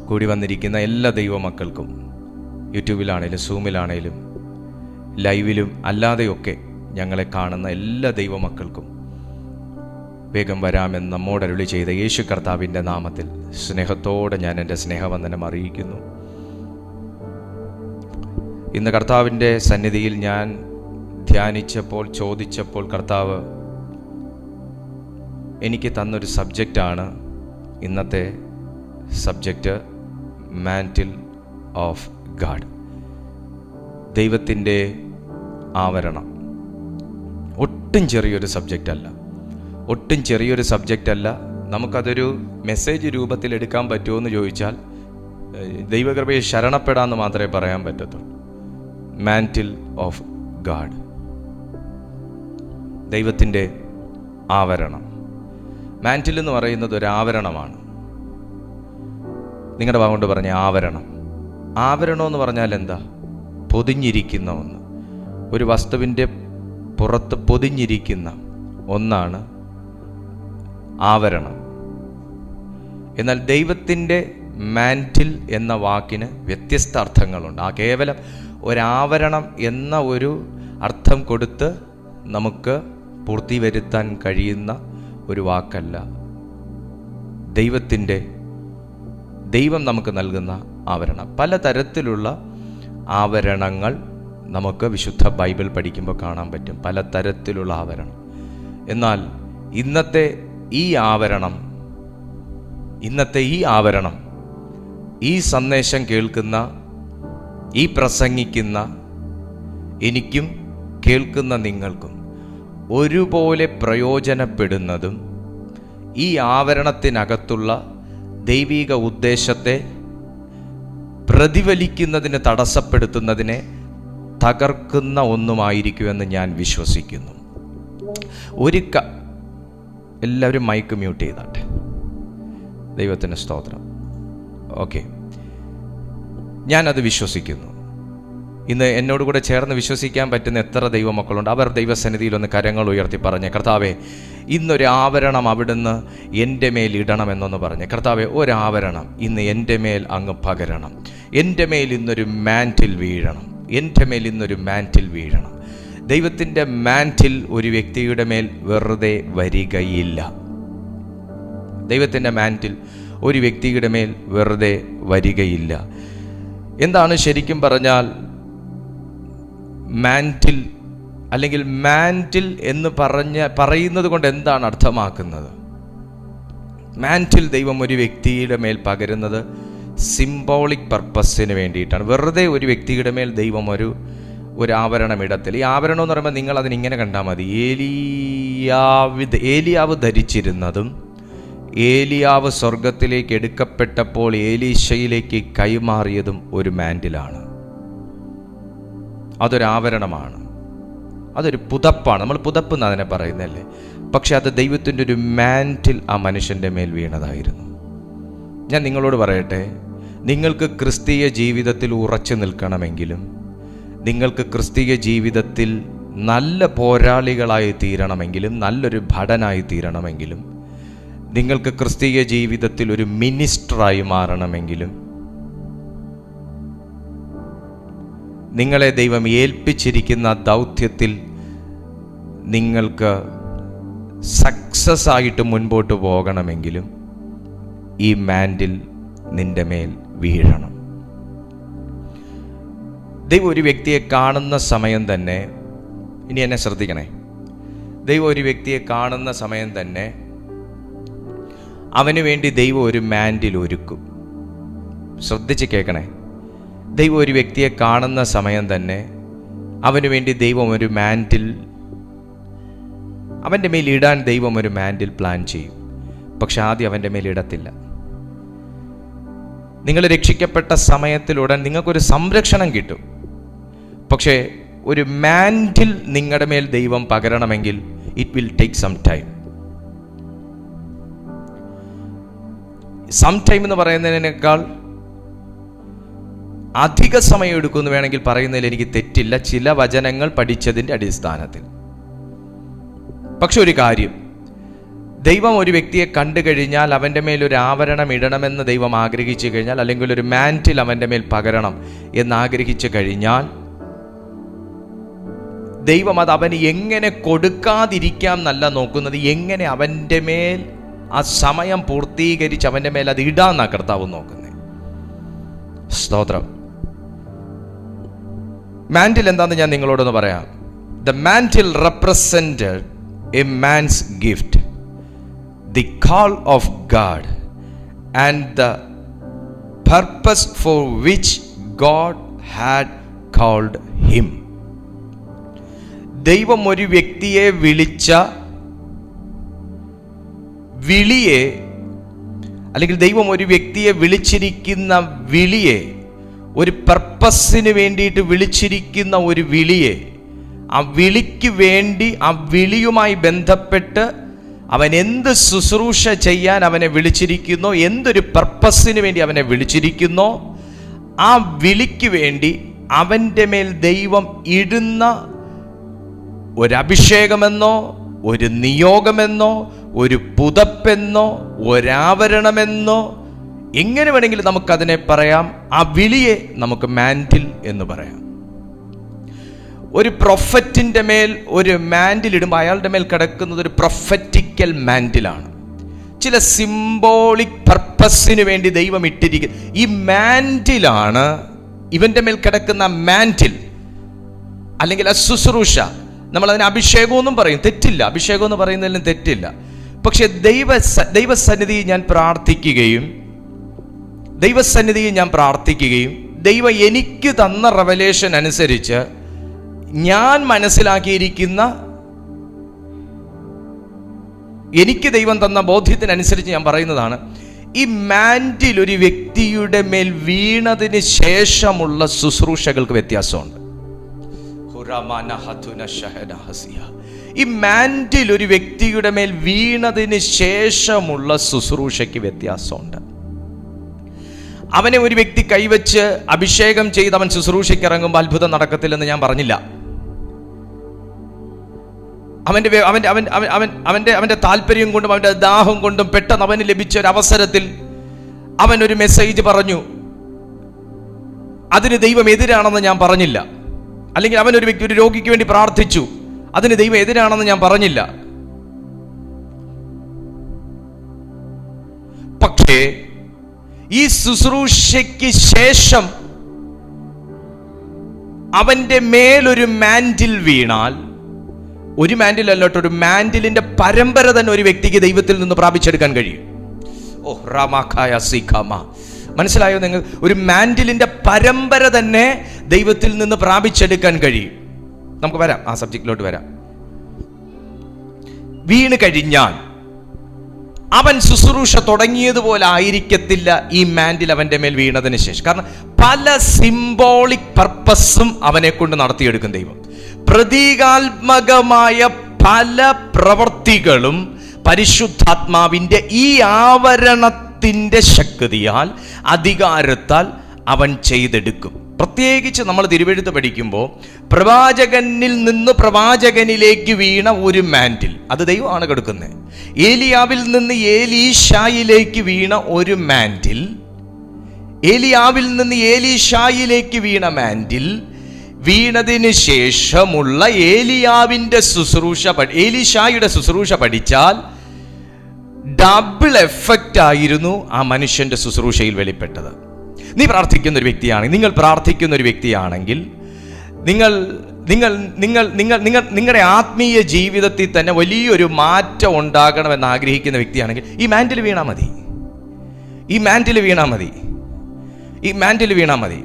കൂടി വന്നിരിക്കുന്ന എല്ലാ ദൈവമക്കൾക്കും, യൂട്യൂബിലാണേലും സൂമിലാണേലും ലൈവിലും അല്ലാതെയൊക്കെ ഞങ്ങളെ കാണുന്ന എല്ലാ ദൈവമക്കൾക്കും വേഗം വരാമെന്ന് നമ്മോട് അരുളി ചെയ്ത യേശു കർത്താവിൻ്റെ നാമത്തിൽ സ്നേഹത്തോടെ ഞാൻ എൻ്റെ സ്നേഹവന്ദനം അറിയിക്കുന്നു. ഇന്ന് കർത്താവിൻ്റെ സന്നിധിയിൽ ഞാൻ ധ്യാനിച്ചപ്പോൾ, ചോദിച്ചപ്പോൾ കർത്താവ് എനിക്ക് തന്നൊരു സബ്ജക്റ്റാണ് ഇന്നത്തെ സബ്ജക്റ്റ്, മാന്റിൽ ഓഫ് ഗാഡ്, ദൈവത്തിൻ്റെ ആവരണം. ഒട്ടും ചെറിയൊരു സബ്ജക്റ്റ് അല്ല. നമുക്കതൊരു മെസ്സേജ് രൂപത്തിൽ എടുക്കാൻ പറ്റുമോ എന്ന് ചോദിച്ചാൽ ദൈവകൃപയെ ശരണപ്പെടാമെന്ന് മാത്രമേ പറയാൻ പറ്റത്തുള്ളൂ. മാന്റിൽ ഓഫ് ഗാഡ്, ദൈവത്തിൻ്റെ ആവരണം. മാന്റിൽ എന്ന് പറയുന്നത് ഒരു ആവരണമാണ്. നിങ്ങളുടെ വാഗോണ്ട് പറഞ്ഞ ആവരണം. ആവരണം എന്ന് പറഞ്ഞാൽ എന്താ? പൊതിഞ്ഞിരിക്കുന്ന ഒന്ന്. ഒരു വസ്തുവിൻ്റെ പുറത്ത് പൊതിഞ്ഞിരിക്കുന്ന ഒന്നാണ് ആവരണം. എന്നാൽ ദൈവത്തിൻ്റെ മാന്റിൽ എന്ന വാക്കിന് വ്യത്യസ്ത അർത്ഥങ്ങളുണ്ട്. കേവലം ഒരാവരണം എന്ന ഒരു അർത്ഥം കൊടുത്ത് നമുക്ക് പൂർത്തി വരുത്താൻ കഴിയുന്ന ഒരു വാക്കല്ല. ദൈവം നമുക്ക് നൽകുന്ന ആവരണം. പലതരത്തിലുള്ള ആവരണങ്ങൾ നമുക്ക് വിശുദ്ധ ബൈബിൾ പഠിക്കുമ്പോൾ കാണാൻ പറ്റും, പലതരത്തിലുള്ള ആവരണം. എന്നാൽ ഇന്നത്തെ ഈ ആവരണം, ഈ സന്ദേശം കേൾക്കുന്ന, ഈ പ്രസംഗിക്കുന്ന എനിക്കും കേൾക്കുന്ന നിങ്ങൾക്കും ഒരുപോലെ പ്രയോജനപ്പെടുന്നതും, ഈ ആവരണത്തിനകത്തുള്ള ദൈവിക ഉദ്ദേശത്തെ പ്രതിഫലിക്കുന്നതിന് തടസ്സപ്പെടുത്തുന്നതിനെ തകർക്കുന്ന ഒന്നുമായിരിക്കുമെന്ന് ഞാൻ വിശ്വസിക്കുന്നു. എല്ലാവരും മൈക്ക് മ്യൂട്ട് ചെയ്താട്ടെ. ദൈവത്തിന് സ്തോത്രം. ഓക്കെ, ഞാനത് വിശ്വസിക്കുന്നു. ഇന്ന് എന്നോട് കൂടെ ചേർന്ന് വിശ്വസിക്കാൻ പറ്റുന്ന എത്ര ദൈവമക്കളുണ്ട്? അവർ ദൈവസന്നിധിയിൽ ഒന്ന് കരങ്ങൾ ഉയർത്തി പറഞ്ഞ്, കർത്താവേ, ഇന്നൊരു ആവരണം അവിടുന്ന് എൻ്റെ മേൽ ഇടണമെന്നൊന്ന് പറഞ്ഞ്, കർത്താവേ, ഒരാവരണം ഇന്ന് എൻ്റെ മേൽ അങ്ങ് പകരണം. എൻ്റെ മേൽ ഇന്നൊരു മാന്റിൽ വീഴണം. ദൈവത്തിൻ്റെ മാന്റിൽ ഒരു വ്യക്തിയുടെ മേൽ വെറുതെ വരികയില്ല. എന്താണ് ശരിക്കും പറഞ്ഞാൽ മാന്റിൽ, അല്ലെങ്കിൽ മാന്റിൽ എന്ന് പറയുന്നത് കൊണ്ട് എന്താണ് അർത്ഥമാക്കുന്നത്? മാന്റിൽ ദൈവം ഒരു വ്യക്തിയുടെ മേൽ പകരുന്നത് സിംബോളിക് പർപ്പസിന് വേണ്ടിയിട്ടാണ്. വെറുതെ ഒരു വ്യക്തിയുടെ മേൽ ദൈവം ഒരു ആവരണം ഇടത്തിൽ. ഈ ആവരണം എന്ന് പറയുമ്പോൾ നിങ്ങൾ അതിനിങ്ങനെ കണ്ടാൽ മതി. ഏലിയാവ് ധരിച്ചിരുന്നതും, ഏലിയാവ് സ്വർഗത്തിലേക്ക് എടുക്കപ്പെട്ടപ്പോൾ എലീശയിലേക്ക് കൈമാറിയതും ഒരു മാന്റിലാണ്. അതൊരാവരണമാണ്, അതൊരു പുതപ്പാണ്. നമ്മൾ പുതപ്പ് എന്ന് അതിനെ പറയുന്നല്ലേ. പക്ഷെ അത് ദൈവത്തിൻ്റെ ഒരു മാന്റിൽ ആ മനുഷ്യൻ്റെ മേൽ വീണതായിരുന്നു. ഞാൻ നിങ്ങളോട് പറയട്ടെ, നിങ്ങൾക്ക് ക്രിസ്തീയ ജീവിതത്തിൽ ഉറച്ചു നിൽക്കണമെങ്കിലും, നിങ്ങൾക്ക് ക്രിസ്തീയ ജീവിതത്തിൽ നല്ല പോരാളികളായി തീരണമെങ്കിലും, നല്ലൊരു ഭടനായി തീരണമെങ്കിലും, നിങ്ങൾക്ക് ക്രിസ്തീയ ജീവിതത്തിൽ ഒരു മിനിസ്റ്ററായി മാറണമെങ്കിലും, നിങ്ങളെ ദൈവം ഏൽപ്പിച്ചിരിക്കുന്ന ദൗത്യത്തിൽ നിങ്ങൾക്ക് സക്സസ് ആയിട്ട് മുൻപോട്ട് പോകണമെങ്കിലും ഈ മാന്റിൽ നിന്റെ മേൽ വീഴണം. ദൈവം ഒരു വ്യക്തിയെ കാണുന്ന സമയം തന്നെ, ഇനി എന്നെ ശ്രദ്ധിക്കണേ, ദൈവം ഒരു വ്യക്തിയെ കാണുന്ന സമയം തന്നെ അവന് വേണ്ടി ദൈവം ഒരു മാന്റിൽ ഒരുക്കും. ശ്രദ്ധിച്ച് കേൾക്കണേ. ദൈവം ഒരു വ്യക്തിയെ കാണുന്ന സമയം തന്നെ അവന് വേണ്ടി ദൈവം ഒരു മാന്റിൽ, അവൻ്റെ മേൽ ഇടാൻ ദൈവം ഒരു മാന്റിൽ പ്ലാൻ ചെയ്യും. പക്ഷെ ആദ്യം അവൻ്റെ മേൽ ഇടത്തില്ല. നിങ്ങൾ രക്ഷിക്കപ്പെട്ട സമയത്തിലുടൻ നിങ്ങൾക്കൊരു സംരക്ഷണം കിട്ടും. പക്ഷേ ഒരു മാന്റിൽ നിങ്ങളുടെ മേൽ ദൈവം പകരണമെങ്കിൽ it will take some time. Some time എന്ന് പറയുന്നതിനേക്കാൾ അധിക സമയം എടുക്കുമെന്ന് വേണമെങ്കിൽ പറയുന്നതിൽ എനിക്ക് തെറ്റില്ല, ചില വചനങ്ങൾ പഠിച്ചതിൻ്റെ അടിസ്ഥാനത്തിൽ. പക്ഷെ ഒരു കാര്യം, ദൈവം ഒരു വ്യക്തിയെ കണ്ടു കഴിഞ്ഞാൽ അവൻ്റെ മേൽ ഒരു ആവരണം ഇടണമെന്ന് ദൈവം ആഗ്രഹിച്ചു കഴിഞ്ഞാൽ, അല്ലെങ്കിൽ ഒരു മാന്റിൽ അവൻ്റെ മേൽ പകരണം എന്ന് ആഗ്രഹിച്ചു കഴിഞ്ഞാൽ, ദൈവം അത് അവന് എങ്ങനെ കൊടുക്കാതിരിക്കാം എന്നല്ല നോക്കുന്നത്, എങ്ങനെ അവൻ്റെ മേൽ ആ സമയം പൂർത്തീകരിച്ച് അവൻ്റെ മേൽ അത് ഇടാന്നാ കർത്താവ് നോക്കുന്നത്. സ്തോത്രം. മാന്റിൽ എന്താണെന്ന് ഞാൻ നിങ്ങളോടൊന്ന് പറയാം. The mantle represented a man's gift, the call of God and the purpose for which God had called him. ദൈവം ഒരു വ്യക്തിയെ വിളിച്ച വിളിയെ, അല്ലെങ്കിൽ ദൈവം ഒരു വ്യക്തിയെ വിളിച്ചിരിക്കുന്ന വിളിയെ, ഒരു പർപ്പസിന് വേണ്ടിയിട്ട് വിളിച്ചിരിക്കുന്ന ഒരു വിളിയെ, ആ വിളിക്ക് വേണ്ടി, ആ വിളിയുമായി ബന്ധപ്പെട്ട് അവൻ എന്ത് ശുശ്രൂഷ ചെയ്യാൻ അവനെ വിളിച്ചിരിക്കുന്നോ, എന്തൊരു പർപ്പസിന് വേണ്ടി അവനെ വിളിച്ചിരിക്കുന്നോ, ആ വിളിക്ക് വേണ്ടി അവൻ്റെ മേൽ ദൈവം ഇടുന്ന ഒരഭിഷേകമെന്നോ, ഒരു നിയോഗമെന്നോ, ഒരു പുതപ്പെന്നോ, ഒരാവരണമെന്നോ, എങ്ങനെ വേണമെങ്കിലും നമുക്കതിനെ പറയാം. ആ വിളിയെ നമുക്ക് മാന്റിൽ എന്ന് പറയാം. ഒരു പ്രൊഫറ്റിൻ്റെ മേൽ ഒരു മാന്റിൽ ഇടുമ്പോൾ അയാളുടെ മേൽ കിടക്കുന്നത് ഒരു പ്രൊഫറ്റിക്കൽ മാന്റിലാണ്. ചില സിംബോളിക് പർപ്പസിന് വേണ്ടി ദൈവം ഇട്ടിരിക്കുന്നത് ഈ മാന്റിലാണ്. ഇവൻ്റെ മേൽ കിടക്കുന്ന മാന്റിൽ, അല്ലെങ്കിൽ ആ ശുശ്രൂഷ, നമ്മളതിന് അഭിഷേകമെന്നും പറയും, തെറ്റില്ല, അഭിഷേകം എന്ന് പറയുന്നതിലും തെറ്റില്ല. പക്ഷെ ദൈവസന്നിധിയിൽ ഞാൻ പ്രാർത്ഥിക്കുകയും ദൈവം എനിക്ക് തന്ന റെവലേഷൻ അനുസരിച്ച് ഞാൻ മനസ്സിലാക്കിയിരിക്കുന്ന, എനിക്ക് ദൈവം തന്ന ബോധ്യത്തിനനുസരിച്ച് ഞാൻ പറയുന്നതാണ്, ഈ മാന്റിൽ ഒരു വ്യക്തിയുടെ മേൽ വീണതിന് ശേഷമുള്ള ശുശ്രൂഷകൾക്ക് വ്യത്യാസമുണ്ട്. ഈ മാന്റിൽ ഒരു വ്യക്തിയുടെ മേൽ വീണതിന് ശേഷമുള്ള ശുശ്രൂഷയ്ക്ക് വ്യത്യാസമുണ്ട്. അവനെ ഒരു വ്യക്തി കൈവച്ച് അഭിഷേകം ചെയ്ത് അവൻ ശുശ്രൂഷയ്ക്ക് ഇറങ്ങുമ്പോൾ അത്ഭുതം നടക്കത്തില്ലെന്ന് ഞാൻ പറഞ്ഞില്ല. അവന്റെ താല്പര്യം കൊണ്ടും അവന്റെ ദാഹം കൊണ്ടും പെട്ടെന്ന് അവന് ലഭിച്ച ഒരു അവസരത്തിൽ അവൻ ഒരു മെസ്സേജ് പറഞ്ഞു. അതിന് ദൈവം എതിരാണെന്ന് ഞാൻ പറഞ്ഞില്ല. അല്ലെങ്കിൽ അവൻ ഒരു വ്യക്തി ഒരു രോഗിക്ക് വേണ്ടി പ്രാർത്ഥിച്ചു, അതിന് ദൈവം എതിരാണെന്ന് ഞാൻ പറഞ്ഞില്ല. പക്ഷേ ഈ ശുശ്രൂഷയ്ക്ക് ശേഷം അവന്റെ മേലൊരു മാന്റിൽ വീണാൽ, ഒരു മാന്റിൽ അല്ലോട്ട്, ഒരു മാന്റിലിന്റെ പരമ്പര തന്നെ ഒരു വ്യക്തിക്ക് ദൈവത്തിൽ നിന്ന് പ്രാപിച്ചെടുക്കാൻ കഴിയും. ഓ റാമാഖായ സീഖാമ, മനസ്സിലായോ നിങ്ങൾ? ഒരു മാന്റിലിന്റെ പരമ്പര തന്നെ ദൈവത്തിൽ നിന്ന് പ്രാപിച്ചെടുക്കാൻ കഴിയും. നമുക്ക് വരാം, ആ സബ്ജക്റ്റിലോട്ട് വരാം. വീണ് കഴിഞ്ഞാൽ അവൻ ശുശ്രൂഷ തുടങ്ങിയതുപോലെ ആയിരിക്കത്തില്ല ഈ മാന്റിൽ അവന്റെ മേൽ വീണതിന് ശേഷം. കാരണം പല സിംബോളിക് പർപ്പസും അവനെ കൊണ്ട് നടത്തിയെടുക്കും ദൈവം. പ്രതീകാത്മകമായ പല പ്രവൃത്തികളും പരിശുദ്ധാത്മാവിന്റെ ഈ ആവരണത്തിന്റെ ശക്തിയാൽ, അധികാരത്താൽ അവൻ ചെയ്തെടുക്കും. പ്രത്യേകിച്ച് നമ്മൾ തിരുവെഴുത്ത് പഠിക്കുമ്പോൾ പ്രവാചകനിൽ നിന്ന് പ്രവാചകനിലേക്ക് വീണ ഒരു മാന്റിൽ, അത് ദൈവമാണ് കൊടുക്കുന്നത്. ഏലിയാവിൽ നിന്ന് ഏലീശായിലേക്ക് വീണ ഒരു മാന്റിൽ, ഏലിയാവിൽ നിന്ന് ഏലീശായിലേക്ക് വീണ മാന്റിൽ വീണതിന് ശേഷമുള്ള ഏലിയാവിന്റെ ശുശ്രൂഷ, ഏലീശായുടെ ശുശ്രൂഷ പഠിച്ചാൽ ഡബിൾ എഫക്റ്റ് ആയിരുന്നു ആ മനുഷ്യന്റെ ശുശ്രൂഷയിൽ വെളിപ്പെട്ടത്. നീ പ്രാർത്ഥിക്കുന്ന ഒരു വ്യക്തിയാണെങ്കിൽ, നിങ്ങൾ പ്രാർത്ഥിക്കുന്ന ഒരു വ്യക്തിയാണെങ്കിൽ, നിങ്ങളുടെ ആത്മീയ ജീവിതത്തിൽ തന്നെ വലിയൊരു മാറ്റം ഉണ്ടാകണമെന്ന് ആഗ്രഹിക്കുന്ന വ്യക്തിയാണെങ്കിൽ ഈ മാന്റിൽ വീണാൽ മതി. ഈ മാന്റിൽ വീണാൽ മതി. ഈ മാന്റിൽ വീണാൽ മതി.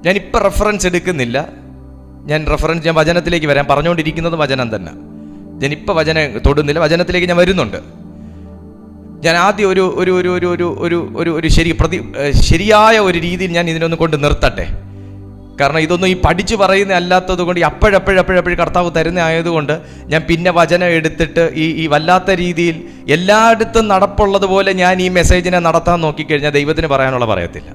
ഞാനിപ്പോൾ റെഫറൻസ് എടുക്കുന്നില്ല. ഞാൻ വചനത്തിലേക്ക് വരാൻ പറഞ്ഞുകൊണ്ടിരിക്കുന്നത് വചനം തന്നെ. ഞാനിപ്പോൾ വചനം തൊടുന്നില്ല, വചനത്തിലേക്ക് ഞാൻ വരുന്നുണ്ട്. ഞാൻ ആദ്യം ഒരു ശരിയായ ഒരു രീതിയിൽ ഞാൻ ഇതിനൊന്ന് കൊണ്ട് നിർത്തട്ടെ. കാരണം ഇതൊന്നും ഈ പഠിച്ചു പറയുന്ന അല്ലാത്തത് കൊണ്ട്, അപ്പോഴപ്പോഴപ്പോഴപ്പോഴും കർത്താവ് തരുന്ന ആയതുകൊണ്ട് ഞാൻ പിന്നെ വചനം എടുത്തിട്ട് ഈ വല്ലാത്ത രീതിയിൽ എല്ലായിടത്തും നടപ്പുള്ളത് പോലെ ഞാൻ ഈ മെസ്സേജിനെ നടത്താൻ നോക്കിക്കഴിഞ്ഞാൽ ദൈവത്തിന് പറയാനുള്ള പറയത്തില്ല.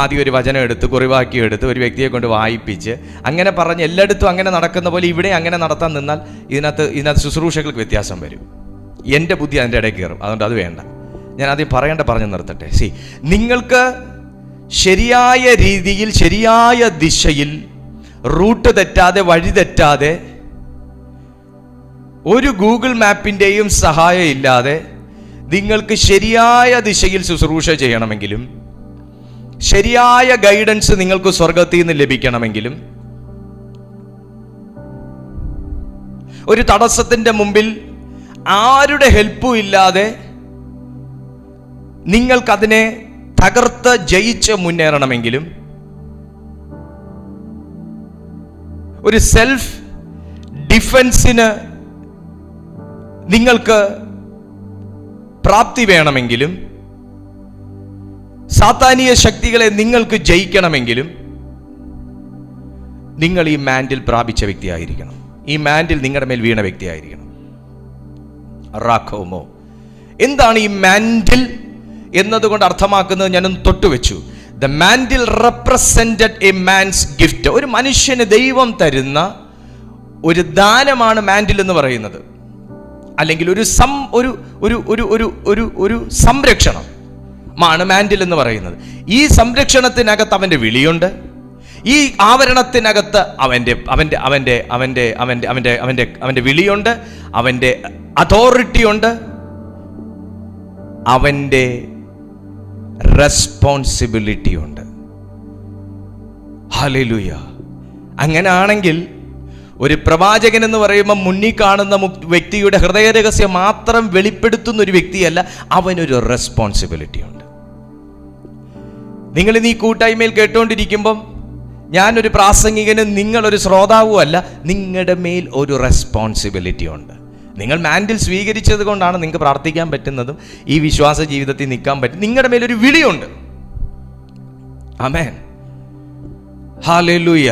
ആദ്യം ഒരു വചനം എടുത്ത് കുറിവാക്കി എടുത്ത് ഒരു വ്യക്തിയെ കൊണ്ട് വായിപ്പിച്ച് അങ്ങനെ പറഞ്ഞ് എല്ലായിടത്തും അങ്ങനെ നടക്കുന്ന പോലെ ഇവിടെ അങ്ങനെ നടത്താൻ നിന്നാൽ ഇതിനകത്ത് ശുശ്രൂഷകൾക്ക് വ്യത്യാസം വരും. എൻ്റെ ബുദ്ധി അതിൻ്റെ ഇടയിൽ കയറും. അതുകൊണ്ട് അത് വേണ്ട. ഞാൻ ആദ്യം പറഞ്ഞു നിർത്തട്ടെ. നിങ്ങൾക്ക് ശരിയായ രീതിയിൽ ശരിയായ ദിശയിൽ റൂട്ട് തെറ്റാതെ വഴി തെറ്റാതെ ഒരു ഗൂഗിൾ മാപ്പിൻ്റെയും സഹായം ഇല്ലാതെ നിങ്ങൾക്ക് ശരിയായ ദിശയിൽ ശുശ്രൂഷ ചെയ്യണമെങ്കിലും ശരിയായ ഗൈഡൻസ് നിങ്ങൾക്ക് സ്വർഗത്തിൽ നിന്ന് ലഭിക്കണമെങ്കിലും ഒരു തടസ്സത്തിന്റെ മുമ്പിൽ ആരുടെ ഹെൽപ്പും ഇല്ലാതെ നിങ്ങൾക്കതിനെ തകർത്ത് ജയിച്ച് മുന്നേറണമെങ്കിലും ഒരു സെൽഫ് ഡിഫൻസിന് നിങ്ങൾക്ക് പ്രാപ്തി വേണമെങ്കിലും സാത്താനീയ ശക്തികളെ നിങ്ങൾക്ക് ജയിക്കണമെങ്കിലും നിങ്ങൾ ഈ മാൻഡിൽ പ്രാപിച്ച വ്യക്തിയായിരിക്കണം. ഈ മാൻഡിൽ നിങ്ങളുടെ മേൽ വീണ വ്യക്തിയായിരിക്കണം. റാഖോമോ, എന്താണ് ഈ മാൻഡിൽ എന്നതുകൊണ്ട് അർത്ഥമാക്കുന്നത്? ഞാനൊന്ന് തൊട്ടുവെച്ചു. The mantle represented a man's gift. ഒരു മനുഷ്യന് ദൈവം തരുന്ന ഒരു ദാനമാണ് മാൻഡിൽ എന്ന് പറയുന്നത്. അല്ലെങ്കിൽ ഒരു സംരക്ഷണമാണ് മാൻഡിൽ എന്ന് പറയുന്നത്. ഈ സംരക്ഷണത്തിനകത്ത് അവന്റെ വിളിയുണ്ട്. ഈ ആവരണത്തിനകത്ത് അവന്റെ വിളിയുണ്ട്, അവന്റെ അതോറിറ്റി ഉണ്ട്, അവന്റെ റെസ്പോൺസിബിലിറ്റി ഉണ്ട്. ഹല്ലേലൂയ. അങ്ങനെയാണെങ്കിൽ ഒരു പ്രവാചകൻ എന്ന് പറയുമ്പോൾ മുന്നിൽ കാണുന്ന വ്യക്തിയുടെ ഹൃദയരഹസ്യം മാത്രം വെളിപ്പെടുത്തുന്ന ഒരു വ്യക്തിയല്ല, അവനൊരു റെസ്പോൺസിബിലിറ്റി ഉണ്ട്. നിങ്ങൾ ഇന്ന് ഈ കൂട്ടായ്മയിൽ കേട്ടുകൊണ്ടിരിക്കുമ്പം ഞാനൊരു പ്രാസംഗികനും നിങ്ങളൊരു ശ്രോതാവും അല്ല, നിങ്ങളുടെ മേൽ ഒരു റെസ്പോൺസിബിലിറ്റി ഉണ്ട്. നിങ്ങൾ മാൻഡിൽ സ്വീകരിച്ചത് കൊണ്ടാണ് നിങ്ങൾക്ക് പ്രാർത്ഥിക്കാൻ പറ്റുന്നതും ഈ വിശ്വാസ ജീവിതത്തിൽ നിൽക്കാൻ പറ്റും. നിങ്ങളുടെ മേലൊരു വിളിയുണ്ട്. ആമേൻ. Hallelujah.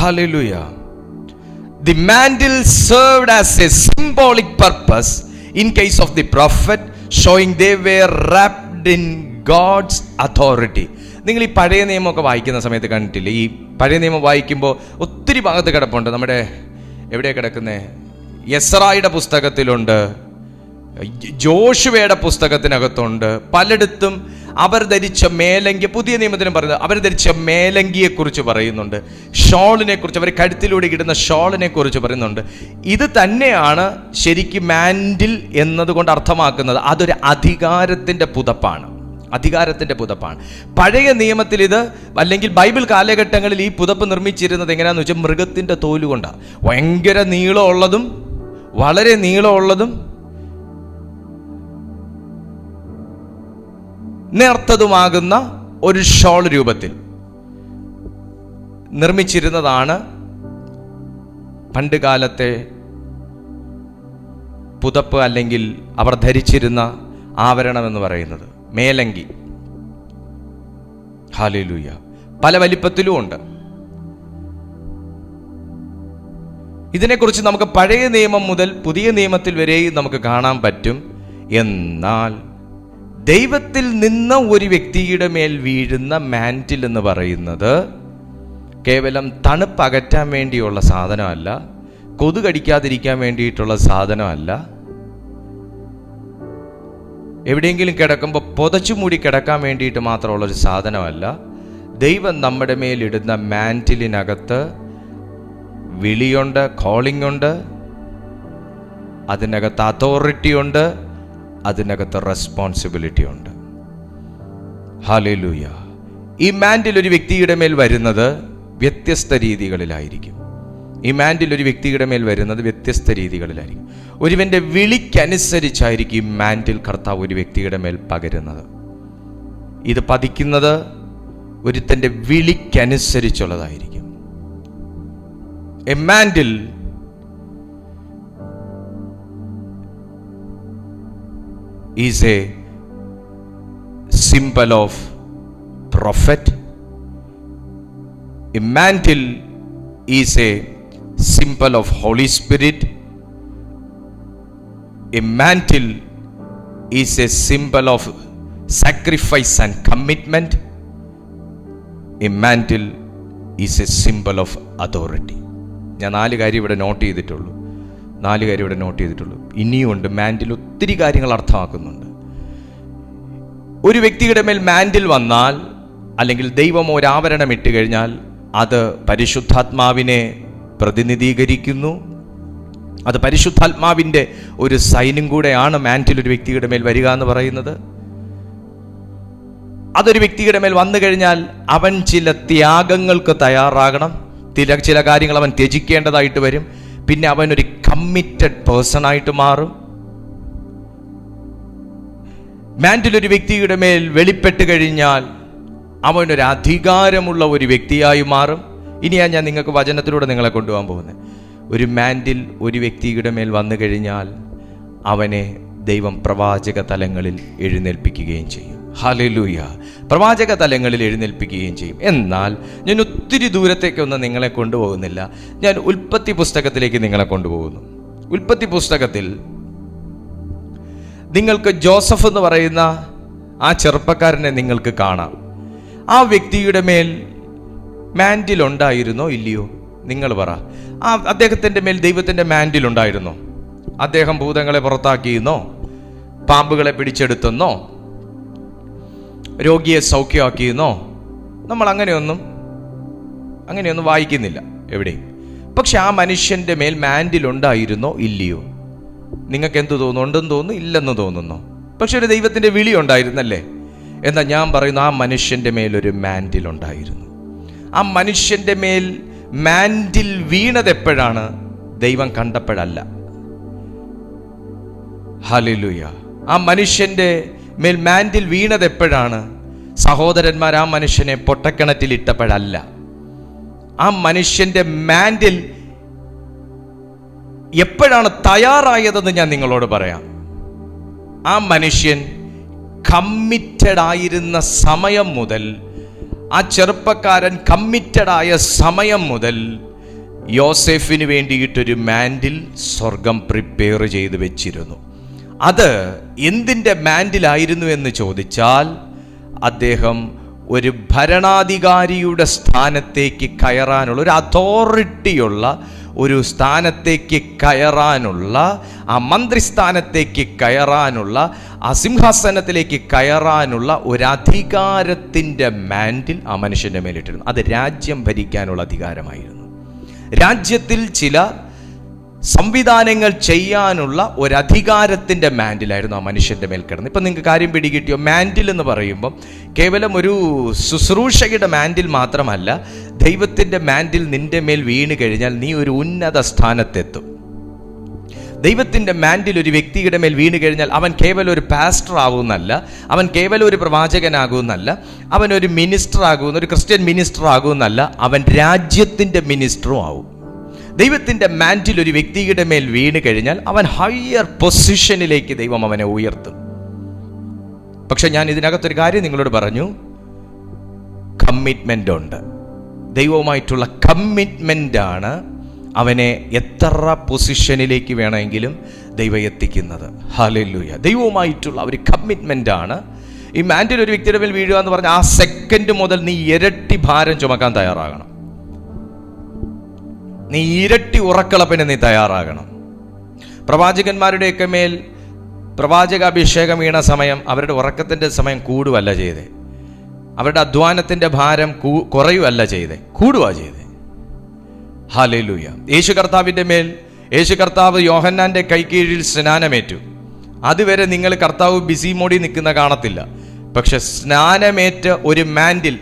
Hallelujah. The mantle served as a symbolic purpose in case of the prophet, showing they were wrapped in God's authority. നിങ്ങൾ ഈ പഴയ നിയമമൊക്കെ വായിക്കുന്ന സമയത്ത് കണ്ടിട്ടില്ലേ? ഈ പഴയ നിയമം വായിക്കുമ്പോൾ ഒത്തിരി ഭാഗത്ത് കിടപ്പുണ്ട്. നമ്മുടെ എവിടെയാണ് കിടക്കുന്നത്? യെസ്രായുടെ പുസ്തകത്തിലുണ്ട്, ജോഷുവയുടെ പുസ്തകത്തിനകത്തുണ്ട്. പലയിടത്തും അവർ ധരിച്ച മേലങ്കി, പുതിയ നിയമത്തിനും പറയുന്നത് അവർ ധരിച്ച മേലങ്കിയെ കുറിച്ച് പറയുന്നുണ്ട്, ഷോളിനെ കുറിച്ച്, അവർ കഴുത്തിലൂടെ ഇടുന്ന ഷോളിനെ കുറിച്ച് പറയുന്നുണ്ട്. ഇത് തന്നെയാണ് ശരിക്കും മാൻഡിൽ എന്നതുകൊണ്ട് അർത്ഥമാക്കുന്നത്. അതൊരു അധികാരത്തിന്റെ പുതപ്പാണ്. പഴയ നിയമത്തിൽ ഇത്, അല്ലെങ്കിൽ ബൈബിൾ കാലഘട്ടങ്ങളിൽ ഈ പുതപ്പ് നിർമ്മിച്ചിരുന്നത് എങ്ങനെയാണെന്ന് വെച്ചാൽ മൃഗത്തിന്റെ തോലുകൊണ്ടാണ്. ഭയങ്കര നീളമുള്ളതും വളരെ നീളമുള്ളതും നേർത്തതുമാകുന്ന ഒരു ഷോൾ രൂപത്തിൽ നിർമ്മിച്ചിരുന്നതാണ് പണ്ട് കാലത്തെ പുതപ്പ്, അല്ലെങ്കിൽ അവർ ധരിച്ചിരുന്ന ആവരണം എന്ന് പറയുന്നത് മേലങ്കി. ഹല്ലേലൂയ. പല വലിപ്പത്തിലും ഉണ്ട്. ഇതിനെക്കുറിച്ച് നമുക്ക് പഴയ നിയമം മുതൽ പുതിയ നിയമത്തിൽ വരെയും നമുക്ക് കാണാൻ പറ്റും. എന്നാൽ ദൈവത്തിൽ നിന്ന് ഒരു വ്യക്തിയുടെ മേൽ വീഴുന്ന മാൻറ്റിൽ എന്ന് പറയുന്നത് കേവലം തണുപ്പ് അകറ്റാൻ വേണ്ടിയുള്ള സാധനമല്ല, കൊതുകടിക്കാതിരിക്കാൻ വേണ്ടിയിട്ടുള്ള സാധനമല്ല, എവിടെയെങ്കിലും കിടക്കുമ്പോൾ പുതച്ചു മൂടി കിടക്കാൻ വേണ്ടിയിട്ട് മാത്രമുള്ളൊരു സാധനമല്ല. ദൈവം നമ്മുടെ മേലിടുന്ന മാൻറ്റിലിനകത്ത് വിളിയുണ്ട്, കോളിംഗ് ഉണ്ട്, അതിനകത്ത് അതോറിറ്റി ഉണ്ട്, അതിനകത്ത് റെസ്പോൺസിബിലിറ്റി ഉണ്ട്. ഹല്ലേലൂയ. ഈ മാൻഡിൽ ഒരു വ്യക്തിയുടെ മേൽ വരുന്നത് വ്യത്യസ്ത രീതികളിലായിരിക്കും. ഒരുവന്റെ വിളിക്കനുസരിച്ചായിരിക്കും ഈ മാൻഡിൽ കർത്താവ് ഒരു വ്യക്തിയുടെ മേൽ പകരുന്നത്. ഇത് പതിക്കുന്നത് ഒരുത്തന്റെ വിളിക്കനുസരിച്ചുള്ളതായിരിക്കും. A mantle is a symbol of prophet. A mantle is a symbol of Holy Spirit. A mantle is a symbol of sacrifice and commitment. A mantle is a symbol of authority. ഞാൻ 4 കാര്യം ഇവിടെ not ചെയ്തിട്ടുള്ളൂ. ഇനിയുണ്ട്. Mantle ഒത്തിരി കാര്യങ്ങൾ അർത്ഥമാക്കുന്നുണ്ട്. ഒരു വ്യക്തിയുടെ മേൽ മാൻഡിൽ വന്നാൽ, അല്ലെങ്കിൽ ദൈവം ഒരാവരണം ഇട്ട് കഴിഞ്ഞാൽ, അത് പരിശുദ്ധാത്മാവിനെ പ്രതിനിധീകരിക്കുന്നു. അത് പരിശുദ്ധാത്മാവിൻ്റെ ഒരു സൈനും കൂടെയാണ് മാൻഡിൽ ഒരു വ്യക്തിയുടെ മേൽ വരിക എന്ന് പറയുന്നത്. അതൊരു വ്യക്തിയുടെ മേൽ വന്നു കഴിഞ്ഞാൽ അവൻ ചില ത്യാഗങ്ങൾക്ക് തയ്യാറാകണം. ചില കാര്യങ്ങൾ അവൻ ത്യജിക്കേണ്ടതായിട്ട് വരും. പിന്നെ അവൻ ഒരു കമ്മിറ്റഡ് പേഴ്സൺ ആയിട്ട് മാറും. മാൻഡിൽ ഒരു വ്യക്തിയുടെ മേൽ വെളിപ്പെട്ട് കഴിഞ്ഞാൽ അവനൊരു അധികാരമുള്ള ഒരു വ്യക്തിയായി മാറും. ഇനിയാണ് ഞാൻ നിങ്ങൾക്ക് വചനത്തിലൂടെ നിങ്ങളെ കൊണ്ടുപോകാൻ പോകുന്നത്. ഒരു മാൻഡിൽ ഒരു വ്യക്തിയുടെ മേൽ വന്നു കഴിഞ്ഞാൽ അവനെ ദൈവം പ്രവാചക തലങ്ങളിൽ എഴുന്നേൽപ്പിക്കുകയും ചെയ്യും. ഹല്ലേലൂയ. പ്രവാചക തലങ്ങളിൽ എഴുന്നേൽപ്പിക്കുകയും ചെയ്യും. എന്നാൽ ഞാൻ ഒത്തിരി ദൂരത്തേക്കൊന്നും നിങ്ങളെ കൊണ്ടുപോകുന്നില്ല. ഞാൻ ഉൽപ്പത്തി പുസ്തകത്തിലേക്ക് നിങ്ങളെ കൊണ്ടുപോകുന്നു. ഉൽപ്പത്തി പുസ്തകത്തിൽ നിങ്ങൾക്ക് ജോസഫ് എന്ന് പറയുന്ന ആ ചെറുപ്പക്കാരനെ നിങ്ങൾക്ക് കാണാം. ആ വ്യക്തിയുടെ മേൽ മാൻഡിൽ ഉണ്ടായിരുന്നോ ഇല്ലയോ? നിങ്ങൾ പറ. അദ്ദേഹത്തിൻ്റെ മേൽ ദൈവത്തിൻ്റെ മാൻഡിൽ ഉണ്ടായിരുന്നോ? അദ്ദേഹം ഭൂതങ്ങളെ പുറത്താക്കിയെന്നോ, പാമ്പുകളെ പിടിച്ചെടുത്തെന്നോ, രോഗിയെ സൗഖ്യമാക്കിയെന്നോ? നമ്മൾ അങ്ങനെയൊന്നും വായിക്കുന്നില്ല എവിടെയും. പക്ഷെ ആ മനുഷ്യൻ്റെ മേൽ മാൻഡിൽ ഉണ്ടായിരുന്നോ ഇല്ലയോ? നിങ്ങൾക്ക് എന്ത് തോന്നുന്നു? ഉണ്ടെന്ന് തോന്നുന്നു, ഇല്ലെന്ന് തോന്നുന്നു. പക്ഷെ ഒരു ദൈവത്തിൻ്റെ വിളി ഉണ്ടായിരുന്നല്ലേ? എന്നാൽ ഞാൻ പറയുന്നു, ആ മനുഷ്യൻ്റെ മേലൊരു മാൻഡിൽ ഉണ്ടായിരുന്നു. ആ മനുഷ്യൻ്റെ മേൽ മാൻഡിൽ വീണത് എപ്പോഴാണ്? ദൈവം കണ്ടപ്പോഴല്ല. ഹല്ലേലൂയ. ആ മനുഷ്യൻ്റെ മേൽ മാൻഡിൽ വീണത് എപ്പോഴാണ്? സഹോദരന്മാർ, ആ മനുഷ്യനെ പൊട്ടക്കിണറ്റിലിട്ടപ്പോഴല്ല. ആ മനുഷ്യൻ്റെ മാൻഡിൽ എപ്പോഴാണ് തയ്യാറായതെന്ന് ഞാൻ നിങ്ങളോട് പറയാം. ആ മനുഷ്യൻ കമ്മിറ്റഡ് ആയിരുന്ന സമയം മുതൽ, ആ ചെറുപ്പക്കാരൻ കമ്മിറ്റഡായ സമയം മുതൽ യോസേഫിന് വേണ്ടിയിട്ടൊരു മാൻഡിൽ സ്വർഗം പ്രിപ്പയർ ചെയ്ത് വെച്ചിരുന്നു. അത് എന്തിൻ്റെ മാൻഡിലായിരുന്നു എന്ന് ചോദിച്ചാൽ, അദ്ദേഹം ഒരു ഭരണാധികാരിയുടെ സ്ഥാനത്തേക്ക് കയറാനുള്ള, ഒരു അതോറിറ്റിയുള്ള ഒരു സ്ഥാനത്തേക്ക് കയറാനുള്ള, ആ മന്ത്രിസ്ഥാനത്തേക്ക് കയറാനുള്ള, ആ സിംഹാസനത്തിലേക്ക് കയറാനുള്ള ഒരു അധികാരത്തിൻ്റെ മാൻഡിൽ ആ മനുഷ്യൻ്റെ മേലിട്ടിരുന്നു. അത് രാജ്യം ഭരിക്കാനുള്ള അധികാരമായിരുന്നു. രാജ്യത്തിൽ ചില സംവിധാനങ്ങൾ ചെയ്യാനുള്ള ഒരധികാരത്തിൻ്റെ മാൻഡിലായിരുന്നു ആ മനുഷ്യൻ്റെ മേൽ കിടന്നത്. ഇപ്പം നിങ്ങൾക്ക് കാര്യം പിടികിട്ടിയോ? മാൻഡിൽ എന്ന് പറയുമ്പം കേവലം ഒരു ശുശ്രൂഷയുടെ മാൻഡിൽ മാത്രമല്ല, ദൈവത്തിൻ്റെ മാൻഡിൽ നിന്റെ മേൽ വീണ് കഴിഞ്ഞാൽ നീ ഒരു ഉന്നത സ്ഥാനത്തെത്തും. ദൈവത്തിൻ്റെ മാൻഡിൽ ഒരു വ്യക്തിയുടെ മേൽ വീണ് കഴിഞ്ഞാൽ അവൻ കേവലം ഒരു പാസ്റ്റർ ആകുമെന്നല്ല, അവൻ കേവലം ഒരു പ്രവാചകനാകുമെന്നല്ല, അവൻ ഒരു മിനിസ്റ്റർ ആകുമെന്ന്, ഒരു ക്രിസ്ത്യൻ മിനിസ്റ്റർ ആകുമെന്നല്ല, അവൻ രാജ്യത്തിൻ്റെ മിനിസ്റ്ററും ആവും. ദൈവത്തിൻ്റെ മാൻഡിൽ ഒരു വ്യക്തിയുടെ മേൽ വീണ് കഴിഞ്ഞാൽ അവൻ ഹയർ പൊസിഷനിലേക്ക് ദൈവം അവനെ ഉയർത്തും. പക്ഷെ ഞാൻ ഇതിനകത്തൊരു കാര്യം നിങ്ങളോട് പറഞ്ഞു, കമ്മിറ്റ്മെൻ്റ് ഉണ്ട്. ദൈവവുമായിട്ടുള്ള കമ്മിറ്റ്മെൻ്റാണ് അവനെ എത്ര പൊസിഷനിലേക്ക് വേണമെങ്കിലും ദൈവം എത്തിക്കുന്നത്. ഹല്ലേലൂയ. ദൈവവുമായിട്ടുള്ള ഒരു കമ്മിറ്റ്മെൻ്റാണ്. ഈ മാൻഡിൽ ഒരു വ്യക്തിയുടെ മേൽ വീഴുക എന്ന് പറഞ്ഞാൽ ആ സെക്കൻഡ് മുതൽ നീ ഇരട്ടി ഭാരം ചുമക്കാൻ തയ്യാറാകണം. നീ ഇരട്ടി ഉറക്കളപ്പിന് നീ തയ്യാറാകണം. പ്രവാചകന്മാരുടെയൊക്കെ മേൽ പ്രവാചകാഭിഷേകം വീണ സമയം അവരുടെ ഉറക്കത്തിൻ്റെ സമയം കൂടുവല്ല ചെയ്തേ, അവരുടെ അധ്വാനത്തിൻ്റെ ഭാരം കുറയുവല്ല ചെയ്തേ, കൂടുക ചെയ്തേ. ഹല്ലേലൂയ. യേശു കർത്താവിൻ്റെ മേൽ യേശു കർത്താവ് യോഹന്നാൻ്റെ കൈക്കീഴിൽ സ്നാനമേറ്റു. അതുവരെ നിങ്ങൾ കർത്താവ് ബിസി മോഡിൽ നിൽക്കുന്ന കാണത്തില്ല. പക്ഷെ സ്നാനമേറ്റ് ഒരു മാൻഡിൽ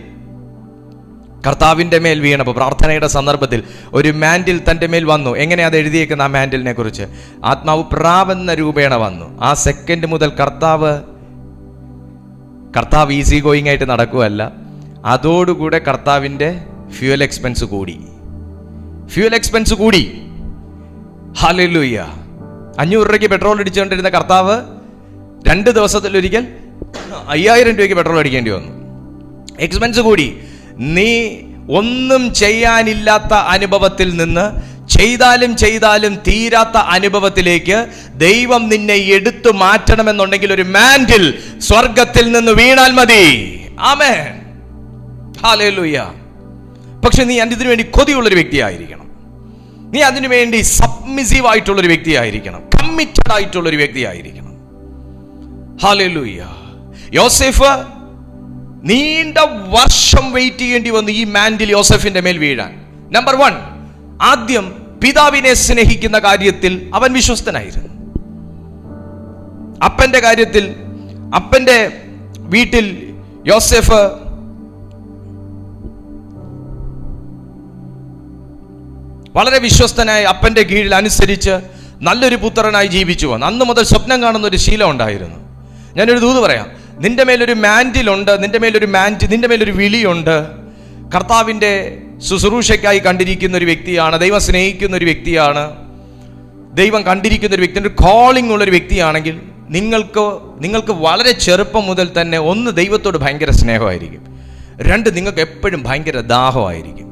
കർത്താവിൻ്റെ മേൽ വീണപ്പോൾ, പ്രാർത്ഥനയുടെ സന്ദർഭത്തിൽ ഒരു മാൻഡിൽ തൻ്റെ മേൽ വന്നു. എങ്ങനെയാണ് അത് എഴുതിയേക്കുന്ന? ആ മാൻഡിലിനെ കുറിച്ച് ആത്മാവ് പ്രാവെന്ന രൂപേണ വന്നു. ആ സെക്കൻഡ് മുതൽ കർത്താവ് ഈസി ഗോയിങ് ആയിട്ട് നടക്കുകയല്ല. അതോടുകൂടെ കർത്താവിൻ്റെ ഫ്യൂവൽ എക്സ്പെൻസ് കൂടി. ഹല്ലേലൂയ. 500 രൂപയ്ക്ക് പെട്രോൾ അടിച്ചുകൊണ്ടിരുന്ന കർത്താവ് 2 ദിവസത്തിലൊരിക്കൽ 5000 രൂപയ്ക്ക് പെട്രോൾ അടിക്കേണ്ടി വന്നു. എക്സ്പെൻസ് കൂടി. നീ ഒന്നും ചെയ്യാനില്ലാത്ത അനുഭവത്തിൽ നിന്ന് ചെയ്താലും ചെയ്താലും തീരാത്ത അനുഭവത്തിലേക്ക് ദൈവം നിന്നെ എടുത്തു മാറ്റണമെന്നുണ്ടെങ്കിൽ ഒരു മാന്റിൽ സ്വർഗത്തിൽ നിന്ന് വീണാൽ മതി. ആമേൻ, ഹല്ലേലൂയ. പക്ഷെ നീ ഇതിനു വേണ്ടി കൊതിയുള്ളൊരു വ്യക്തിയായിരിക്കണം. നീ അതിനു വേണ്ടി സബ്മിസീവ് ആയിട്ടുള്ളൊരു വ്യക്തിയായിരിക്കണം, കമ്മിറ്റഡ് ആയിട്ടുള്ളൊരു വ്യക്തിയായിരിക്കണം. ഹല്ലേലൂയ. യോസേഫ് നീണ്ട വർഷം വെയിറ്റ് ചെയ്യേണ്ടി വന്നു ഈ മാന്റിൽ യോസേഫിന്റെ മേൽ വീഴാൻ. നമ്പർ 1, ആദ്യം പിതാവിനെ സ്നേഹിക്കുന്ന കാര്യത്തിൽ അവൻ വിശ്വസ്തനായിരുന്നു. അപ്പന്റെ കാര്യത്തിൽ, അപ്പന്റെ വീട്ടിൽ യോസേഫ് വളരെ വിശ്വസ്തനായി അപ്പന്റെ കീഴിൽ അനുസരിച്ച് നല്ലൊരു പുത്രനായി ജീവിച്ചു വന്നു. അന്ന് മുതൽ സ്വപ്നം കാണുന്ന ഒരു ശീലം ഉണ്ടായിരുന്നു. ഞാനൊരു ദൂത് പറയാം, നിന്റെ മേലൊരു മാന്റിലുണ്ട്, നിന്റെ മേലൊരു വിളിയുണ്ട്. കർത്താവിൻ്റെ ശുശ്രൂഷയ്ക്കായി കണ്ടിരിക്കുന്ന ഒരു വ്യക്തിയാണ്, ദൈവം സ്നേഹിക്കുന്ന ഒരു വ്യക്തിയാണ്, ദൈവം കണ്ടിരിക്കുന്ന ഒരു വ്യക്തി, ഒരു കോളിംഗ് ഉള്ളൊരു വ്യക്തിയാണെങ്കിൽ നിങ്ങൾക്ക് വളരെ ചെറുപ്പം മുതൽ തന്നെ 1 ദൈവത്തോട് ഭയങ്കര സ്നേഹമായിരിക്കും, 2 നിങ്ങൾക്ക് എപ്പോഴും ഭയങ്കര ദാഹമായിരിക്കും.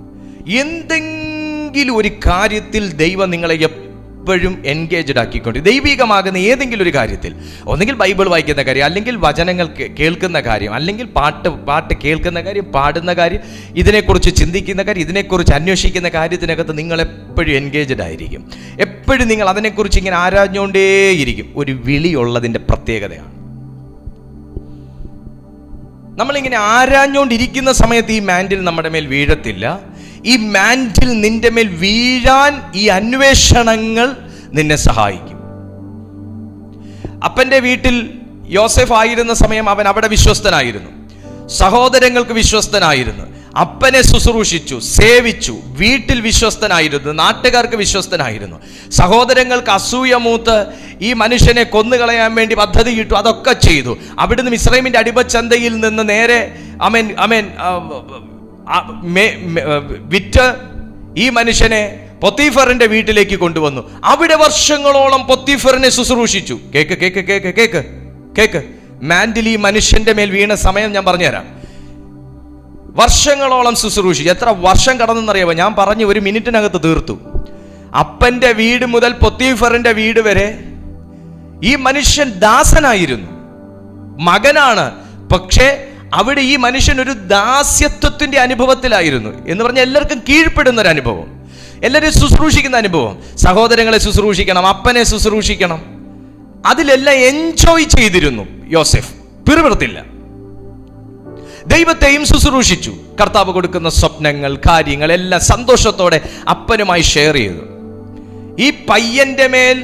എന്തെങ്കിലും ഒരു കാര്യത്തിൽ ദൈവം നിങ്ങളെ എപ്പോഴും എൻഗേജ്ഡ് ആക്കിക്കൊണ്ട്, ദൈവികമാകുന്ന ഏതെങ്കിലും ഒരു കാര്യത്തിൽ, ഒന്നെങ്കിൽ ബൈബിൾ വായിക്കുന്ന കാര്യം, അല്ലെങ്കിൽ വചനങ്ങൾ കേൾക്കുന്ന കാര്യം, അല്ലെങ്കിൽ പാട്ട് കേൾക്കുന്ന കാര്യം, പാടുന്ന കാര്യം, ഇതിനെക്കുറിച്ച് ചിന്തിക്കുന്ന കാര്യം, ഇതിനെക്കുറിച്ച് അന്വേഷിക്കുന്ന കാര്യത്തിനകത്ത് നിങ്ങൾ എപ്പോഴും എൻഗേജ്ഡ് ആയിരിക്കും. എപ്പോഴും നിങ്ങൾ അതിനെക്കുറിച്ച് ഇങ്ങനെ ആരാഞ്ഞുകൊണ്ടേയിരിക്കും. ഒരു വിളിയുള്ളതിൻ്റെ പ്രത്യേകതയാണ്. നമ്മളിങ്ങനെ ആരാഞ്ഞുകൊണ്ടിരിക്കുന്ന സമയത്ത് ഈ മാന്റിൽ നമ്മുടെ മേൽ വീഴത്തില്ല. ഈ മാന്റിൽ നിന്റെ മേൽ വീഴാൻ ഈ അന്വേഷണങ്ങൾ നിന്നെ സഹായിക്കും. അപ്പന്റെ വീട്ടിൽ യോസേഫ് ആയിരുന്ന സമയം അവൻ അവിടെ വിശ്വസ്തനായിരുന്നു, സഹോദരങ്ങൾക്ക് വിശ്വസ്തനായിരുന്നു, അപ്പനെ ശുശ്രൂഷിച്ചു, സേവിച്ചു, വീട്ടിൽ വിശ്വസ്തനായിരുന്നു, നാട്ടുകാർക്ക് വിശ്വസ്തനായിരുന്നു. സഹോദരങ്ങൾക്ക് അസൂയ മൂത്ത് ഈ മനുഷ്യനെ കൊന്നുകളയാൻ വേണ്ടി പദ്ധതിയിട്ടു, അതൊക്കെ ചെയ്തു. അവിടുന്ന് മിസ്രൈമിന്റെ അടിമച്ചന്തയിൽ നിന്ന് നേരെ വിറ്റ് ഈ മനുഷ്യനെ പൊത്തീഫറിന്റെ വീട്ടിലേക്ക് കൊണ്ടുവന്നു. അവിടെ വർഷങ്ങളോളം പൊത്തീഫറിനെ ശുശ്രൂഷിച്ചു. കേക്ക് മാന്റിൽ ഈ മനുഷ്യന്റെ മേൽ വീണ സമയം ഞാൻ പറഞ്ഞുതരാം. വർഷങ്ങളോളം ശുശ്രൂഷിച്ചു. എത്ര വർഷം കടന്നെന്നറിയാമോ? ഞാൻ പറഞ്ഞു 1 മിനിറ്റിനകത്ത് തീർത്തു. അപ്പന്റെ വീട് മുതൽ പൊത്തീഫറിന്റെ വീട് വരെ ഈ മനുഷ്യൻ ദാസനായിരുന്നു, മകനാണ്. പക്ഷേ അവിടെ ഈ മനുഷ്യൻ ഒരു ദാസ്യത്വത്തിന്റെ അനുഭവത്തിലായിരുന്നു. എന്ന് പറഞ്ഞാൽ എല്ലാവർക്കും കീഴ്പ്പെടുന്ന ഒരു അനുഭവം, എല്ലാവരും ശുശ്രൂഷിക്കുന്ന അനുഭവം. സഹോദരങ്ങളെ ശുശ്രൂഷിക്കണം, അപ്പനെ ശുശ്രൂഷിക്കണം, അതിലെല്ലാം എൻജോയ് ചെയ്തിരുന്നു യോസേഫ്. പിറുപിറുത്തില്ല. ദൈവത്തെയും ശുശ്രൂഷിച്ചു. കർത്താവ് കൊടുക്കുന്ന സ്വപ്നങ്ങൾ, കാര്യങ്ങൾ എല്ലാം സന്തോഷത്തോടെ അപ്പനുമായി ഷെയർ ചെയ്തു. ഈ പയ്യന്റെ മേൽ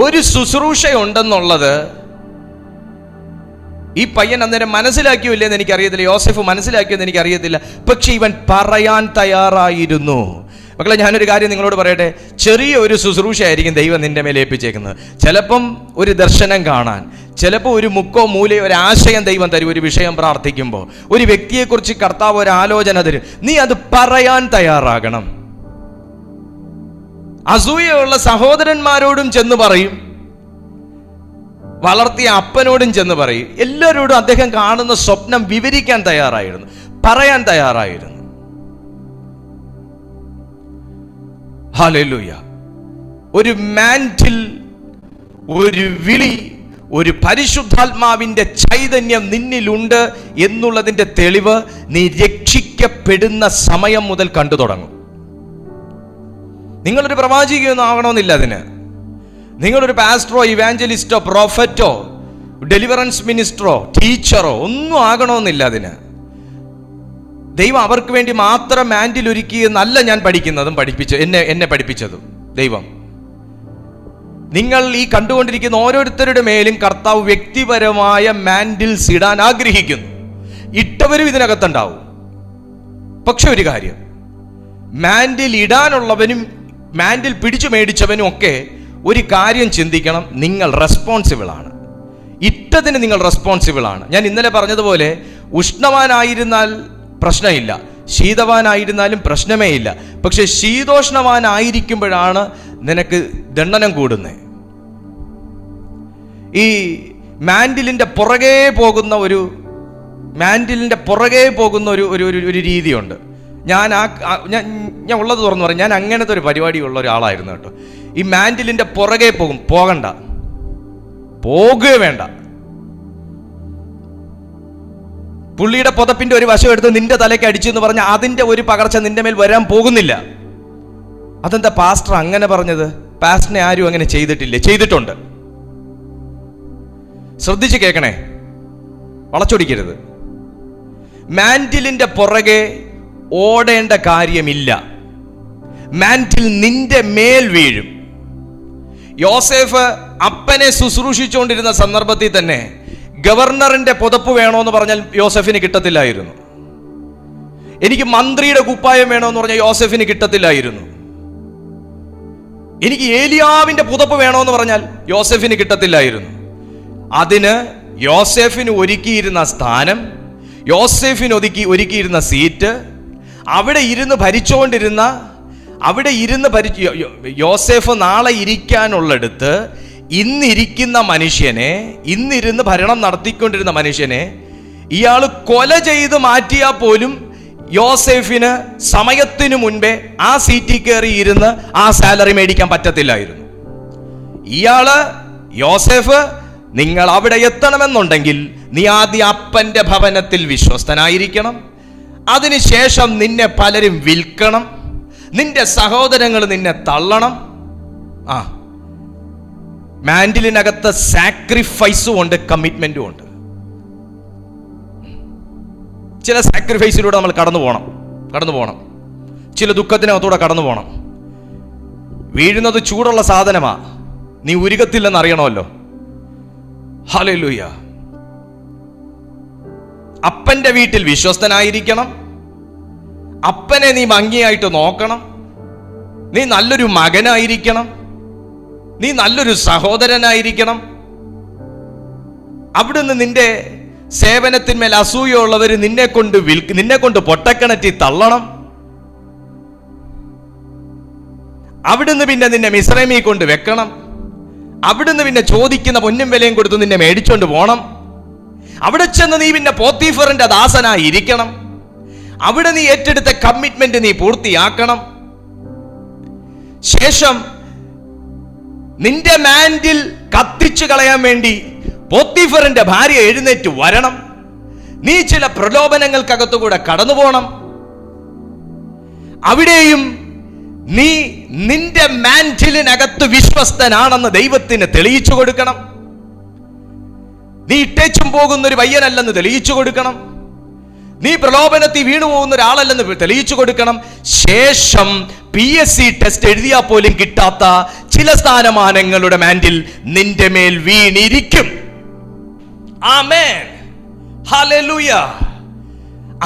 ഒരു ശുശ്രൂഷയുണ്ടെന്നുള്ളത് ഈ പയ്യൻ അന്നേരം മനസ്സിലാക്കിയോ ഇല്ലെന്ന് എനിക്കറിയത്തില്ല, യോസേഫ് മനസ്സിലാക്കിയെന്ന് എനിക്കറിയത്തില്ല. പക്ഷെ ഇവൻ പറയാൻ തയ്യാറായിരുന്നു. മക്കളെ, ഞാനൊരു കാര്യം നിങ്ങളോട് പറയട്ടെ. ചെറിയ ഒരു ശുശ്രൂഷയായിരിക്കും ദൈവം നിന്റെ മേലെ ഏൽപ്പിച്ചേക്കുന്നത്. ചിലപ്പം ഒരു ദർശനം കാണാൻ, ചിലപ്പോൾ ഒരു മുക്കോ മൂലയോ ഒരു ആശയം ദൈവം തരും. ഒരു വിഷയം പ്രാർത്ഥിക്കുമ്പോൾ, ഒരു വ്യക്തിയെക്കുറിച്ച് കർത്താവ് ഒരു ആലോചന തരും. നീ അത് പറയാൻ തയ്യാറാകണം. അസൂയുള്ള സഹോദരന്മാരോടും ചെന്ന് പറയും, വളർത്തിയ അപ്പനോടും ചെന്ന് പറയും. എല്ലാവരോടും അദ്ദേഹം കാണുന്ന സ്വപ്നം വിവരിക്കാൻ തയ്യാറായിരുന്നു, പറയാൻ തയ്യാറായിരുന്നു. ഹല്ലേലൂയ. ഒരു മാന്റിൽ, ഒരു വിളി, ഒരു പരിശുദ്ധാത്മാവിന്റെ ചൈതന്യം നിന്നിലുണ്ട് എന്നുള്ളതിന്റെ തെളിവ് നീ രക്ഷിക്കപ്പെടുന്ന സമയം മുതൽ കണ്ടു തുടങ്ങും. നിങ്ങളൊരു പ്രവാചികയൊന്നും ആകണമെന്നില്ല അതിന്. നിങ്ങളൊരു പാസ്റ്ററോ, ഇവാഞ്ചലിസ്റ്റോ, പ്രോഫറ്റോ, ഡെലിവറൻസ് മിനിസ്റ്ററോ, ടീച്ചറോ ഒന്നും ആകണമെന്നില്ല അതിന്. ദൈവം അവർക്ക് വേണ്ടി മാത്രം മാന്റിൽ ഒരുക്കിയെന്നല്ല ഞാൻ പഠിക്കുന്നതും എന്നെ പഠിപ്പിച്ചതും ദൈവം. നിങ്ങൾ ഈ കണ്ടുകൊണ്ടിരിക്കുന്ന ഓരോരുത്തരുടെ മേലും കർത്താവ് വ്യക്തിപരമായ മാന്റിൽസ് ഇടാൻ ആഗ്രഹിക്കുന്നു. ഇട്ടവരും ഇതിനകത്തുണ്ടാവും. പക്ഷെ ഒരു കാര്യം, മാന്റിൽ ഇടാനുള്ളവനും മാന്റിൽ പിടിച്ചു മേടിച്ചവനും ഒക്കെ ഒരു കാര്യം ചിന്തിക്കണം, നിങ്ങൾ റെസ്പോൺസിബിൾ ആണ്. ഇട്ടതിന് നിങ്ങൾ റെസ്പോൺസിബിൾ ആണ്. ഞാൻ ഇന്നലെ പറഞ്ഞതുപോലെ, ഉഷ്ണവാനായിരുന്നാൽ പ്രശ്നമില്ല, ശീതവാനായിരുന്നാലും പ്രശ്നമേ ഇല്ല. പക്ഷെ ശീതോഷ്ണവാനായിരിക്കുമ്പോഴാണ് നിനക്ക് ദണ്ഡനം കൂടുന്നത്. ഈ മാന്റിലിന്റെ പുറകെ പോകുന്ന ഒരു രീതിയുണ്ട്. ഞാൻ ഉള്ളത് തുറന്നു പറയും, ഞാൻ അങ്ങനത്തെ ഒരു പരിപാടിയുള്ള ഒരാളായിരുന്നു കേട്ടോ. ഈ മാൻഡിലിൻ്റെ പുറകെ പോകണ്ട, പോകുകയേ വേണ്ട. പുള്ളിയുടെ പുതപ്പിന്റെ ഒരു വശം എടുത്ത് നിന്റെ തലയ്ക്ക് അടിച്ചു എന്ന് പറഞ്ഞാൽ അതിന്റെ ഒരു പകർച്ച നിന്റെ മേൽ വരാൻ പോകുന്നില്ല. അതെന്താ പാസ്റ്റർ അങ്ങനെ പറഞ്ഞത്? പാസ്റ്ററിനെ ആരും അങ്ങനെ ചെയ്തിട്ടില്ലേ? ചെയ്തിട്ടുണ്ട്. ശ്രദ്ധിച്ച് കേൾക്കണേ, വളച്ചൊടിക്കരുത്. മാൻറ്റിലിന്റെ പുറകെ ഓടേണ്ട കാര്യമില്ല. മാൻറ്റിൽ നിന്റെ മേൽ വീഴും. യോസേഫ് അപ്പനെ ശുശ്രൂഷിച്ചുകൊണ്ടിരുന്ന സന്ദർഭത്തിൽ തന്നെ ഗവർണറിന്റെ പുതപ്പ് വേണോന്ന് പറഞ്ഞാൽ യോസെഫിന് കിട്ടത്തില്ലായിരുന്നു. എനിക്ക് മന്ത്രിയുടെ കുപ്പായം വേണോന്ന് പറഞ്ഞാൽ യോസെഫിന് കിട്ടത്തില്ലായിരുന്നു. എനിക്ക് ഏലിയാവിന്റെ പുതപ്പ് വേണോന്ന് പറഞ്ഞാൽ യോസെഫിന് കിട്ടത്തില്ലായിരുന്നു. അതിന് യോസെഫിന് ഒരുക്കിയിരുന്ന സ്ഥാനം, യോസെഫിന് ഒരുക്കിയിരുന്ന സീറ്റ്, അവിടെ ഇരുന്ന് ഭരിച്ചുകൊണ്ടിരുന്ന, യോസെഫ് നാളെ ഇരിക്കാനുള്ളിടത്ത് ഇന്നിരിക്കുന്ന മനുഷ്യനെ, ഇന്നിരുന്ന് ഭരണം നടത്തിക്കൊണ്ടിരുന്ന മനുഷ്യനെ ഇയാൾ കൊല ചെയ്ത് മാറ്റിയാൽ പോലും യോസെഫിന് സമയത്തിനു മുൻപേ ആ സീറ്റിൽ കയറി ഇരുന്ന് ആ സാലറി മേടിക്കാൻ പറ്റത്തില്ലായിരുന്നു. യോസെഫ്, നിങ്ങൾ അവിടെ എത്തണമെന്നുണ്ടെങ്കിൽ നീ ആദ്യം അപ്പന്റെ ഭവനത്തിൽ വിശ്വസ്തനായിരിക്കണം. അതിനുശേഷം നിന്നെ പലരും വിൽക്കണം, നിന്റെ സഹോദരങ്ങൾ നിന്നെ തള്ളണം. മാൻഡിലിനകത്ത് സാക്രിഫൈസും ഉണ്ട്, കമ്മിറ്റ്മെന്റും ഉണ്ട്. ചില സാക്രിഫൈസിലൂടെ നമ്മൾ കടന്നു പോകണം. ചില ദുഃഖത്തിനകത്തൂടെ കടന്നു പോകണം. വീഴുന്നത് ചൂടുള്ള സാധനമാ, നീ ഉരുകത്തില്ലെന്ന് അറിയണമല്ലോ. ഹല്ലേലൂയ. അപ്പന്റെ വീട്ടിൽ വിശ്വസ്തനായിരിക്കണം. അപ്പനെ നീ ഭംഗിയായിട്ട് നോക്കണം. നീ നല്ലൊരു മകനായിരിക്കണം. നീ നല്ലൊരു സഹോദരനായിരിക്കണം. അവിടുന്ന് നിന്റെ സേവനത്തിന്മേൽ അസൂയുള്ളവർ നിന്നെ കൊണ്ട് പൊട്ടക്കിണറ്റി തള്ളണം. അവിടുന്ന് പിന്നെ നിന്നെ മിസ്രൈമി കൊണ്ട് വെക്കണം. അവിടുന്ന് പിന്നെ ചോദിക്കുന്ന പൊന്നും വിലയും കൊടുത്ത് നിന്നെ മേടിച്ചോണ്ട് പോണം. അവിടെ ചെന്ന് നീ പിന്നെ പോത്തീഫറിന്റെ ദാസനായി ഇരിക്കണം. അവിടെ നീ ഏറ്റെടുത്ത കമ്മിറ്റ്മെന്റ് നീ പൂർത്തിയാക്കണം. ശേഷം നിന്റെ മാൻഡിൽ കത്തിച്ചു കളയാൻ വേണ്ടി പോത്തീഫറിന്റെ ഭാര്യ എഴുന്നേറ്റ് വരണം. നീ ചില പ്രലോഭനങ്ങൾക്കകത്തുകൂടെ കടന്നു പോകണം. അവിടെയും നീ നിന്റെ മാൻഡിലിനകത്ത് വിശ്വസ്തനാണെന്ന് ദൈവത്തിന് തെളിയിച്ചു കൊടുക്കണം. നീ ഇട്ടേച്ചും പോകുന്ന ഒരു പയ്യനല്ലെന്ന് തെളിയിച്ചു കൊടുക്കണം. നീ പ്രലോഭനത്തിൽ വീണു പോകുന്ന ഒരാളല്ലെന്ന് തെളിയിച്ചു കൊടുക്കണം. ശേഷം PSC ടെസ്റ്റ് എഴുതിയാൽ പോലും കിട്ടാത്ത ചില സ്ഥാനമാനങ്ങളുടെ മാൻഡിൽ നിന്റെ മേൽ വീണിരിക്കും. ആമേൻ, ഹല്ലേലൂയ.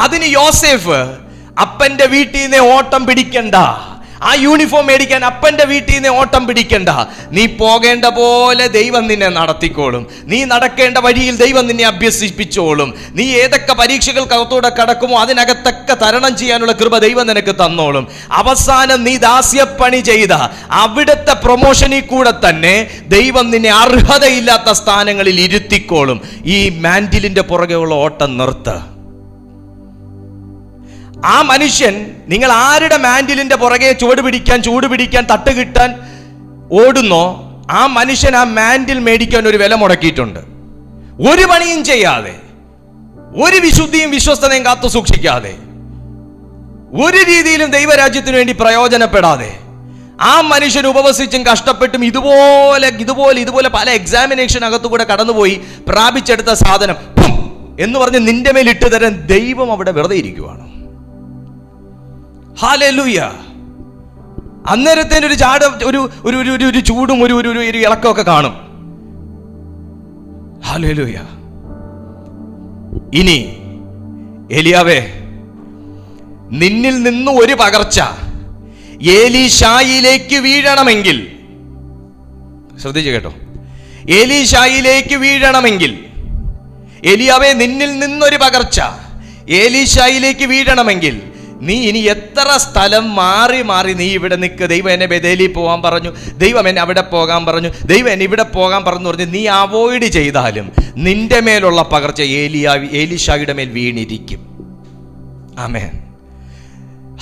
അതിന് യോസേഫ് അപ്പന്റെ വീട്ടിൽ നിന്ന് ഓട്ടം പിടിക്കണ്ട. ആ യൂണിഫോം മേടിക്കാൻ അപ്പന്റെ വീട്ടിൽ നിന്ന് ഓട്ടം പിടിക്കണ്ട. നീ പോകേണ്ട പോലെ ദൈവം നിന്നെ നടത്തിക്കോളും. നീ നടക്കേണ്ട വഴിയിൽ ദൈവം നിന്നെ അഭ്യസിപ്പിച്ചോളും. നീ ഏതൊക്കെ പരീക്ഷകൾക്കകത്തൂടെ കടക്കുമോ അതിനകത്തൊക്കെ തരണം ചെയ്യാനുള്ള കൃപ ദൈവം നിനക്ക് തന്നോളും. അവസാനം നീ ദാസ്യപ്പണി ചെയ്ത അവിടുത്തെ പ്രൊമോഷനിൽ കൂടെ തന്നെ ദൈവം നിന്നെ അർഹതയില്ലാത്ത സ്ഥാനങ്ങളിൽ ഇരുത്തിക്കോളും. ഈ മാൻഡിലിന്റെ പുറകെയുള്ള ഓട്ടം നിർത്ത്. ആ മനുഷ്യൻ, നിങ്ങൾ ആരുടെ മാൻഡിലിന്റെ പുറകെ ചൂട് പിടിക്കാൻ തട്ട് കിട്ടാൻ ഓടുന്നോ, ആ മനുഷ്യൻ ആ മാൻഡിൽ മേടിക്കാൻ ഒരു വില മുടക്കിയിട്ടുണ്ട്. ഒരു പണിയും ചെയ്യാതെ, ഒരു വിശുദ്ധിയും വിശ്വസ്തതയും കാത്തു സൂക്ഷിക്കാതെ, ഒരു രീതിയിലും ദൈവരാജ്യത്തിന് വേണ്ടി പ്രയോജനപ്പെടാതെ ആ മനുഷ്യൻ ഉപവസിച്ചും കഷ്ടപ്പെട്ടും ഇതുപോലെ പല എക്സാമിനേഷൻ അകത്തുകൂടെ കടന്നുപോയി പ്രാപിച്ചെടുത്ത സാധനം എന്ന് പറഞ്ഞ് നിന്റെ മേൽ ഇട്ട് തരാൻ ദൈവം അവിടെ വെറുതെ ഇരിക്കുവാണ്. ഹല്ലേലൂയ. അന്നേരത്തേന് ഒരു ചൂടും ഒരു ഇളക്കമൊക്കെ കാണും. ഹല്ലേലൂയ. ഇനി എലിയാവേ, നിന്നിൽ നിന്ന് ഒരു പകർച്ച എലീശായിലേക്ക് വീഴണമെങ്കിൽ, ശ്രദ്ധിച്ചു കേട്ടോ, എലീശായിലേക്ക് വീഴണമെങ്കിൽ, എലിയാവേ നിന്നിൽ നിന്നൊരു പകർച്ച എലീശായിലേക്ക് വീഴണമെങ്കിൽ നീ ഇനി എത്ര സ്ഥലം മാറി നീ ഇവിടെ നിൽക്ക്. ദൈവം എന്നെ ബേഥേലിൽ പോകാൻ പറഞ്ഞു, ദൈവം എന്നെ അവിടെ പോകാൻ പറഞ്ഞു, ദൈവം എന്നെ ഇവിടെ പോകാൻ പറഞ്ഞു പറഞ്ഞ് നീ അവോയ്ഡ് ചെയ്താലും നിന്റെ മേലുള്ള പകർച്ച എലീശായുടെ മേൽ വീണിരിക്കും. ആമേൻ.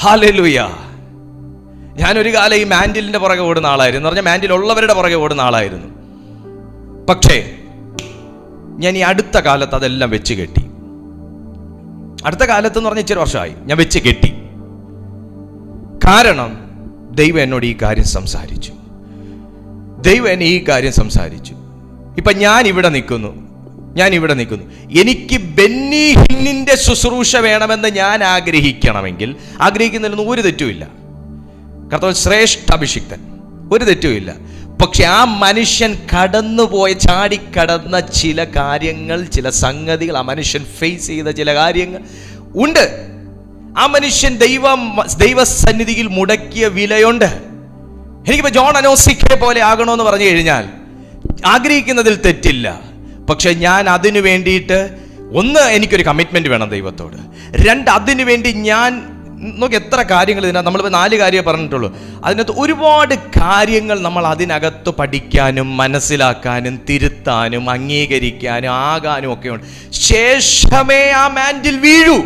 ഹല്ലേലൂയ. ഞാനൊരു കാലം ഈ മാൻഡിലിന്റെ പുറകെ ഓടുന്ന ആളായിരുന്നു. എന്ന് പറഞ്ഞാൽ മാൻഡിൽ ഉള്ളവരുടെ പുറകെ ഓടുന്ന ആളായിരുന്നു. പക്ഷേ ഞാൻ ഈ അടുത്ത കാലത്ത് അതെല്ലാം വെച്ച് കെട്ടി. അടുത്ത കാലത്ത് എന്ന് പറഞ്ഞാൽ ഇച്ചിരി വർഷമായി ഞാൻ വെച്ച് കെട്ടി. കാരണം ദൈവം എന്നോട് ഈ കാര്യം സംസാരിച്ചു. ദൈവം എന്നെ ഈ കാര്യം സംസാരിച്ചു. ഇപ്പൊ ഞാൻ ഇവിടെ നിൽക്കുന്നു. എനിക്ക് ബെന്നി ഹിന്നിന്റെ ശുശ്രൂഷ വേണമെന്ന് ഞാൻ ആഗ്രഹിക്കണമെങ്കിൽ, ആഗ്രഹിക്കുന്നതിലൊന്നും ഒരു തെറ്റുമില്ല. കർത്താവ് ശ്രേഷ്ഠ അഭിഷിക്തൻ, ഒരു തെറ്റുമില്ല. പക്ഷെ ആ മനുഷ്യൻ ചാടിക്കടന്ന ചില കാര്യങ്ങൾ, ചില സംഗതികൾ, ആ മനുഷ്യൻ ഫേസ് ചെയ്ത ചില കാര്യങ്ങൾ ഉണ്ട്. ആ മനുഷ്യൻ ദൈവസന്നിധിയിൽ മുടക്കിയ വിലയുണ്ട്. എനിക്കിപ്പോ ജോൺ അനോസിക്കെ പോലെ ആകണമെന്ന് പറഞ്ഞു കഴിഞ്ഞാൽ ആഗ്രഹിക്കുന്നതിൽ തെറ്റില്ല. പക്ഷെ ഞാൻ അതിനു വേണ്ടിയിട്ട്, ഒന്ന്, എനിക്കൊരു കമ്മിറ്റ്മെന്റ് വേണം ദൈവത്തോട്. രണ്ട്, അതിനു വേണ്ടി ഞാൻ നോക്കി എത്ര കാര്യങ്ങൾ ഇതിനകത്ത്, നമ്മളിപ്പോൾ 4 കാര്യമേ പറഞ്ഞിട്ടുള്ളൂ. അതിനകത്ത് ഒരുപാട് കാര്യങ്ങൾ നമ്മൾ അതിനകത്ത് പഠിക്കാനും മനസ്സിലാക്കാനും തിരുത്താനും അംഗീകരിക്കാനും ആകാനും ഒക്കെ ഉണ്ട്. ശേഷമേ ആ മാൻഡിൽ വീഴൂ.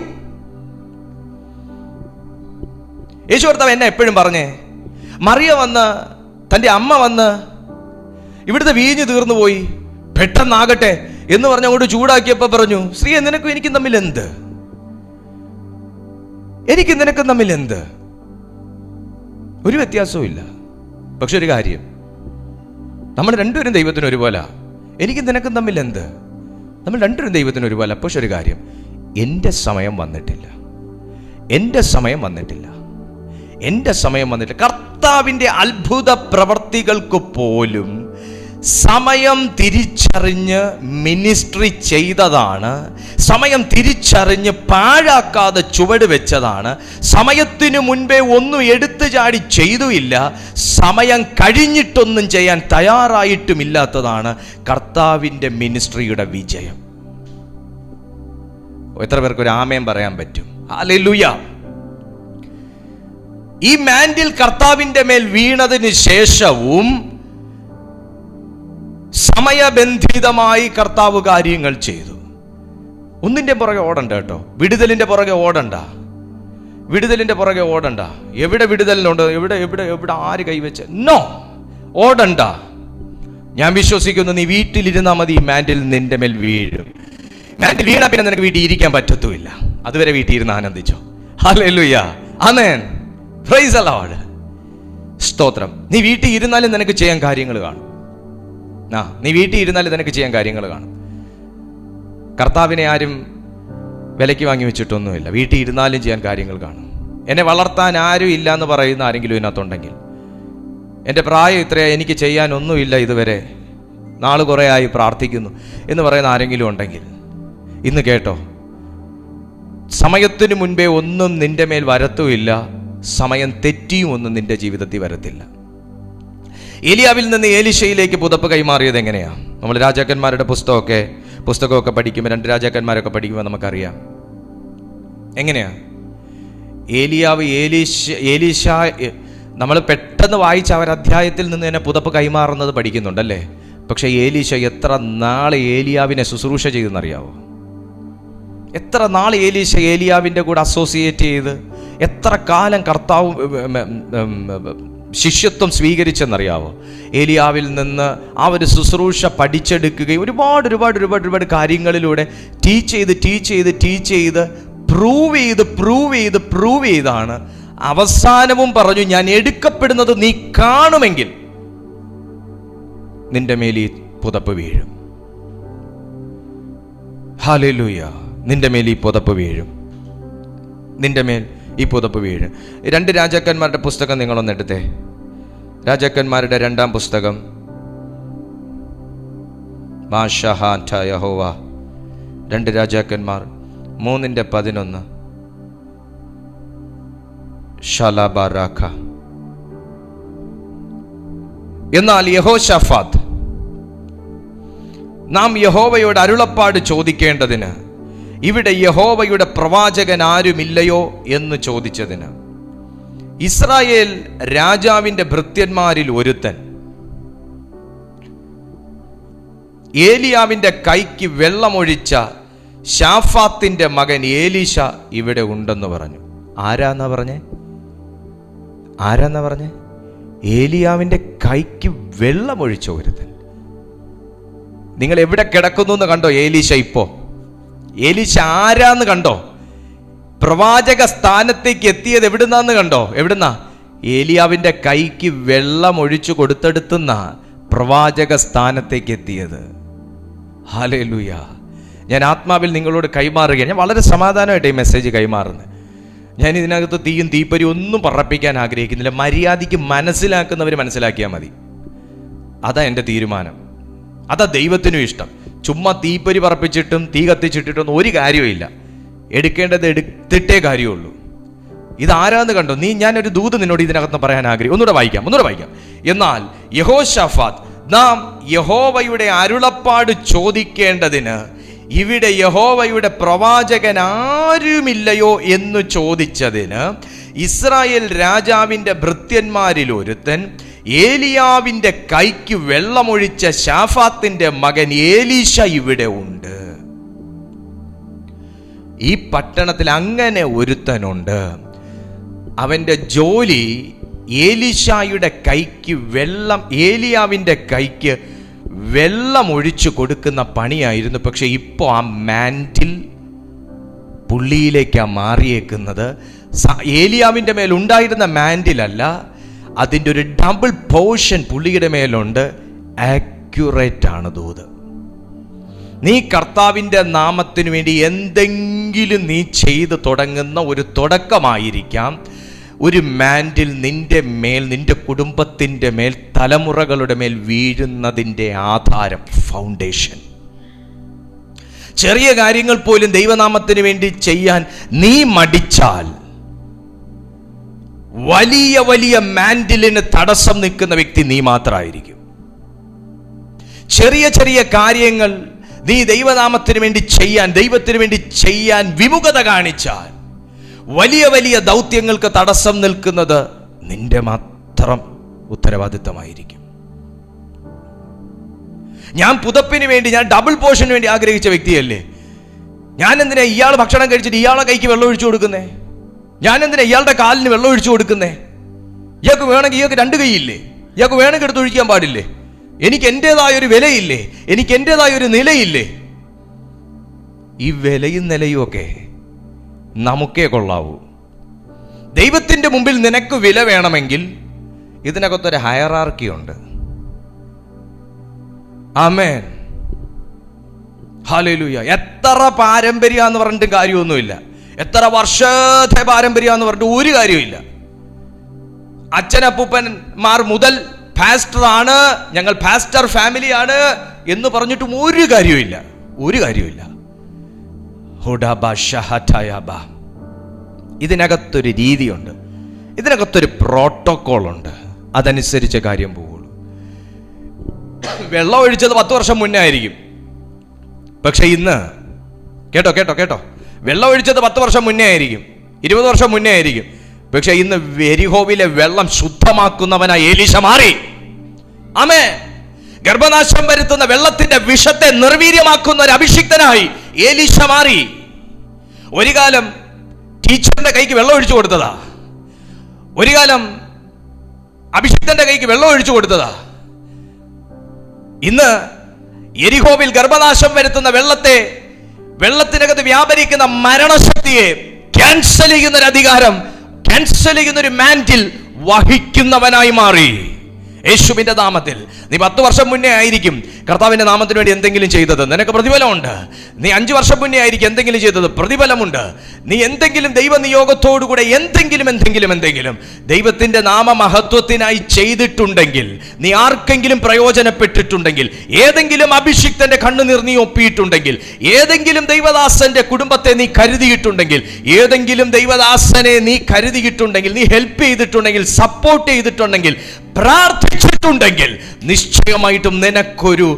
യേശു കർത്താവ് എന്നെ എപ്പോഴും പറഞ്ഞേ, മറിയ വന്ന്, തൻ്റെ അമ്മ വന്ന് ഇവിടുത്തെ വീഞ്ഞ് തീർന്നു പോയി, പെട്ടെന്നാകട്ടെ എന്ന് പറഞ്ഞ് അങ്ങോട്ട് ചൂടാക്കിയപ്പോ പറഞ്ഞു, സ്ത്രീ നിനക്കും എനിക്കും തമ്മിൽ എന്ത്? എനിക്ക് നിനക്കും തമ്മിൽ എന്ത്? ഒരു വ്യത്യാസവും ഇല്ല. പക്ഷെ ഒരു കാര്യം, നമ്മൾ രണ്ടുപേരും ദൈവത്തിന് ഒരുപോലെ. എനിക്കും നിനക്കും തമ്മിൽ എന്ത്? നമ്മൾ രണ്ടുപേരും ദൈവത്തിന് ഒരുപോലെ. പക്ഷെ ഒരു കാര്യം, എൻ്റെ സമയം വന്നിട്ടില്ല. കർത്താവിൻ്റെ അത്ഭുത പ്രവർത്തികൾക്ക് പോലും സമയം തിരിച്ചറിഞ്ഞ് മിനിസ്ട്രി ചെയ്തതാണ്. സമയം തിരിച്ചറിഞ്ഞ് പാഴാക്കാതെ ചുവട് വെച്ചതാണ്. സമയത്തിനു മുൻപേ ഒന്നും എടുത്തു ചാടി ചെയ്തുമില്ല. സമയം കഴിഞ്ഞിട്ടൊന്നും ചെയ്യാൻ തയ്യാറായിട്ടുമില്ലാത്തതാണ് കർത്താവിൻ്റെ മിനിസ്ട്രിയുടെ വിജയം. എത്ര പേർക്ക് ഒരു ആമേൻ പറയാൻ പറ്റും? ഹല്ലേലൂയ. ഈ മാൻഡിൽ കർത്താവിൻ്റെ മേൽ വീണതിന് ശേഷവും സമയബന്ധിതമായി കർത്താവ് കാര്യങ്ങൾ ചെയ്തു. ഒന്നിന്റെ പുറകെ ഓടണ്ട കേട്ടോ. വിടുതലിന്റെ പുറകെ ഓടണ്ട. എവിടെ വിടുതലിനുണ്ട്? എവിടെ ആര് കൈവച്ച്? നോ, ഓടണ്ട. ഞാൻ വിശ്വസിക്കുന്നു, നീ വീട്ടിലിരുന്നാൽ മതി, മാൻഡിൽ നിന്റെ മേൽ വീഴും. മാൻഡിൽ വീണ പിന്നെ നിനക്ക് വീട്ടിൽ ഇരിക്കാൻ പറ്റത്തുമില്ല. അതുവരെ വീട്ടിൽ ഇരുന്ന് ആനന്ദിച്ചോ. Hallelujah, amen, praise the Lord, സ്തോത്രം. നീ വീട്ടിൽ ഇരുന്നാലും നിനക്ക് ചെയ്യാൻ കാര്യങ്ങൾ കാണും. കർത്താവിനെ ആരും വിലയ്ക്ക് വാങ്ങി വെച്ചിട്ടൊന്നുമില്ല. വീട്ടിൽ ഇരുന്നാലും ചെയ്യാൻ കാര്യങ്ങൾ കാണും. എന്നെ വളർത്താൻ ആരും ഇല്ല എന്ന് പറയുന്ന ആരെങ്കിലും ഇതിനകത്തുണ്ടെങ്കിൽ, എൻ്റെ പ്രായം ഇത്രയാണ്, എനിക്ക് ചെയ്യാനൊന്നുമില്ല, ഇതുവരെ നാൾ കുറേ ആയി പ്രാർത്ഥിക്കുന്നു എന്ന് പറയുന്ന ആരെങ്കിലും ഉണ്ടെങ്കിൽ ഇന്ന് കേട്ടോ, സമയത്തിനു മുൻപേ ഒന്നും നിന്റെ മേൽ വരത്തുമില്ല. സമയം തെറ്റിയും ഒന്നും നിന്റെ ജീവിതത്തിൽ വരത്തില്ല. ഏലിയാവിൽ നിന്ന് ഏലീശയിലേക്ക് പുതപ്പ് കൈമാറിയത് എങ്ങനെയാ? നമ്മൾ രാജാക്കന്മാരുടെ പുസ്തകമൊക്കെ പഠിക്കുമ്പോൾ, 2 രാജാക്കന്മാരൊക്കെ പഠിക്കുമ്പോൾ നമുക്കറിയാം എങ്ങനെയാ ഏലീശ നമ്മൾ പെട്ടെന്ന് വായിച്ച അവരധ്യായത്തിൽ നിന്ന് തന്നെ പുതപ്പ് കൈമാറുന്നത് പഠിക്കുന്നുണ്ടല്ലേ. പക്ഷെ ഏലീശ എത്ര നാൾ ഏലിയാവിനെ ശുശ്രൂഷ ചെയ്തെന്നറിയാവോ? എത്ര നാൾ ഏലിയാവിൻ്റെ കൂടെ അസോസിയേറ്റ് ചെയ്ത് എത്ര കാലം കർത്താവ് ശിഷ്യത്വം സ്വീകരിച്ചെന്നറിയാവോ? ഏലിയാവിൽ നിന്ന് ആ ഒരു ശുശ്രൂഷ പഠിച്ചെടുക്കുകയും ഒരുപാട് കാര്യങ്ങളിലൂടെ ടീച്ച് ചെയ്ത് പ്രൂവ് ചെയ്താണ് അവസാനവും പറഞ്ഞു, ഞാൻ എടുക്കപ്പെടുന്നത് നീ കാണുമെങ്കിൽ നിന്റെ മേൽ ഈ പുതപ്പ് വീഴും. ഹല്ലേലൂയ. നിന്റെ മേൽ ഈ പുതപ്പ് വീഴും. 2 രാജാക്കന്മാരുടെ പുസ്തകം നിങ്ങളൊന്ന് എടുത്തേ. രാജാക്കന്മാരുടെ 2-ാം പുസ്തകം, യഹോവ, 2 രാജാക്കന്മാർ 3:11. ഷാലാബാരാഖ. എന്നാൽ യഹോശാഫാത്ത്, നാം യഹോവയോട് അരുളപ്പാട് ചോദിക്കേണ്ടതിന് ഇവിടെ യഹോവയുടെ പ്രവാചകൻ ആരുമില്ലയോ എന്ന് ചോദിച്ചതിന്, ഇസ്രായേൽ രാജാവിന്റെ ഭൃത്യന്മാരിൽ ഒരുത്തൻ ഏലിയാവിന്റെ കൈക്ക് വെള്ളമൊഴിച്ച ശാഫാത്തിന്റെ മകൻ ഏലീശ ഇവിടെ ഉണ്ടെന്ന് പറഞ്ഞു. ആരാന്നാ പറഞ്ഞേ? ആരാന്നാ പറഞ്ഞേ? ഏലിയാവിൻ്റെ കൈക്ക് വെള്ളമൊഴിച്ച ഒരുത്തൻ. നിങ്ങൾ എവിടെ കിടക്കുന്നു എന്ന് കണ്ടോ ഏലീശ? ഇപ്പോ ഏലീശ ആരാന്ന് കണ്ടോ? പ്രവാചക സ്ഥാനത്തേക്ക് എത്തിയത് എവിടുന്നാന്ന് കണ്ടോ? എവിടുന്നാ? ഏലിയാവിൻ്റെ കൈക്ക് വെള്ളമൊഴിച്ചു കൊടുത്തെടുത്തുന്ന പ്രവാചക സ്ഥാനത്തേക്ക് എത്തിയത്. ഹല്ലേലൂയ. ഞാൻ ആത്മാവിൽ നിങ്ങളോട് കൈമാറുകയാണ്. ഞാൻ വളരെ സമാധാനമായിട്ട് ഈ മെസ്സേജ് കൈമാറുന്നത്. ഞാൻ ഇതിനകത്ത് തീയും തീപ്പരി ഒന്നും പറപ്പിക്കാൻ ആഗ്രഹിക്കുന്നില്ല. മര്യാദയ്ക്ക് മനസ്സിലാക്കുന്നവർ മനസ്സിലാക്കിയാൽ മതി. അതാ എൻ്റെ തീരുമാനം. അതാ ദൈവത്തിനും ഇഷ്ടം. ചുമ്മാ തീപ്പരി പറപ്പിച്ചിട്ടും തീ കത്തിച്ചിട്ടിട്ടൊന്നും ഒരു കാര്യമില്ല. എടുക്കേണ്ടത് എടുത്തിട്ടേ കാര്യമുള്ളൂ. ഇതാരാന്ന് കണ്ടോ? ഞാനൊരു ദൂത് നിന്നോട് ഇതിനകത്ത് പറയാൻ ആഗ്രഹിക്കും. ഒന്നുകൂടെ വായിക്കാം. എന്നാൽ യഹോശാഫാത്ത് നാം യഹോവയുടെ അരുളപ്പാട് ചോദിക്കേണ്ടതിന് ഇവിടെ യഹോവയുടെ പ്രവാചകൻ ആരുമില്ലയോ എന്ന് ചോദിച്ചതിന് ഇസ്രായേൽ രാജാവിൻ്റെ ഭൃത്യന്മാരിൽ ഒരുത്തൻ ഏലിയാവിൻ്റെ കൈക്ക് വെള്ളമൊഴിച്ച ശാഫാത്തിന്റെ മകൻ ഏലീശ ഇവിടെ ഉണ്ട്. ഈ പട്ടണത്തിൽ അങ്ങനെ ഒരുത്തനുണ്ട്. അവൻ്റെ ജോലി ഏലീശായുടെ കൈക്ക് ഏലിയാവിൻ്റെ കൈക്ക് വെള്ളമൊഴിച്ചു കൊടുക്കുന്ന പണിയായിരുന്നു. പക്ഷെ ഇപ്പോൾ ആ മാൻറ്റിൽ പുള്ളിയിലേക്കാണ് മാറിയേക്കുന്നത്. ഏലിയാവിൻ്റെ മേലുണ്ടായിരുന്ന മാൻറ്റിലല്ല, അതിൻ്റെ ഒരു ഡബിൾ പോർഷൻ പുള്ളിയുടെ മേലുണ്ട്. ആക്യുറേറ്റ് ആണ് ദൂത്. നീ കർത്താവിൻ്റെ നാമത്തിനു വേണ്ടി എന്തെങ്കിലും നീ ചെയ്തു തുടങ്ങുന്ന ഒരു തുടക്കമായിരിക്കാം ഒരു മാൻറ്റിൽ നിന്റെ മേൽ, നിന്റെ കുടുംബത്തിൻ്റെ മേൽ, തലമുറകളുടെ മേൽ വീഴുന്നതിൻ്റെ ആധാരം, ഫൗണ്ടേഷൻ. ചെറിയ കാര്യങ്ങൾ പോലും ദൈവനാമത്തിന് വേണ്ടി ചെയ്യാൻ നീ മടിച്ചാൽ വലിയ വലിയ മാൻറ്റിലിന് തടസ്സം നിൽക്കുന്ന വ്യക്തി നീ മാത്രമായിരിക്കും. ചെറിയ ചെറിയ കാര്യങ്ങൾ നീ ദൈവനാമത്തിന് വേണ്ടി ചെയ്യാൻ, ദൈവത്തിന് വേണ്ടി ചെയ്യാൻ വിമുഖത കാണിച്ചാൽ വലിയ വലിയ ദൗത്യങ്ങൾക്ക് തടസ്സം നിൽക്കുന്നത് നിന്റെ മാത്രം ഉത്തരവാദിത്തമായിരിക്കും. ഞാൻ പുതപ്പിന് വേണ്ടി, ഞാൻ ഡബിൾ പോർഷന് വേണ്ടി ആഗ്രഹിച്ച വ്യക്തിയല്ലേ. ഞാൻ എന്തിനാ ഇയാൾ ഭക്ഷണം കഴിച്ചിട്ട് ഇയാളെ കൈക്ക് വെള്ളം ഒഴിച്ചു കൊടുക്കുന്നേ? ഞാൻ എന്തിനാ ഇയാളുടെ കാലിന് വെള്ളം ഒഴിച്ചു കൊടുക്കുന്നേ? ഇയാൾക്ക് വേണമെങ്കിൽ ഇയാൾക്ക് രണ്ട് കൈയില്ലേ? ഇയാൾക്ക് വേണമെങ്കിൽ എടുത്ത് ഒഴിക്കാൻ പാടില്ലേ? എനിക്ക് എൻ്റെതായൊരു വിലയില്ലേ? എനിക്ക് എൻ്റെതായൊരു നിലയില്ലേ? ഈ വിലയും നിലയും ഒക്കെ നമുക്കേ കൊള്ളാവൂ. ദൈവത്തിൻ്റെ മുമ്പിൽ നിനക്ക് വില വേണമെങ്കിൽ ഇതിനകത്തൊരു ഹയറാർക്കി ഉണ്ട്. ആമേൻ, ഹല്ലേലൂയ. എത്ര പാരമ്പര്യാന്ന് പറഞ്ഞിട്ട് കാര്യമൊന്നുമില്ല. എത്ര വർഷത്തെ പാരമ്പര്യാന്ന് പറഞ്ഞിട്ട് ഒരു കാര്യമില്ല. അച്ഛനപ്പൂപ്പന്മാർ മുതൽ പാസ്റ്ററാണ്, ഞങ്ങൾ പാസ്റ്റർ ഫാമിലിയാണ് എന്ന് പറഞ്ഞിട്ടും ഒരു കാര്യമില്ല. ഇതിനകത്തൊരു രീതിയുണ്ട്, ഇതിനകത്തൊരു പ്രോട്ടോക്കോൾ ഉണ്ട്. അതനുസരിച്ച് കാര്യം പോവുള്ളൂ. വെള്ളം ഒഴിച്ചത് 10 വർഷം മുന്നേ ആയിരിക്കും. പക്ഷെ ഇന്ന് കേട്ടോ, വെള്ളം ഒഴിച്ചത് 10 വർഷം മുന്നേ ആയിരിക്കും, 20 വർഷം മുന്നേ ആയിരിക്കും. പക്ഷെ ഇന്ന് യെരിഹോവിലെ വെള്ളം ശുദ്ധമാക്കുന്നവനായി എലീശ മാറി. ആമേൻ. ഗർഭനാശം വരുത്തുന്ന വെള്ളത്തിന്റെ വിഷത്തെ നിർവീര്യമാക്കുന്ന ഒരു അഭിഷിക്തനായി എലീശ മാറി. ഒരു കാലം ടീച്ചറിന്റെ കൈക്ക് വെള്ളം ഒഴിച്ചു കൊടുത്തതാ, ഒരു കാലം അഭിഷിക്തന്റെ കൈക്ക് വെള്ളം ഒഴിച്ചു കൊടുത്തതാ. ഇന്ന് യെരിഹോവിൽ ഗർഭനാശം വരുത്തുന്ന വെള്ളത്തിനകത്ത് വ്യാപരിക്കുന്ന മരണശക്തിയെ ക്യാൻസൽ ചെയ്യുന്ന ഒരു അധികാരം, ക്യാൻസൽ ചെയ്യുന്ന ഒരു മാൻറ്റിൽ വഹിക്കുന്നവനായി മാറി. യേശുവിന്റെ നാമത്തിൽ നീ 10 വർഷം മുന്നേ ആയിരിക്കും കർത്താവിന്റെ നാമത്തിന് വേണ്ടി എന്തെങ്കിലും ചെയ്തത്, നിനക്ക് പ്രതിഫലമുണ്ട്. നീ 5 വർഷം മുന്നേ ആയിരിക്കും എന്തെങ്കിലും ചെയ്തത്, പ്രതിഫലമുണ്ട്. നീ എന്തെങ്കിലും ദൈവനിയോഗത്തോടുകൂടെ എന്തെങ്കിലും ദൈവത്തിന്റെ നാമമഹത്വത്തിനായി ചെയ്തിട്ടുണ്ടെങ്കിൽ, നീ ആർക്കെങ്കിലും പ്രയോജനപ്പെട്ടിട്ടുണ്ടെങ്കിൽ, ഏതെങ്കിലും അഭിഷിക്തന്റെ കണ്ണുനീർ നീ ഒപ്പിയിട്ടുണ്ടെങ്കിൽ, ഏതെങ്കിലും ദൈവദാസന്റെ കുടുംബത്തെ നീ കരുതിയിട്ടുണ്ടെങ്കിൽ, ഏതെങ്കിലും ദൈവദാസനെ നീ കരുതിയിട്ടുണ്ടെങ്കിൽ, നീ ഹെൽപ്പ് ചെയ്തിട്ടുണ്ടെങ്കിൽ, സപ്പോർട്ട് ചെയ്തിട്ടുണ്ടെങ്കിൽ, പ്രാർത്ഥിച്ചിട്ടുണ്ടെങ്കിൽ, നിശ്ചയമായിട്ടും നിനക്കൊരു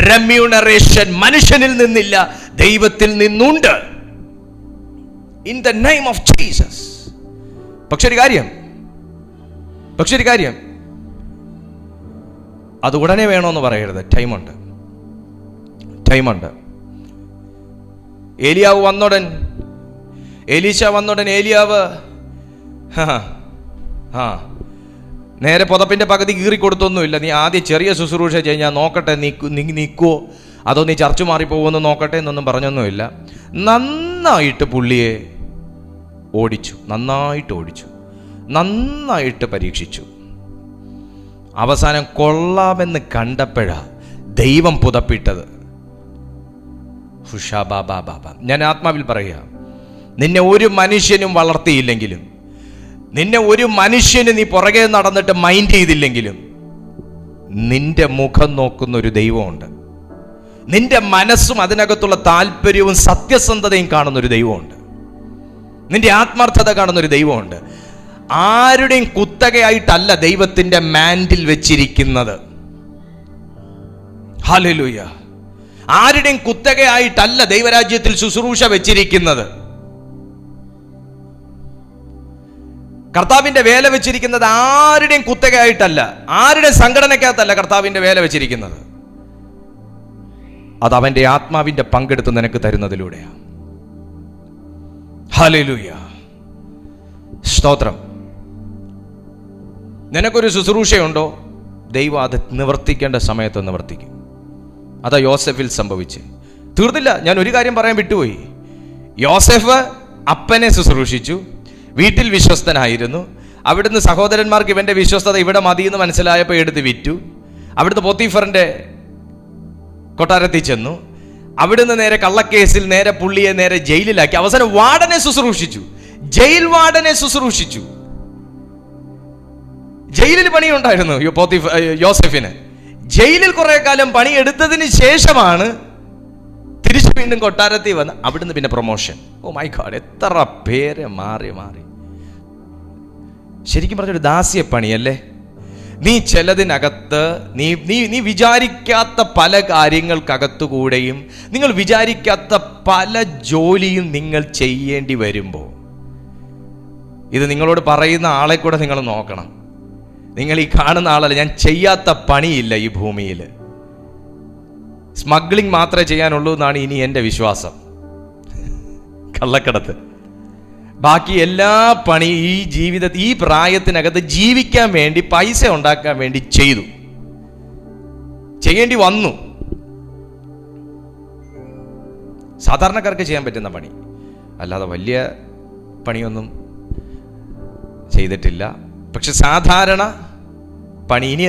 റെമ്യൂണറേഷൻ മനുഷ്യനിൽ നിന്നില്ല, ദൈവത്തിൽ നിന്നുണ്ട്. In the name of Jesus. പക്ഷെ ഒരു കാര്യം, അത് ഉടനെ വേണമെന്ന് പറയരുത്. ടൈമുണ്ട്. ഏലിയാവ് വന്നുടൻ, എലീശ വന്നുടൻ ഏലിയാവ് നേരെ പുതപ്പിൻ്റെ പകുതി കീറിക്കൊടുത്തൊന്നുമില്ല. നീ ആദ്യം ചെറിയ ശുശ്രൂഷ ചെയ്യാൻ നോക്കട്ടെ, നീ നിൽക്കുമോ അതോ നീ ചർച്ച മാറിപ്പോകുമെന്ന് നോക്കട്ടെ എന്നൊന്നും പറഞ്ഞൊന്നുമില്ല. നന്നായിട്ട് പുള്ളിയെ ഓടിച്ചു, നന്നായിട്ട് പരീക്ഷിച്ചു. അവസാനം കൊള്ളാമെന്ന് കണ്ടപ്പോഴാ ദൈവം പുതപ്പിട്ടത്. ഞാൻ ആത്മാവിൽ പറയുക, നിന്നെ ഒരു മനുഷ്യനും വളർത്തിയില്ലെങ്കിലും, നിന്നെ ഒരു മനുഷ്യന് നീ പുറകെ നടന്നിട്ട് മൈൻഡ് ചെയ്തില്ലെങ്കിലും, നിന്റെ മുഖം നോക്കുന്ന ഒരു ദൈവമുണ്ട്. നിന്റെ മനസ്സും അതിനകത്തുള്ള താല്പര്യവും സത്യസന്ധതയും കാണുന്ന ഒരു ദൈവമുണ്ട്. നിന്റെ ആത്മാർത്ഥത കാണുന്ന ഒരു ദൈവമുണ്ട്. ആരുടെയും കുത്തകയായിട്ടല്ല ദൈവത്തിന്റെ മാൻഡിൽ വെച്ചിരിക്കുന്നത്. ഹല്ലേലൂയ. ആരുടെയും കുത്തകയായിട്ടല്ല ദൈവരാജ്യത്തിൽ ശുശ്രൂഷ വെച്ചിരിക്കുന്നത്. കർത്താവിന്റെ വേല വെച്ചിരിക്കുന്നത് ആരുടെയും കുത്തകയായിട്ടല്ല, ആരുടെ സംഘടനയ്ക്കകത്തല്ല കർത്താവിന്റെ വേല വെച്ചിരിക്കുന്നത്. അത് അവന്റെ ആത്മാവിന്റെ പങ്കെടുത്ത് നിനക്ക് തരുന്നതിലൂടെയാണ്. ഹല്ലേലൂയ, സ്തോത്രം. നിനക്കൊരു ശുശ്രൂഷയുണ്ടോ, ദൈവം അത് നിവർത്തിക്കേണ്ട സമയത്ത് നിവർത്തിക്കും. അതാ യോസെഫിൽ സംഭവിച്ച് തീർന്നില്ല. ഞാൻ ഒരു കാര്യം പറയാൻ വിട്ടുപോയി. യോസെഫ് അപ്പനെ ശുശ്രൂഷിച്ചു, വീട്ടിൽ വിശ്വസ്തനായിരുന്നു. അവിടുന്ന് സഹോദരന്മാർക്ക് ഇവന്റെ വിശ്വസ്തത ഇവിടെ മതിയെന്ന് മനസ്സിലായപ്പോൾ എടുത്ത് വിറ്റു. അവിടുന്ന് പോത്തീഫറിന്റെ കൊട്ടാരത്തിൽ ചെന്നു. അവിടുന്ന് നേരെ കള്ളക്കേസിൽ നേരെ പുള്ളിയെ നേരെ ജയിലിലാക്കി. അവസാനം വാർഡനെ ശുശ്രൂഷിച്ചു, ജയിൽ വാർഡനെ ശുശ്രൂഷിച്ചു. ജയിലിൽ പണിയുണ്ടായിരുന്നു യോസെഫിന്. ജയിലിൽ കുറെ കാലം പണിയെടുത്തതിന് ശേഷമാണ് തിരിച്ചു വീണ്ടും കൊട്ടാരത്തിൽ വന്ന് അവിടുന്ന് പിന്നെ പ്രൊമോഷൻ. ഓ മൈ ഗോഡ്, എത്ര പേര് മാറി. ശരിക്കും പറഞ്ഞൊരു ദാസ്യ പണിയല്ലേ. നീ ചിലതിനകത്ത് നീ വിചാരിക്കാത്ത പല കാര്യങ്ങൾക്കകത്തുകൂടെയും നിങ്ങൾ വിചാരിക്കാത്ത പല ജോലിയും നിങ്ങൾ ചെയ്യേണ്ടി വരുമ്പോൾ, ഇത് നിങ്ങളോട് പറയുന്ന ആളെ കൂടെ നിങ്ങൾ നോക്കണം. നിങ്ങൾ ഈ കാണുന്ന ആളല്ല. ഞാൻ ചെയ്യാത്ത പണിയില്ല ഈ ഭൂമിയിൽ. സ്മഗ്ലിംഗ് മാത്രമേ ചെയ്യാനുള്ളൂ എന്നാണ് ഇനി എൻ്റെ വിശ്വാസം. കള്ളക്കടത്ത്, ബാക്കി എല്ലാ പണി ഈ ജീവിതത്തിൽ ഈ പ്രായത്തിനകത്ത് ജീവിക്കാൻ വേണ്ടി പൈസ ഉണ്ടാക്കാൻ വേണ്ടി ചെയ്യേണ്ടി വന്നു. സാധാരണക്കാർക്ക് ചെയ്യാൻ പറ്റുന്ന പണി അല്ലാതെ വലിയ പണിയൊന്നും ചെയ്തിട്ടില്ല. പക്ഷെ സാധാരണ പണി ഇനി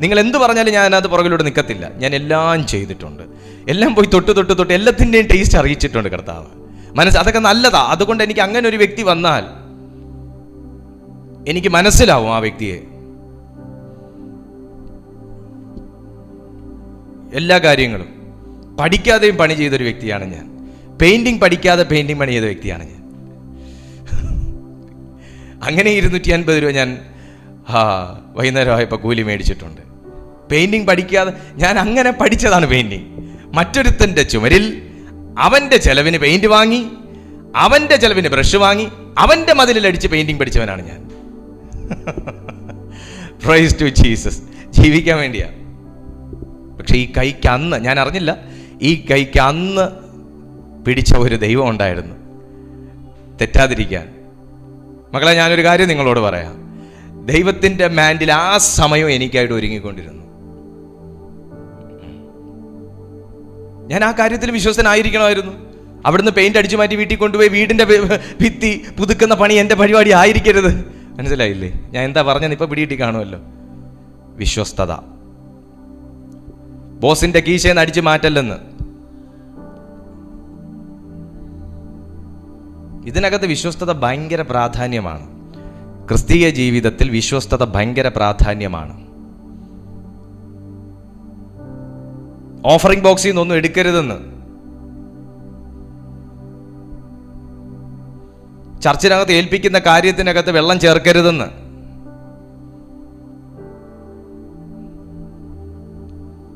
നിങ്ങൾ എന്ത് പറഞ്ഞാലും ഞാൻ അത് പുറകിലൂടെ നിൽക്കത്തില്ല. ഞാൻ എല്ലാം ചെയ്തിട്ടുണ്ട്, എല്ലാം പോയി തൊട്ട് എല്ലാത്തിൻ്റെയും ടേസ്റ്റ് അറിയിച്ചിട്ടുണ്ട് കർത്താവ്. അതൊക്കെ നല്ലതാ. അതുകൊണ്ട് എനിക്ക് അങ്ങനെ ഒരു വ്യക്തി വന്നാൽ എനിക്ക് മനസ്സിലാവും ആ വ്യക്തിയെ. എല്ലാ കാര്യങ്ങളും പഠിക്കാതെയും പണി ചെയ്തൊരു വ്യക്തിയാണ് ഞാൻ. പെയിന്റിങ് പഠിക്കാതെ പെയിന്റിങ് പണി ചെയ്ത വ്യക്തിയാണ് ഞാൻ. അങ്ങനെ 250 രൂപ ഞാൻ വൈകുന്നേരം ആയപ്പോൾ കൂലി മേടിച്ചിട്ടുണ്ട്. പെയിന്റിങ് പഠിക്കാതെ ഞാൻ അങ്ങനെ പഠിച്ചതാണ് പെയിന്റിങ്. മറ്റൊരുത്തൻ്റെ ചുമരിൽ അവൻ്റെ ചെലവിന് പെയിന്റ് വാങ്ങി, അവൻ്റെ ചെലവിന് ബ്രഷ് വാങ്ങി, അവൻ്റെ മതിലടിച്ച് പെയിന്റിങ് പഠിച്ചവനാണ് ഞാൻ. Praise to Jesus. ജീവിക്കാൻ വേണ്ടിയാ. പക്ഷെ ഈ കൈക്ക് അന്ന് ഞാൻ അറിഞ്ഞില്ല, ഈ കൈക്ക് അന്ന് പിടിച്ച ഒരു ദൈവം ഉണ്ടായിരുന്നു തെറ്റാതിരിക്കാൻ. മക്കളെ, ഞാനൊരു കാര്യം നിങ്ങളോട് പറയാം. ദൈവത്തിൻ്റെ മാൻഡിൽ ആ സമയം എനിക്കായിട്ട് ഒരുങ്ങിക്കൊണ്ടിരുന്നു. ഞാൻ ആ കാര്യത്തിൽ വിശ്വസ്തനായിരിക്കണമായിരുന്നു. അവിടുന്ന് പെയിന്റ് അടിച്ചു മാറ്റി വീട്ടിൽ കൊണ്ടുപോയി വീടിൻ്റെ ഭിത്തി പുതുക്കുന്ന പണി എൻ്റെ പരിപാടി ആയിരിക്കരുത്. മനസ്സിലായില്ലേ ഞാൻ എന്താ പറഞ്ഞെന്ന്? ഇപ്പൊ പിടികിട്ടി കാണുമല്ലോ. വിശ്വസ്തത ബോസിന്റെ കീശയെന്ന് അടിച്ചു മാറ്റല്ലെന്ന്. ഇതിനകത്ത് വിശ്വസ്തത ഭയങ്കര പ്രാധാന്യമാണ്. ക്രിസ്തീയ ജീവിതത്തിൽ വിശ്വസ്തത ഭയങ്കര പ്രാധാന്യമാണ്. ഓഫറിംഗ് ബോക്സിൽ നിന്നൊന്നും എടുക്കരുതെന്ന്, ചർച്ചിനകത്ത് ഏൽപ്പിക്കുന്ന കാര്യത്തിനകത്ത് വെള്ളം ചേർക്കരുതെന്ന്.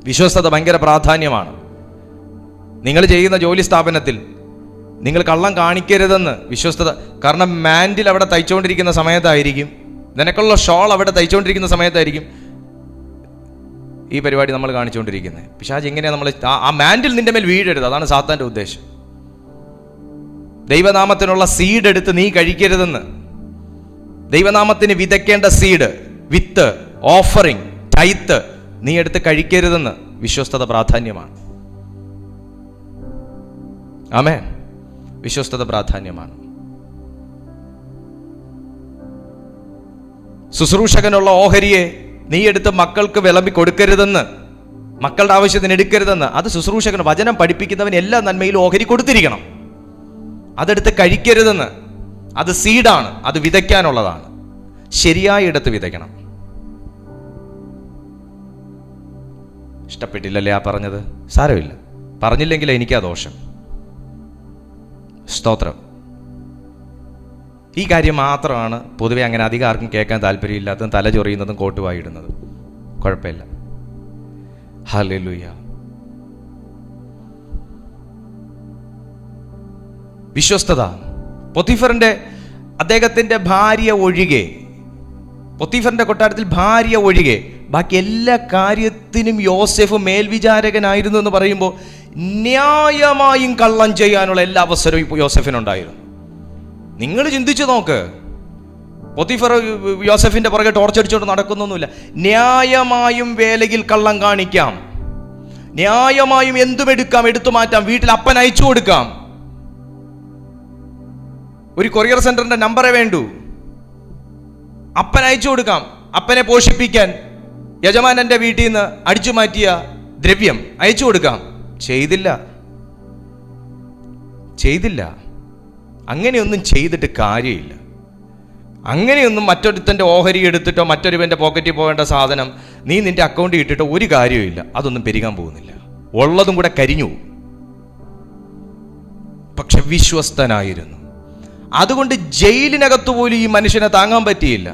വിശ്വസ്തത ഭയങ്കര പ്രാധാന്യമാണ്. നിങ്ങൾ ചെയ്യുന്ന ജോലി സ്ഥാപനത്തിൽ നിങ്ങൾ കള്ളം കാണിക്കരുതെന്ന് വിശ്വസ്തത. കാരണം മാൻഡിൽ അവിടെ തയ്ച്ചുകൊണ്ടിരിക്കുന്ന സമയത്തായിരിക്കും, നിനക്കുള്ള ഷോൾ അവിടെ തയ്ച്ചുകൊണ്ടിരിക്കുന്ന സമയത്തായിരിക്കും ഈ പരിപാടി നമ്മൾ കാണിച്ചുകൊണ്ടിരിക്കുന്നത്. പിശാച് എങ്ങനെയാണ് നമ്മൾ ആ മാൻഡിൽ നിന്റെ മേൽ വീഴരുത്. അതാണ് സാത്താൻ്റെ ഉദ്ദേശം. ദൈവനാമത്തിനുള്ള സീഡ് എടുത്ത് നീ കഴിക്കരുതെന്ന്. ദൈവനാമത്തിന് വിതയ്ക്കേണ്ട സീഡ് വിത്ത്, ഓഫറിങ്, ടൈത്ത് നീ എടുത്ത് കഴിക്കരുതെന്ന്. വിശ്വസ്തത പ്രാധാന്യമാണ്. ആമേൻ. വിശ്വസ്തത പ്രാധാന്യമാണ്. ശുശ്രൂഷകനുള്ള ഓഹരിയെ നീ എടുത്ത് മക്കൾക്ക് വിളമ്പി കൊടുക്കരുതെന്ന്, മക്കളുടെ ആവശ്യത്തിന് എടുക്കരുതെന്ന്. അത് ശുശ്രൂഷകൻ, വചനം പഠിപ്പിക്കുന്നവൻ എല്ലാ നന്മയിലും ഓഹരി കൊടുത്തിരിക്കണം. അതെടുത്ത് കഴിക്കരുതെന്ന്. അത് സീഡാണ്, അത് വിതയ്ക്കാനുള്ളതാണ്. ശരിയായ ഇടത്ത് വിതയ്ക്കണം. ഇഷ്ടപ്പെട്ടില്ലല്ലേ ആ പറഞ്ഞത്? സാരമില്ല, പറഞ്ഞില്ലെങ്കിൽ എനിക്കാ ദോഷം. സ്തോത്രം. ഈ കാര്യം മാത്രമാണ് പൊതുവെ അങ്ങനെ അധികം ആർക്കും കേൾക്കാൻ താല്പര്യമില്ലാത്തതും തല ചൊറിയുന്നതും കോട്ടുവായി ഇടുന്നതും. കുഴപ്പമില്ല. ഹല്ലേലൂയ. വിശ്വസ്തത. പൊത്തിഫറിന്റെ അദ്ദേഹത്തിന്റെ ഭാര്യ ഒഴികെ, പൊത്തിഫറിന്റെ കൊട്ടാരത്തിൽ ഭാര്യ ഒഴികെ ബാക്കി എല്ലാ കാര്യത്തിനും യോസേഫ് മേൽവിചാരകനായിരുന്നു എന്ന് പറയുമ്പോൾ ന്യായമായും കള്ളം ചെയ്യാനുള്ള എല്ലാ അവസരവും ഇപ്പോൾ യോസേഫിനുണ്ടായിരുന്നു. നിങ്ങൾ ചിന്തിച്ചു നോക്ക്. പൊത്തിഫർ യോസേഫിന്റെ പുറകെ ടോർച്ചടിച്ചോണ്ട് നടക്കുന്നൊന്നുമില്ല. ന്യായമായും വേലയിൽ കള്ളം കാണിക്കാം, ന്യായമായും എന്തും എടുക്കാം, എടുത്തു മാറ്റാം, വീട്ടിൽ അപ്പൻ അയച്ചു കൊടുക്കാം. ഒരു കൊറിയർ സെന്ററിന്റെ നമ്പറേ വേണ്ടൂ, അപ്പൻ അയച്ചു കൊടുക്കാം. അപ്പനെ പോഷിപ്പിക്കാൻ യജമാനന്റെ വീട്ടിൽ നിന്ന് അടിച്ചു മാറ്റിയ ദ്രവ്യം അയച്ചു കൊടുക്കാം. ചെയ്തില്ല. അങ്ങനെയൊന്നും ചെയ്തിട്ട് കാര്യമില്ല. അങ്ങനെയൊന്നും മറ്റൊരുത്തൻ്റെ ഓഹരി എടുത്തിട്ടോ മറ്റൊരുവൻ്റെ പോക്കറ്റിൽ പോകേണ്ട സാധനം നീ നിന്റെ അക്കൗണ്ടിൽ ഇട്ടിട്ടോ ഒരു കാര്യമില്ല. അതൊന്നും പെരുകാൻ പോകുന്നില്ല. ഉള്ളതും കൂടെ കരിഞ്ഞു. പക്ഷെ വിശ്വസ്തനായിരുന്നു. അതുകൊണ്ട് ജയിലിനകത്ത് പോലും ഈ മനുഷ്യനെ താങ്ങാൻ പറ്റിയില്ല.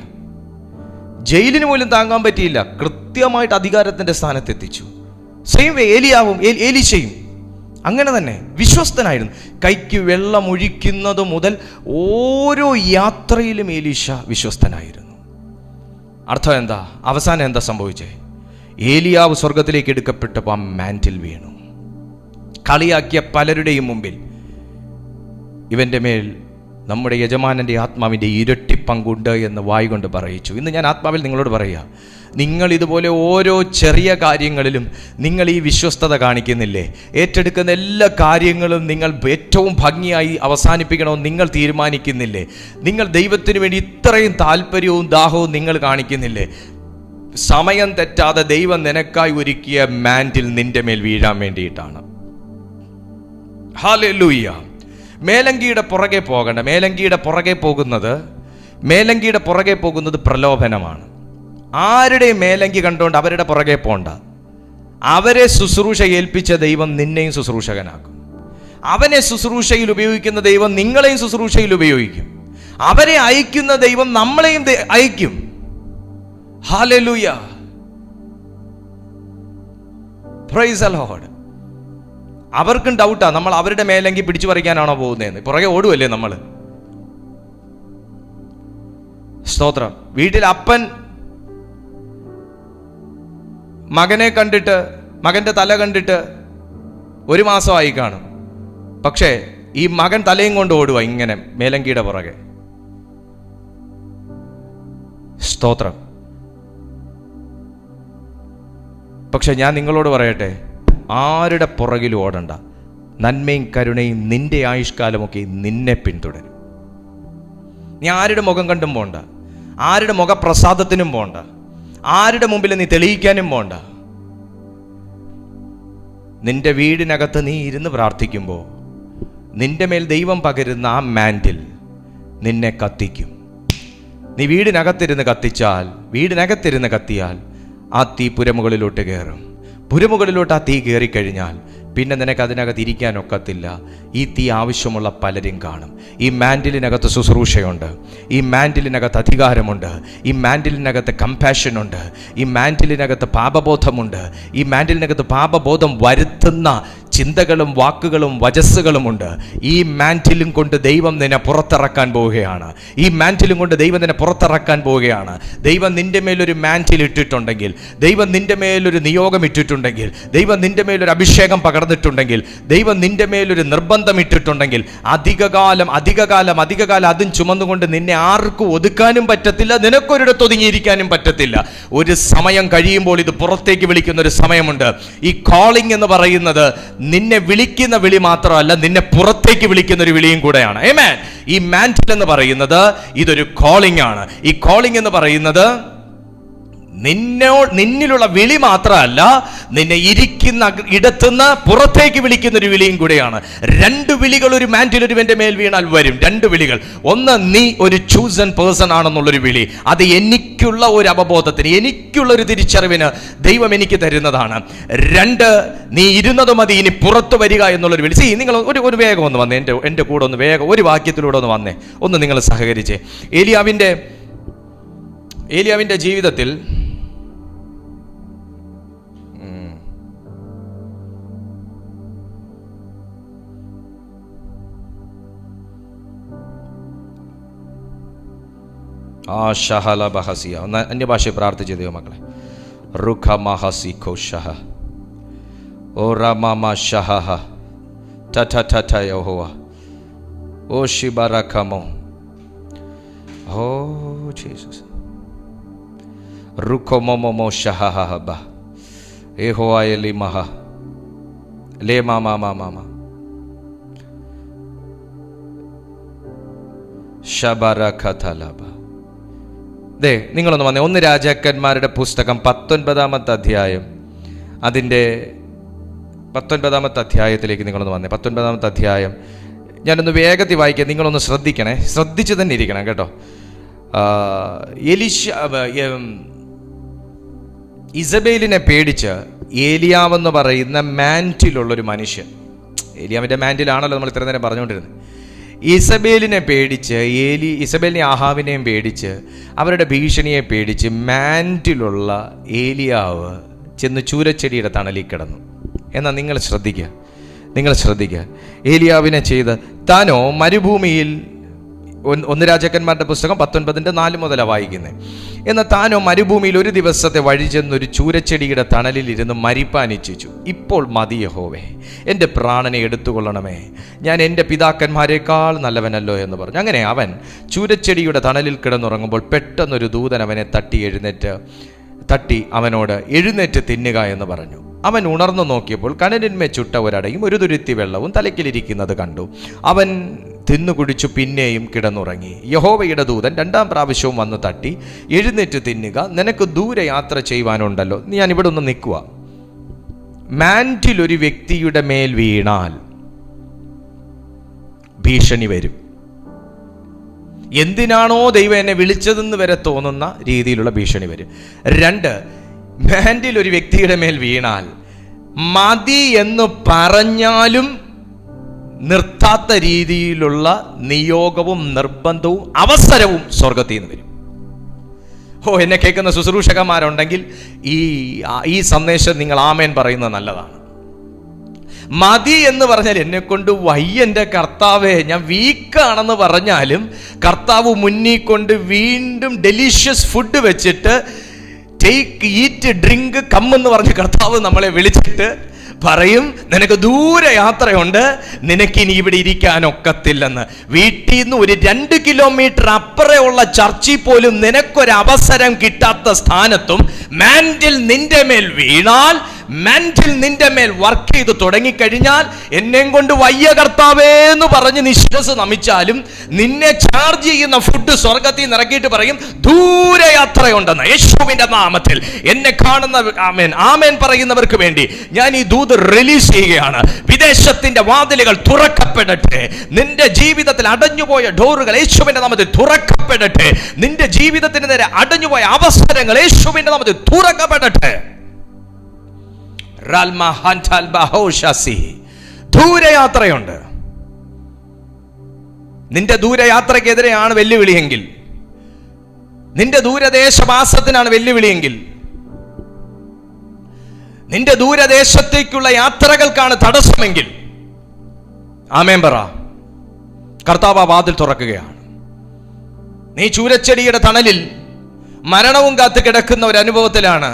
ജയിലിന് പോലും താങ്ങാൻ പറ്റിയില്ല. കൃത്യമായിട്ട് അധികാരത്തിന്റെ സ്ഥാനത്തെത്തിച്ചു. സെയിം വേ ഏലിയാവും ഏലീശയും അങ്ങനെ തന്നെ വിശ്വസ്തനായിരുന്നു. കൈക്ക് വെള്ളം ഒഴിക്കുന്നത് മുതൽ ഓരോ യാത്രയിലും ഏലീശ വിശ്വസ്തനായിരുന്നു. അർത്ഥം എന്താ? അവസാനം എന്താ സംഭവിച്ചേ? ഏലിയാവ് സ്വർഗത്തിലേക്ക് എടുക്കപ്പെട്ടപ്പോൾ ആ മാന്റിൽ വീണു. കളിയാക്കിയ പലരുടെയും മുമ്പിൽ ഇവന്റെ മേൽ നമ്മുടെ യജമാനന്റെ ആത്മാവിൻ്റെ ഇരട്ടി പങ്കുണ്ട് എന്ന് വായി കൊണ്ട് പറയിച്ചു. ഇന്ന് ഞാൻ ആത്മാവിൽ നിങ്ങളോട് പറയുക, നിങ്ങൾ ഇതുപോലെ ഓരോ ചെറിയ കാര്യങ്ങളിലും നിങ്ങൾ ഈ വിശ്വസ്തത കാണിക്കുന്നില്ലേ? ഏറ്റെടുക്കുന്ന എല്ലാ കാര്യങ്ങളും നിങ്ങൾ ഏറ്റവും ഭംഗിയായി അവസാനിപ്പിക്കണമെന്ന് നിങ്ങൾ തീരുമാനിക്കുന്നില്ലേ? നിങ്ങൾ ദൈവത്തിന് വേണ്ടി ഇത്രയും താല്പര്യവും ദാഹവും നിങ്ങൾ കാണിക്കുന്നില്ലേ? സമയം തെറ്റാതെ ദൈവം നിനക്കായി ഒരുക്കിയ മാന്റിൽ നിന്റെ മേൽ വീഴാൻ വേണ്ടിയിട്ടാണ്. ഹല്ലേലൂയ. മേലങ്കിയുടെ പുറകെ പോകണ്ട. മേലങ്കിയുടെ പുറകെ പോകുന്നത് പ്രലോഭനമാണ്. ആരുടെയും മേലങ്കി കണ്ടുകൊണ്ട് അവരുടെ പുറകെ പോണ്ട. അവരെ ശുശ്രൂഷ ഏൽപ്പിച്ച ദൈവം നിന്നെയും ശുശ്രൂഷകനാക്കും. അവനെ ശുശ്രൂഷയിൽ ഉപയോഗിക്കുന്ന ദൈവം നിങ്ങളെയും ശുശ്രൂഷയിൽ ഉപയോഗിക്കും. അവരെ അയക്കുന്ന ദൈവം നമ്മളെയും അയക്കും. ഹല്ലേലൂയ. Praise the Lord. അവർക്കും ഡൗട്ടാ, നമ്മൾ അവരുടെ മേലെങ്കിൽ പിടിച്ചു പറിക്കാനാണോ പോകുന്നതെന്ന്. പുറകെ ഓടുവല്ലേ നമ്മൾ. സ്തോത്രം. വീട്ടിൽ അപ്പൻ മകനെ കണ്ടിട്ട്, മകന്റെ തല കണ്ടിട്ട് 1 മാസമായി കാണും. പക്ഷേ ഈ മകൻ തലയും കൊണ്ട് ഓടുക ഇങ്ങനെ മേലങ്കിയുടെ പുറകെ. സ്തോത്രം. പക്ഷെ ഞാൻ നിങ്ങളോട് പറയട്ടെ, ആരുടെ പുറകിലും ഓടണ്ട. നന്മയും കരുണയും നിന്റെ ആയുഷ്കാലമൊക്കെ നിന്നെ പിന്തുടരും. നീ ആരുടെ മുഖം കണ്ടും പോണ്ട, ആരുടെ മുഖപ്രസാദത്തിനും പോണ്ട, ആരുടെ മുമ്പിൽ നീ തെളിയിക്കാനും പോണ്ട. നിന്റെ വീടിനകത്ത് നീ ഇരുന്ന് പ്രാർത്ഥിക്കുമ്പോൾ നിന്റെ മേൽ ദൈവം പകരുന്ന ആ മാന്റിൽ നിന്നെ കത്തിക്കും. നീ വീടിനകത്തിരുന്ന് കത്തിയാൽ ആ തീ പുരമുകളിലോട്ട് കയറും. പുരമുകളിലോട്ട് ആ തീ കയറിക്കഴിഞ്ഞാൽ പിന്നെ നിനക്ക് അതിനകത്ത് ഇരിക്കാനൊക്കത്തില്ല. ഈ തീ ആവശ്യമുള്ള പലരും കാണും. ഈ മാന്റിലിനകത്ത് ശുശ്രൂഷയുണ്ട്, ഈ മാന്റിലിനകത്ത് അധികാരമുണ്ട്, ഈ മാന്റിലിനകത്ത് കമ്പാഷനുണ്ട്, ഈ മാന്റിലിനകത്ത് പാപബോധമുണ്ട്, ഈ മാന്റിലിനകത്ത് പാപബോധം വരുത്തുന്ന ചിന്തകളും വാക്കുകളും വചസ്സുകളുമുണ്ട്. ഈ മാന്റിലും കൊണ്ട് ദൈവം നിന്നെ പുറത്തിറക്കാൻ പോവുകയാണ്. ഈ മാന്റിലും കൊണ്ട് ദൈവം നിന്നെ പുറത്തിറക്കാൻ പോവുകയാണ്. ദൈവം നിന്റെ മേലൊരു മാന്റിൽ ഇട്ടിട്ടുണ്ടെങ്കിൽ, ദൈവം നിന്റെ മേലൊരു നിയോഗം ഇട്ടിട്ടുണ്ടെങ്കിൽ, ദൈവം നിന്റെ മേലൊരു അഭിഷേകം പകർന്നിട്ടുണ്ടെങ്കിൽ, ദൈവം നിന്റെ മേലൊരു നിർബന്ധം ഇട്ടിട്ടുണ്ടെങ്കിൽ, അധികകാലം അതും ചുമന്നുകൊണ്ട് നിന്നെ ആർക്കും ഒതുക്കാനും പറ്റത്തില്ല, നിനക്കൊരിടത്ത് ഒതുങ്ങിയിരിക്കാനും പറ്റത്തില്ല. ഒരു സമയം കഴിയുമ്പോൾ ഇത് പുറത്തേക്ക് വിളിക്കുന്ന ഒരു സമയമുണ്ട്. ഈ കോളിംഗ് എന്ന് പറയുന്നത് നിന്നെ വിളിക്കുന്ന വിളി മാത്രമല്ല, നിന്നെ പുറത്തേക്ക് വിളിക്കുന്ന ഒരു വിളിയും കൂടെയാണ്. ആമേൻ. ഈ മാന്റിൽ എന്ന് പറയുന്നത് ഇതൊരു കോളിംഗ് ആണ്. ഈ കോളിംഗ് എന്ന് പറയുന്നത് നിന്നിലുള്ള വിളി മാത്രമല്ല, നിന്നെ ഇരിക്കുന്ന ഇടത്തുനിന്ന് പുറത്തേക്ക് വിളിക്കുന്ന ഒരു വിളിയും കൂടെയാണ്. രണ്ട് വിളികൾ ഒരു മാന്റിൽ ഒരുവന്റെ മേൽ വീണാൽ വരും. രണ്ട് വിളികൾ. ഒന്ന്, നീ ഒരു ചൂസൺ പേഴ്സൺ ആണെന്നുള്ളൊരു വിളി. അത് എനിക്കുള്ള ഒരു അവബോധത്തിന്, എനിക്കുള്ള ഒരു തിരിച്ചറിവിന് ദൈവം എനിക്ക് തരുന്നതാണ്. രണ്ട്, നീ ഇരുന്നത് മതി, ഇനി പുറത്തു വരിക എന്നുള്ളൊരു വിളി. നിങ്ങൾ ഒരു വേഗം ഒന്ന് വന്നേ, എൻ്റെ കൂടെ ഒന്ന് വേഗം ഒരു വാക്യത്തിലൂടെ ഒന്ന് വന്നേ, ഒന്ന് നിങ്ങൾ സഹകരിച്ചേ. ഏലിയാവിൻ്റെ ജീവിതത്തിൽ ഒന്ന് അന്യഭാഷയെ പ്രാർത്ഥിച്ച ദൈവമക്കളെ. നിങ്ങളൊന്ന് വന്നേ. 1 രാജാക്കന്മാരുടെ പുസ്തകം 19-ാമത്തെ അധ്യായം, അതിൻ്റെ 19-ാമത്തെ അധ്യായത്തിലേക്ക് നിങ്ങളൊന്ന് വന്നേ. 19-ാമത്തെ അധ്യായം ഞാനൊന്ന് വേഗത്തിൽ വായിക്കാം. നിങ്ങളൊന്ന് ശ്രദ്ധിക്കണേ, ശ്രദ്ധിച്ച് തന്നെ ഇരിക്കണം കേട്ടോ. ഇസബേലിനെ പേടിച്ച് ഏലിയാവെന്ന് പറയുന്ന മാന്റിലുള്ളൊരു മനുഷ്യൻ, ഏലിയാവിൻ്റെ മാന്റിലാണല്ലോ നമ്മൾ ഇത്ര നേരം പറഞ്ഞുകൊണ്ടിരുന്നത്. ഇസബേലിനെ പേടിച്ച്, ഇസബേലിനെ ആഹാബിനെയും പേടിച്ച്, അവരുടെ ഭീഷണിയെ പേടിച്ച് മാന്റിലുള്ള ഏലിയാവ് ചെന്ന് ചൂരച്ചെടിയുടെ തണലിൽ കിടന്നു. എന്നാൽ നിങ്ങൾ ശ്രദ്ധിക്കുക, ഏലിയാവിനെ ചെയ്ത് താനോ മരുഭൂമിയിൽ, 1 രാജാക്കന്മാരുടെ പുസ്തകം 19-4 മുതലാണ് വായിക്കുന്നത്. എന്നാൽ താനോ മരുഭൂമിയിൽ ഒരു ദിവസത്തെ വഴി ചെന്നൊരു ചൂരച്ചെടിയുടെ തണലിൽ ഇരുന്ന് മരിപ്പാൻ ഇച്ഛിച്ചു. ഇപ്പോൾ മതി യഹോവേ, എൻ്റെ പ്രാണനെ എടുത്തുകൊള്ളണമേ, ഞാൻ എൻ്റെ പിതാക്കന്മാരെക്കാൾ നല്ലവനല്ലോ എന്ന് പറഞ്ഞു. അങ്ങനെ അവൻ ചൂരച്ചെടിയുടെ തണലിൽ കിടന്നുറങ്ങുമ്പോൾ പെട്ടെന്നൊരു ദൂതൻ അവനെ തട്ടി അവനോട് എഴുന്നേറ്റ് തിന്നുക എന്ന് പറഞ്ഞു. അവൻ ഉണർന്നു നോക്കിയപ്പോൾ കനലിന്മേൽ ചുട്ട ഒരടയും ഒരു തുരുത്തി വെള്ളവും തലയ്ക്കിലിരിക്കുന്നത് കണ്ടു. അവൻ തിന്നുകുടിച്ചു പിന്നെയും കിടന്നുറങ്ങി. യഹോവയുടെ ദൂതൻ 2-ാം പ്രാവശ്യവും വന്ന് തട്ടി, എഴുന്നേറ്റ് തിന്നുക, നിനക്ക് ദൂരെ യാത്ര ചെയ്യുവാനുണ്ടല്ലോ. ഞാൻ ഇവിടെ ഒന്ന് നിൽക്കുക. മാന്റിൽ ഒരു വ്യക്തിയുടെ മേൽ വീണാൽ ഭീഷണി വരും. എന്തിനാണോ ദൈവം എന്നെ വിളിച്ചതെന്ന് വരെ തോന്നുന്ന രീതിയിലുള്ള ഭീഷണി വരും. 2, മാന്റിൽ ഒരു വ്യക്തിയുടെ മേൽ വീണാൽ മതി എന്ന് പറഞ്ഞാലും നിർത്താത്ത രീതിയിലുള്ള നിയോഗവും നിർബന്ധവും അവസരവും സ്വർഗത്തിൽ നിന്ന് വരും. എന്നെ കേൾക്കുന്ന ശുശ്രൂഷകന്മാരുണ്ടെങ്കിൽ ഈ സന്ദേശം നിങ്ങൾ ആമേൻ പറയുന്നത് നല്ലതാണ്. മതി എന്ന് പറഞ്ഞാൽ എന്നെ കൊണ്ട് വയ്യൻ്റെ കർത്താവേ, ഞാൻ വീക്കാണെന്ന് പറഞ്ഞാലും കർത്താവ് മുന്നിൽ കൊണ്ട് വീണ്ടും ഡെലിഷ്യസ് ഫുഡ് വെച്ചിട്ട് ടേക്ക് ഈറ്റ് ഡ്രിങ്ക് കം എന്ന് പറഞ്ഞ് കർത്താവ് നമ്മളെ വിളിച്ചിട്ട് പറയും, നിനക്ക് ദൂരെ യാത്രയുണ്ട്, നിനക്കിനി ഇവിടെ ഇരിക്കാനൊക്കത്തില്ലെന്ന്. വീട്ടിൽ നിന്ന് ഒരു 2 കിലോമീറ്റർ അപ്പുറമുള്ള ചർച്ചിൽ പോലും നിനക്കൊരവസരം കിട്ടാത്ത സ്ഥാനത്തും മാന്റിൽ നിന്റെ മേൽ വീണാൽ, മാന്റിൽ നിന്റെ മേൽ വർക്ക് ചെയ്ത് തുടങ്ങിക്കഴിഞ്ഞാൽ, എന്നെയും കൊണ്ട് വയ്യ കർത്താവേ എന്ന് പറഞ്ഞ് നിശ്വസ് നമിച്ചാലും നിന്നെ ചാർജ് ചെയ്യുന്ന ഫുഡ് സ്വർഗത്തിൽ നിറക്കിയിട്ട് പറയും ദൂരെ യാത്രയുണ്ടെന്ന്. യേശുവിന്റെ നാമത്തിൽ എന്നെ കാണുന്ന ആമേൻ പറയുന്നവർക്ക് വേണ്ടി ഞാൻ ഈ ദൂത് റിലീസ് ചെയ്യുകയാണ്. വിദേശത്തിന്റെ വാതിലുകൾ തുറക്കപ്പെടട്ടെ. നിന്റെ ജീവിതത്തിൽ അടഞ്ഞുപോയ ഡോറുകൾ യേശുവിന്റെ നാമത്തിൽ തുറക്കപ്പെടട്ടെ. നിന്റെ ജീവിതത്തിന് നേരെ അടഞ്ഞുപോയ അവസരങ്ങൾ യേശുവിന്റെ നാമത്തിൽ തുറക്കപ്പെടട്ടെ. ദൂരയാത്രയുണ്ട്. നിന്റെ ദൂരയാത്രക്കെതിരെയാണ് വെല്ലുവിളിയെങ്കിൽ, നിന്റെ ദൂരദേശവാസത്തിനാണ് വെല്ലുവിളിയെങ്കിൽ, നിന്റെ ദൂരദേശത്തേക്കുള്ള യാത്രകൾക്കാണ് തടസ്സമെങ്കിൽ ആമേൻ പറ. കർത്താവ് ആ വാതിൽ തുറക്കുകയാണ്. നീ ചൂരച്ചെടിയുടെ തണലിൽ മരണവും കാത്ത് കിടക്കുന്ന ഒരു അനുഭവത്തിലാണ്.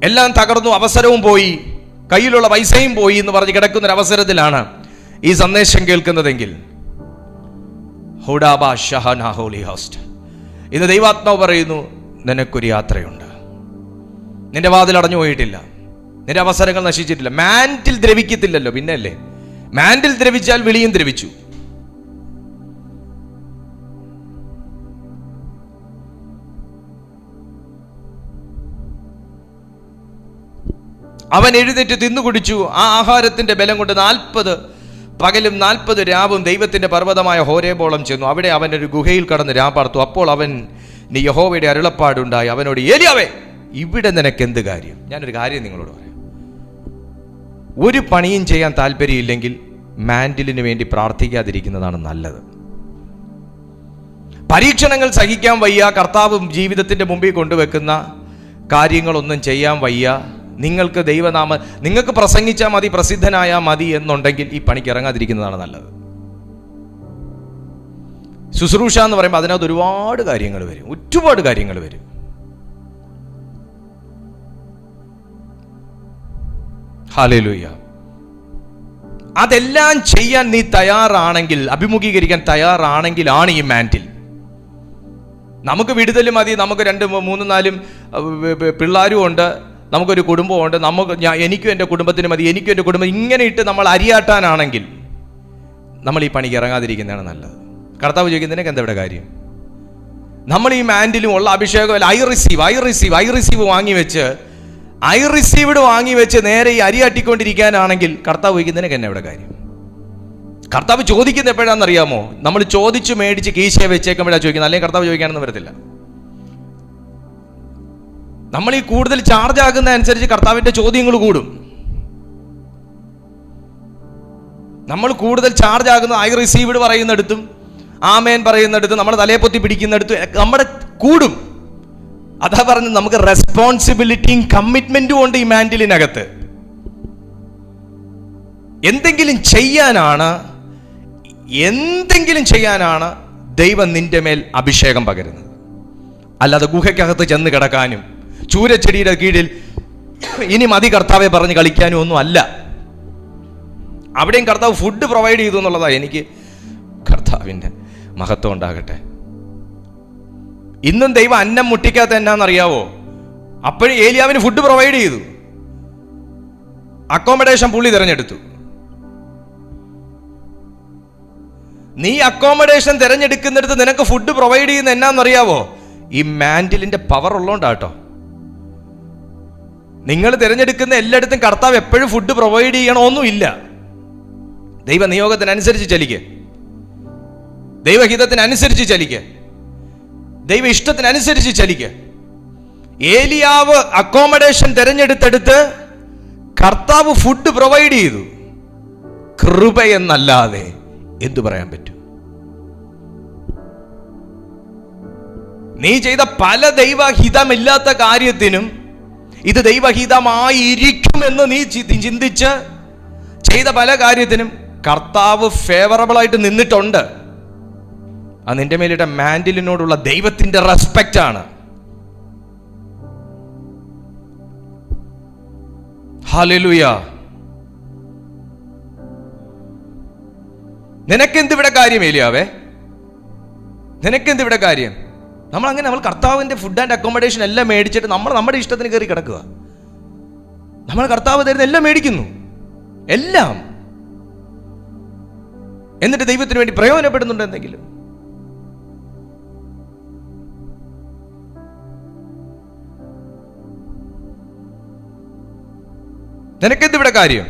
എല്ലാം തകർന്നു, അവസരവും പോയി, കയ്യിലുള്ള പൈസയും പോയി എന്ന് പറഞ്ഞ് കിടക്കുന്ന ഒരു അവസരത്തിലാണ് ഈ സന്ദേശം കേൾക്കുന്നതെങ്കിൽ ഇന്ന് ദൈവാത്മാവ് പറയുന്നു, നിനക്കൊരു യാത്രയുണ്ട്. നിന്റെ വാതിൽ അടഞ്ഞു പോയിട്ടില്ല, നിന്റെ അവസരങ്ങൾ നശിച്ചിട്ടില്ല. മാൻറ്റിൽ ദ്രവിക്കത്തില്ലല്ലോ, പിന്നല്ലേ? മാൻറ്റിൽ ദ്രവിച്ചാൽ വിളിയും ദ്രവിച്ചു. അവൻ എഴുന്നേറ്റ് തിന്നുകുടിച്ചു. ആ ആഹാരത്തിന്റെ ബലം കൊണ്ട് 40 പകലും 40 രാവും ദൈവത്തിന്റെ പർവ്വതമായ ഹോരേബോളം ചെന്നു. അവിടെ അവൻ ഒരു ഗുഹയിൽ കടന്ന് രാപാർത്തു. അപ്പോൾ അവൻ യഹോവയുടെ അരുളപ്പാടുണ്ടായി അവനോട്, ഏലിയാവേ, ഇവിടെ നിനക്ക് എന്ത് കാര്യം? ഞാനൊരു കാര്യം നിങ്ങളോട് പറയാം. ഒരു പണിയും ചെയ്യാൻ താല്പര്യമില്ലെങ്കിൽ മാൻഡിലിന് വേണ്ടി പ്രാർത്ഥിക്കാതിരിക്കുന്നതാണ് നല്ലത്. പരീക്ഷണങ്ങൾ സഹിക്കാൻ വയ്യ, കർത്താവ് ജീവിതത്തിന്റെ മുമ്പിൽ കൊണ്ടുവെക്കുന്ന കാര്യങ്ങളൊന്നും ചെയ്യാൻ വയ്യ, നിങ്ങൾക്ക് നിങ്ങൾക്ക് പ്രസംഗിച്ചാൽ മതി, പ്രസിദ്ധനായാൽ മതി എന്നുണ്ടെങ്കിൽ ഈ പണിക്ക് ഇറങ്ങാതിരിക്കുന്നതാണ് നല്ലത്. ശുശ്രൂഷ എന്ന് പറയുമ്പോൾ അതിനകത്ത് ഒരുപാട് കാര്യങ്ങൾ വരും. ഹല്ലേലൂയ. അതെല്ലാം ചെയ്യാൻ നീ തയ്യാറാണെങ്കിൽ, അഭിമുഖീകരിക്കാൻ തയ്യാറാണെങ്കിലാണ് ഈ മാൻറ്റിൽ. നമുക്ക് വിടുതൽ മതി, നമുക്ക് 2, 3, 4 പിള്ളേരും ഉണ്ട്, നമുക്കൊരു കുടുംബമുണ്ട്, എനിക്കും എൻ്റെ കുടുംബത്തിന് മതി, എനിക്കും എൻ്റെ കുടുംബം, ഇങ്ങനെ ഇട്ട് നമ്മൾ അരിയാട്ടാനാണെങ്കിൽ നമ്മൾ ഈ പണിക്ക് ഇറങ്ങാതിരിക്കുന്നതാണ് നല്ലത്. കർത്താവ് ചോദിക്കുന്നതിനൊക്കെ എന്താ ഇവിടെ കാര്യം? നമ്മൾ ഈ മാൻറ്റിലും ഉള്ള അഭിഷേകം ഐ റിസീവ് വാങ്ങി വെച്ച് നേരെ ഈ അരിയാട്ടിക്കൊണ്ടിരിക്കാനാണെങ്കിൽ കർത്താവ് ചോദിക്കുന്നതിനൊക്കെ എന്നെ ഇവിടെ കാര്യം? കർത്താവ് ചോദിക്കുന്നത് എപ്പോഴാണെന്നറിയാമോ? നമ്മൾ ചോദിച്ചു മേടിച്ച് കീശയെ വെച്ചേക്കുമ്പോഴാണ് ചോദിക്കുന്നത്, അല്ലെങ്കിൽ കർത്താവ് ചോദിക്കാനൊന്നും വരത്തില്ല. നമ്മൾ ഈ കൂടുതൽ ചാർജ് ആകുന്ന അനുസരിച്ച് കർത്താവിന്റെ ചോദ്യങ്ങൾ കൂടും. നമ്മൾ കൂടുതൽ ചാർജ് ആകുന്ന ഐ റിസീവ്ഡ് പറയുന്നിടത്തും ആമേൻ പറയുന്നിടത്തും നമ്മൾ തലയെപ്പൊത്തി പിടിക്കുന്നിടത്തും നമ്മുടെ കൂടും. അതാ പറഞ്ഞത്, നമുക്ക് റെസ്പോൺസിബിലിറ്റിയും കമ്മിറ്റ്മെന്റും ഉണ്ട് ഈ മാൻഡിലിനകത്ത്. എന്തെങ്കിലും ചെയ്യാനാണ് ദൈവം നിന്റെ മേൽ അഭിഷേകം പകരുന്നത്. അല്ലാതെ ഗുഹയ്ക്കകത്ത് ചെന്ന് കിടക്കാനും ചൂരച്ചെടിയുടെ കീഴിൽ ഇനി മതി കർത്താവെ പറഞ്ഞ് കളിക്കാനും ഒന്നും അല്ല. അവിടെയും കർത്താവ് ഫുഡ് പ്രൊവൈഡ് ചെയ്തു എന്നുള്ളതാണ്. എനിക്ക് കർത്താവിൻ്റെ മഹത്വം ഉണ്ടാകട്ടെ. ഇന്നും ദൈവം അന്നം മുട്ടിക്കാത്ത എന്നാന്നറിയാവോ? അപ്പോഴും ഏലിയാവിന് ഫുഡ് പ്രൊവൈഡ് ചെയ്തു. അക്കോമഡേഷൻ പുള്ളി തിരഞ്ഞെടുത്തു. നീ അക്കോമഡേഷൻ തിരഞ്ഞെടുക്കുന്നിടത്ത് നിനക്ക് ഫുഡ് പ്രൊവൈഡ് ചെയ്യുന്ന എന്നാന്നറിയാവോ? ഈ മാൻഡിലിന്റെ പവർ ഉള്ളതുകൊണ്ടാട്ടോ. നിങ്ങൾ തിരഞ്ഞെടുക്കുന്ന എല്ലായിടത്തും കർത്താവ് എപ്പോഴും ഫുഡ് പ്രൊവൈഡ് ചെയ്യണമെന്നുമില്ല. ദൈവ നിയോഗത്തിനനുസരിച്ച് ചലിക്ക്, ദൈവഹിതത്തിനനുസരിച്ച് ചലിക്ക്, ദൈവ ഇഷ്ടത്തിനനുസരിച്ച് ചലിക്ക്. ഏലിയാവ് അക്കോമഡേഷൻ തിരഞ്ഞെടുത്തെടുത്ത് കർത്താവ് ഫുഡ് പ്രൊവൈഡ് ചെയ്തു. കൃപയെന്നല്ലാതെ എന്തു പറയാൻ പറ്റും? നീ ചെയ്ത പല ദൈവഹിതമില്ലാത്ത കാര്യത്തിനും ഇത് ദൈവഹിതമായിരിക്കുമെന്ന് നീ ചിന്തിച്ച് ചെയ്ത പല കാര്യത്തിനും കർത്താവ് ഫേവറബിൾ ആയിട്ട് നിന്നിട്ടുണ്ട്. അത് നിന്റെ മേലിട്ട മാൻഡിലിനോടുള്ള ദൈവത്തിന്റെ റെസ്പെക്റ്റ് ആണ്. ഹല്ലേലൂയ. നിനക്കെന്തിവിടെ കാര്യം ഏലിയാവേ? നിനക്കെന്തിവിടെ കാര്യം? നമ്മൾ കർത്താവിന്റെ ഫുഡ് ആൻഡ് അക്കോമഡേഷൻ എല്ലാം മേടിച്ചിട്ട് നമ്മൾ നമ്മുടെ ഇഷ്ടത്തിന് കയറി കിടക്കുക. നമ്മൾ കർത്താവ് തരുന്ന എല്ലാം മേടിക്കുന്നു, എല്ലാം. എന്നിട്ട് ദൈവത്തിന് വേണ്ടി പ്രയോജനപ്പെടുന്നുണ്ട് എന്തെങ്കിലും? നിനക്കെന്തിവിടെ കാര്യം?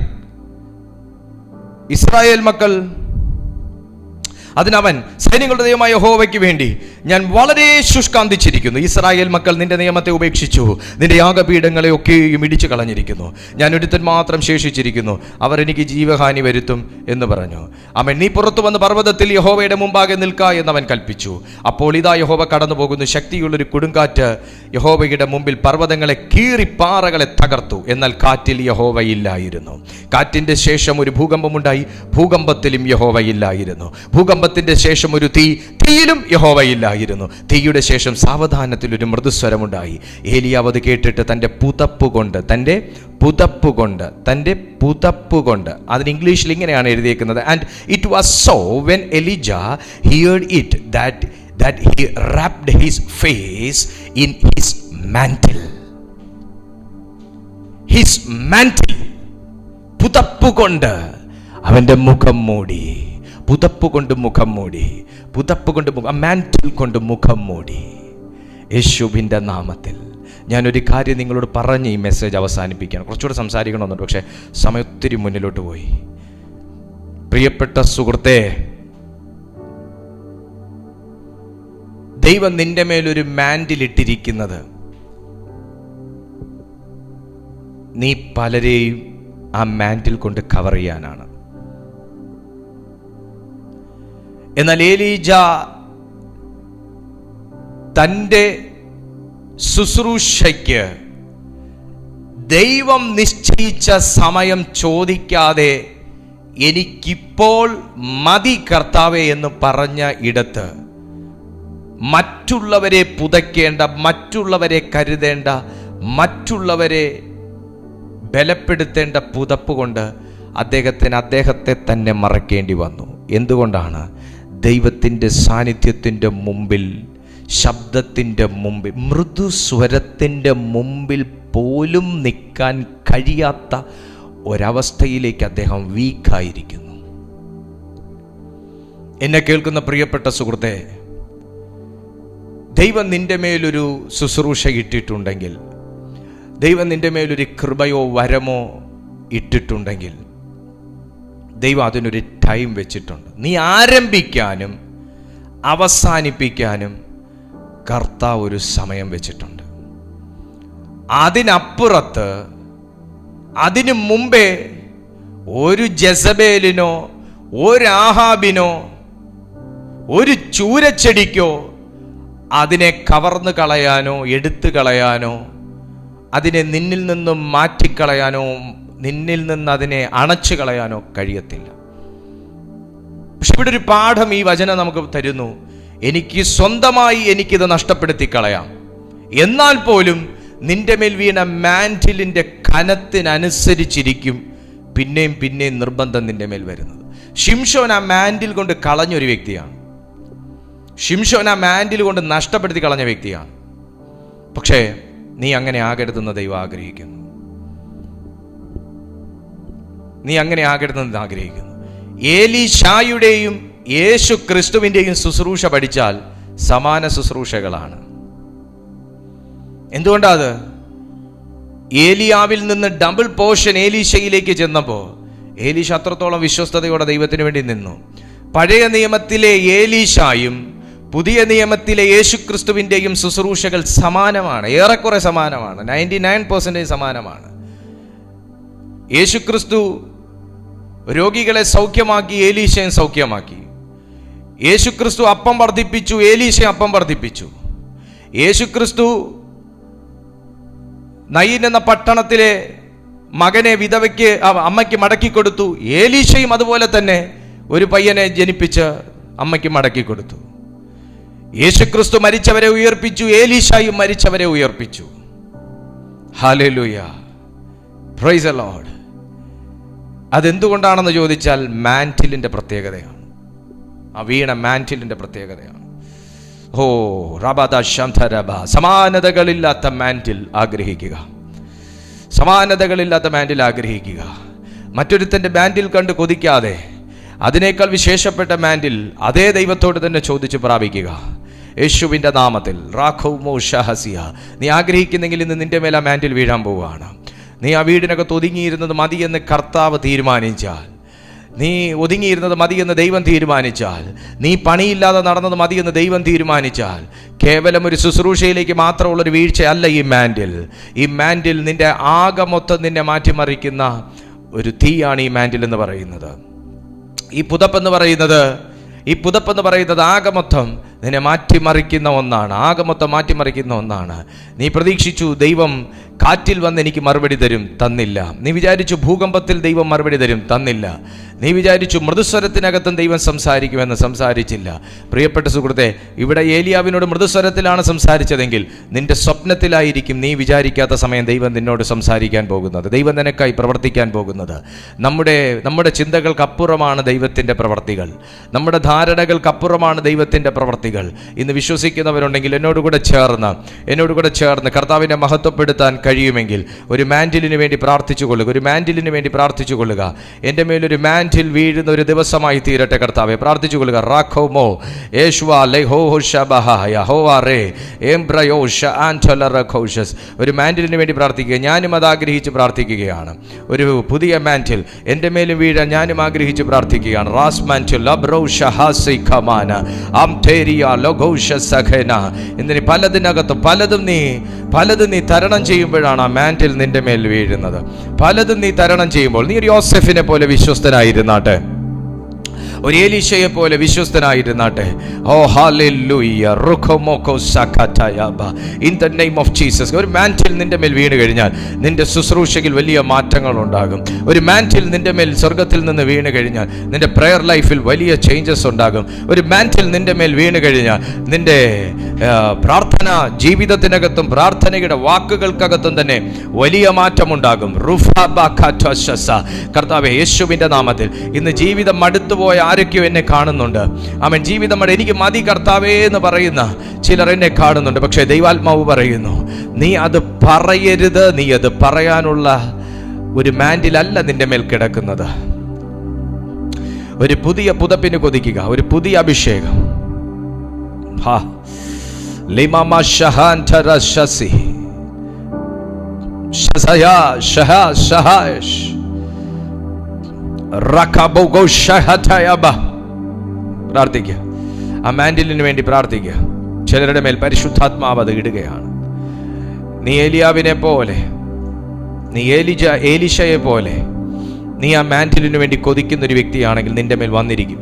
ഇസ്രായേൽ മക്കൾ അതിനവൻ സൈന്യങ്ങളുടെ ദൈവമായ യഹോവയ്ക്ക് വേണ്ടി ഞാൻ വളരെ ശുഷ്കാന്തിച്ചിരിക്കുന്നു. ഇസ്രായേൽ മക്കൾ നിന്റെ നിയമത്തെ ഉപേക്ഷിച്ചു, നിന്റെ യാഗപീഠങ്ങളെ ഒക്കെയും ഇടിച്ചു കളഞ്ഞിരിക്കുന്നു. ഞാൻ ഒരുത്തൻ മാത്രം ശേഷിച്ചിരിക്കുന്നു, അവർ എനിക്ക് ജീവഹാനി വരുത്തും എന്ന് പറഞ്ഞു. അവൻ നീ പുറത്തു വന്ന് പർവ്വതത്തിൽ യഹോവയുടെ മുമ്പാകെ നിൽക്ക എന്നവൻ കൽപ്പിച്ചു. അപ്പോൾ ഇതാ യഹോവ കടന്നു പോകുന്നു. ശക്തിയുള്ളൊരു കൊടുങ്കാറ്റ് യഹോവയുടെ മുമ്പിൽ പർവ്വതങ്ങളെ കീറി പാറകളെ തകർത്തു. എന്നാൽ കാറ്റിൽ യഹോവയില്ലായിരുന്നു. കാറ്റിന്റെ ശേഷം ഒരു ഭൂകമ്പമുണ്ടായി, ഭൂകമ്പത്തിലും യഹോവയില്ലായിരുന്നു. ഭൂകമ്പത്തിന്റെ ശേഷം ഒരു തീ, തീയിലും യഹോവയില്ലായിരുന്നു. തീയുടെ ശേഷം സാവധാനത്തിൽ ഒരു മൃദുസ്വരമുണ്ടായി. ഏലിയാവ് അത് കേട്ടിട്ട് തൻ്റെ പുതപ്പ് കൊണ്ട് അതിന് ഇംഗ്ലീഷിൽ ഇങ്ങനെയാണ് എഴുതിയിരിക്കുന്നത്. And it was so when Elijah heard it that he wrapped his face in his mantle. പുതപ്പ് കൊണ്ട് അവൻ്റെ മുഖം മൂടി. പുതപ്പ് കൊണ്ട് മുഖം മൂടി. മാന്റിൽ കൊണ്ട് മുഖം മൂടി. യേശുവിൻ്റെ നാമത്തിൽ ഞാനൊരു കാര്യം നിങ്ങളോട് പറഞ്ഞ് ഈ മെസ്സേജ് അവസാനിപ്പിക്കുകയാണ്. കുറച്ചുകൂടെ സംസാരിക്കണമെന്നുണ്ട്, പക്ഷേ സമയം ഒത്തിരി മുന്നിലോട്ട് പോയി. പ്രിയപ്പെട്ട സുഹൃത്തേ, ദൈവം നിന്റെ മേലൊരു മാന്റിലിട്ടിരിക്കുന്നത് നീ പലരെയും ആ മാന്റിൽ കൊണ്ട് കവർ ചെയ്യാനാണ്. എന്നാൽ ഏലീജ തൻ്റെ ശുശ്രൂഷയ്ക്ക് ദൈവം നിശ്ചയിച്ച സമയം ചോദിക്കാതെ എനിക്കിപ്പോൾ മതി കർത്താവേ എന്ന് പറഞ്ഞ ഇടത്ത് മറ്റുള്ളവരെ പുതയ്ക്കേണ്ട, മറ്റുള്ളവരെ കരുതേണ്ട, മറ്റുള്ളവരെ ബലപ്പെടുത്തേണ്ട പുതപ്പ് കൊണ്ട് അദ്ദേഹത്തെ തന്നെ മറക്കേണ്ടി വന്നു. എന്തുകൊണ്ടാണ്? ദൈവത്തിൻ്റെ സാന്നിധ്യത്തിൻ്റെ മുമ്പിൽ, ശബ്ദത്തിൻ്റെ മുമ്പിൽ, മൃദുസ്വരത്തിൻ്റെ മുമ്പിൽ പോലും നിൽക്കാൻ കഴിയാത്ത ഒരവസ്ഥയിലേക്ക് അദ്ദേഹം വീക്കായിരിക്കുന്നു. എന്നെ കേൾക്കുന്ന പ്രിയപ്പെട്ട സുഹൃത്തേ, ദൈവം നിന്റെ മേലൊരു ശുശ്രൂഷ ഇട്ടിട്ടുണ്ടെങ്കിൽ, ദൈവം നിന്റെ മേലൊരു കൃപയോ വരമോ ഇട്ടിട്ടുണ്ടെങ്കിൽ, ദൈവം അതിനൊരു ടൈം വെച്ചിട്ടുണ്ട്. നീ ആരംഭിക്കാനും അവസാനിപ്പിക്കാനും കർത്താവ് ഒരു സമയം വെച്ചിട്ടുണ്ട്. അതിനപ്പുറത്ത്, അതിനു മുമ്പേ ഒരു ജെസബേലിനോ, ഒരു ആഹാബിനോ, ഒരു ചൂരച്ചെടിക്കോ അതിനെ കവർന്നു കളയാനോ, എടുത്തു കളയാനോ, അതിനെ നിന്നിൽ നിന്നും മാറ്റിക്കളയാനോ, നിന്നിൽ നിന്ന് അതിനെ അണച്ചു കളയാനോ കഴിയത്തില്ല. പക്ഷെ ഇവിടെ ഒരു പാഠം ഈ വചനം നമുക്ക് തരുന്നു. എനിക്ക് സ്വന്തമായി എനിക്കിത് നഷ്ടപ്പെടുത്തി കളയാം, എന്നാൽ പോലും നിന്റെ മേൽ വീണ മാന്റിലിൻ്റെ കനത്തിനനുസരിച്ചിരിക്കും പിന്നെയും നിർബന്ധം നിന്റെ മേൽ വരുന്നത്. ശിംശോൻ ആ മാന്റിൽ കൊണ്ട് കളഞ്ഞൊരു വ്യക്തിയാണ്. ശിംശോൻ ആ മാന്റിൽ കൊണ്ട് നഷ്ടപ്പെടുത്തി കളഞ്ഞ വ്യക്തിയാണ്. പക്ഷേ നീ അങ്ങനെ ആകരുതെന്ന് ദൈവം ആഗ്രഹിക്കുന്നു. നീ അങ്ങനെ ആകരുതെന്ന് ആഗ്രഹിക്കുന്നു. ഏലീശായുടെയും യേശു ക്രിസ്തുവിൻ്റെയും ശുശ്രൂഷ പഠിച്ചാൽ സമാന ശുശ്രൂഷകളാണ്. എന്തുകൊണ്ടാത്? ഏലിയാവിൽ നിന്ന് ഡബിൾ പോർഷൻ ഏലീശയിലേക്ക് ചെന്നപ്പോൾ ഏലീശ അത്രത്തോളം വിശ്വസ്തയോടെ ദൈവത്തിന് വേണ്ടി നിന്നു. പഴയ നിയമത്തിലെ ഏലീശായും പുതിയ നിയമത്തിലെ യേശുക്രിസ്തുവിൻ്റെയും ശുശ്രൂഷകൾ സമാനമാണ്, ഏറെക്കുറെ സമാനമാണ്, 99% സമാനമാണ്. യേശുക്രിസ്തു രോഗികളെ സൗഖ്യമാക്കി, ഏലീശയും സൗഖ്യമാക്കി. യേശുക്രിസ്തു അപ്പം വർദ്ധിപ്പിച്ചു, ഏലീശ അപ്പം വർദ്ധിപ്പിച്ചു. യേശുക്രിസ്തു നയീൻ എന്ന പട്ടണത്തിലെ മകനെ വിധവയ്ക്ക് അമ്മയ്ക്ക് മടക്കി കൊടുത്തു. ഏലീശയും അതുപോലെ തന്നെ ഒരു പയ്യനെ ജനിപ്പിച്ച് അമ്മയ്ക്ക് മടക്കി കൊടുത്തു. യേശുക്രിസ്തു മരിച്ചവരെ ഉയർപ്പിച്ചു, ഏലീശായും മരിച്ചവരെ ഉയർപ്പിച്ചു. Hallelujah, praise the Lord. അതെന്തുകൊണ്ടാണെന്ന് ചോദിച്ചാൽ മാന്റിലിൻ്റെ പ്രത്യേകതയാണ്. ആ വീണ മാന്റിലിൻ്റെ പ്രത്യേകതയാണ്. ഓ റബദ ശംധരബ. സമാനതകളില്ലാത്ത മാന്റിൽ ആഗ്രഹിക്കുക, സമാനതകളില്ലാത്ത മാന്റിൽ ആഗ്രഹിക്കുക. മറ്റൊരുത്തൻ്റെ മാന്റിൽ കണ്ട് കൊതിക്കാതെ അതിനേക്കാൾ വിശേഷപ്പെട്ട മാന്റിൽ അതേ ദൈവത്തോട് തന്നെ ചോദിച്ച് പ്രാപിക്കുക. യേശുവിൻ്റെ നാമത്തിൽ റാഖൗമോ ഷഹസിയ. നീ ആഗ്രഹിക്കുന്നെങ്കിൽ ഇന്ന് നിന്റെ മേൽ ആ മാന്റിൽ വീഴാൻ പോവുകയാണ്. നീ ആ വീടിനകത്ത് ഒതുങ്ങിയിരുന്നത് മതിയെന്ന് കർത്താവ് തീരുമാനിച്ചാൽ, നീ ഒതുങ്ങിയിരുന്നത് മതിയെന്ന് ദൈവം തീരുമാനിച്ചാൽ, നീ പണിയില്ലാതെ നടന്നത് മതിയെന്ന് ദൈവം തീരുമാനിച്ചാൽ, കേവലം ഒരു ശുശ്രൂഷയിലേക്ക് മാത്രമുള്ളൊരു വീഴ്ചയല്ല ഈ മാൻഡിൽ. ഈ മാൻഡിൽ നിന്റെ ആകെ മൊത്തം നിന്നെ മാറ്റിമറിക്കുന്ന ഒരു തീയാണ് ഈ മാൻഡിൽ എന്ന് പറയുന്നത്. ഈ പുതപ്പെന്ന് പറയുന്നത് ആകെ മൊത്തം നിന്നെ മാറ്റിമറിക്കുന്ന ഒന്നാണ്. ആകെ മൊത്തം മാറ്റിമറിക്കുന്ന ഒന്നാണ്. നീ പ്രതീക്ഷിച്ചു ദൈവം കാറ്റിൽ വന്ന് എനിക്ക് മറുപടി തരും, തന്നില്ല. നീ വിചാരിച്ചു ഭൂകമ്പത്തിൽ ദൈവം മറുപടി തരും, തന്നില്ല. നീ വിചാരിച്ചു മൃദുസ്വരത്തിനകത്തും ദൈവം സംസാരിക്കുമെന്ന്, സംസാരിച്ചില്ല. പ്രിയപ്പെട്ട സുഹൃത്തെ, ഇവിടെ ഏലിയാവിനോട് മൃദുസ്വരത്തിലാണ് സംസാരിച്ചതെങ്കിൽ നിന്റെ സ്വപ്നത്തിലായിരിക്കും നീ വിചാരിക്കാത്ത സമയം ദൈവം നിന്നോട് സംസാരിക്കാൻ പോകുന്നത്, ദൈവം നിനക്കായി പ്രവർത്തിക്കാൻ പോകുന്നത്. നമ്മുടെ ചിന്തകൾക്കപ്പുറമാണ് ദൈവത്തിൻ്റെ പ്രവർത്തികൾ, നമ്മുടെ ധാരണകൾക്കപ്പുറമാണ് ദൈവത്തിൻ്റെ പ്രവർത്തികൾ. ഇന്ന് വിശ്വസിക്കുന്നവരുണ്ടെങ്കിൽ എന്നോട് കൂടെ ചേർന്ന് കർത്താവിനെ മഹത്വപ്പെടുത്താൻ കഴിയുമെങ്കിൽ ഒരു മാൻഡിലിന് വേണ്ടി പ്രാർത്ഥിച്ചു കൊള്ളുക. എൻ്റെ മേലൊരു മാൻഡിൽ വീഴുന്ന ഒരു ദിവസമായി തീരട്ടെ കർത്താവെ. പ്രാർത്ഥിച്ചു കൊള്ളുക. റാഖോമോ യേശുവാ ലൈഹോ ഷബഹ യഹോവാ റേ എംബ്രയോ ഷാൻറ്റലറഖോഷസ്. ഒരു മാൻഡിലിന് വേണ്ടി പ്രാർത്ഥിക്കുക. ഞാനും അത് ആഗ്രഹിച്ച് പ്രാർത്ഥിക്കുകയാണ്. ഒരു പുതിയ മാൻഡിൽ എൻ്റെ മേലും വീഴാൻ ഞാനും ആഗ്രഹിച്ച് പ്രാർത്ഥിക്കുകയാണ്. റാസ് മാൻഡിൽ ലബ്രോ ഷഹാസി ഖമാന ആംതേരിയ ലഗോഷ സഖന. എന്നിന് പലതും നീ തരണം ചെയ്യുമ്പോഴാണ് ആ മാൻഡിൽ നിന്റെ മേൽ വീഴുന്നത്. പലതും നീ തരണം ചെയ്യുമ്പോൾ നീ ഒരു യോസെഫിനെ പോലെ വിശ്വസ്തനായിരുന്നാട്ടെ, ഒരു എലീശയെ പോലെ വിശ്വസ്തനായിരുന്നാട്ടെ. ഓ ഹല്ലേലൂയ റുഖമോകോ സഖതയബ in the name of Jesus. ഒരു മാൻറ്റിൽ നിന്റെ മേൽ വീണ് കഴിഞ്ഞാൽ നിന്റെ ശുശ്രൂഷയിൽ വലിയ മാറ്റങ്ങൾ ഉണ്ടാകും. ഒരു മാൻറ്റിൽ നിന്റെ മേൽ സ്വർഗത്തിൽ നിന്ന് വീണ് കഴിഞ്ഞാൽ നിന്റെ പ്രെയർ ലൈഫിൽ വലിയ ചേഞ്ചസ് ഉണ്ടാകും. ഒരു മാൻറ്റിൽ നിന്റെ മേൽ വീണ് കഴിഞ്ഞാൽ നിന്റെ പ്രാർത്ഥന ജീവിതത്തിനകത്തും പ്രാർത്ഥനയുടെ വാക്കുകൾക്കകത്തും തന്നെ വലിയ മാറ്റമുണ്ടാകും. കർത്താവേ, യേശുവിൻ്റെ നാമത്തിൽ ഇന്ന് ജീവിതം മടുത്തുപോയ ആരൊക്കെയോ എന്നെ കാണുന്നുണ്ട്. ആമേൻ. ജീവിതം എനിക്ക് മതി കർത്താവേ എന്ന് പറയുന്ന ചിലർ എന്നെ കാണുന്നുണ്ട്. പക്ഷേ ദൈവാത്മാവ് പറയുന്നു, നീ അത് പറയരുത്. നീ അത് പറയാനുള്ള ഒരു മാൻഡിലല്ല നിന്റെ മേൽ കിടക്കുന്നത്. ഒരു പുതിയ പുതപ്പിന് കൊതിക്കുക, ഒരു പുതിയ അഭിഷേകം. പ്രാർത്ഥിക്കുക. ആ മാൻഡിലിന് വേണ്ടി പ്രാർത്ഥിക്കുക. ചിലരുടെ മേൽ പരിശുദ്ധാത്മാവ് അത് ഇടുകയാണ്. നീ ഏലിയാവിനെ പോലെ, നീ ഏലീശയെ പോലെ നീ ആ മാൻഡിലിന് വേണ്ടി കൊതിക്കുന്ന ഒരു വ്യക്തിയാണെങ്കിൽ നിന്റെ മേൽ വന്നിരിക്കും.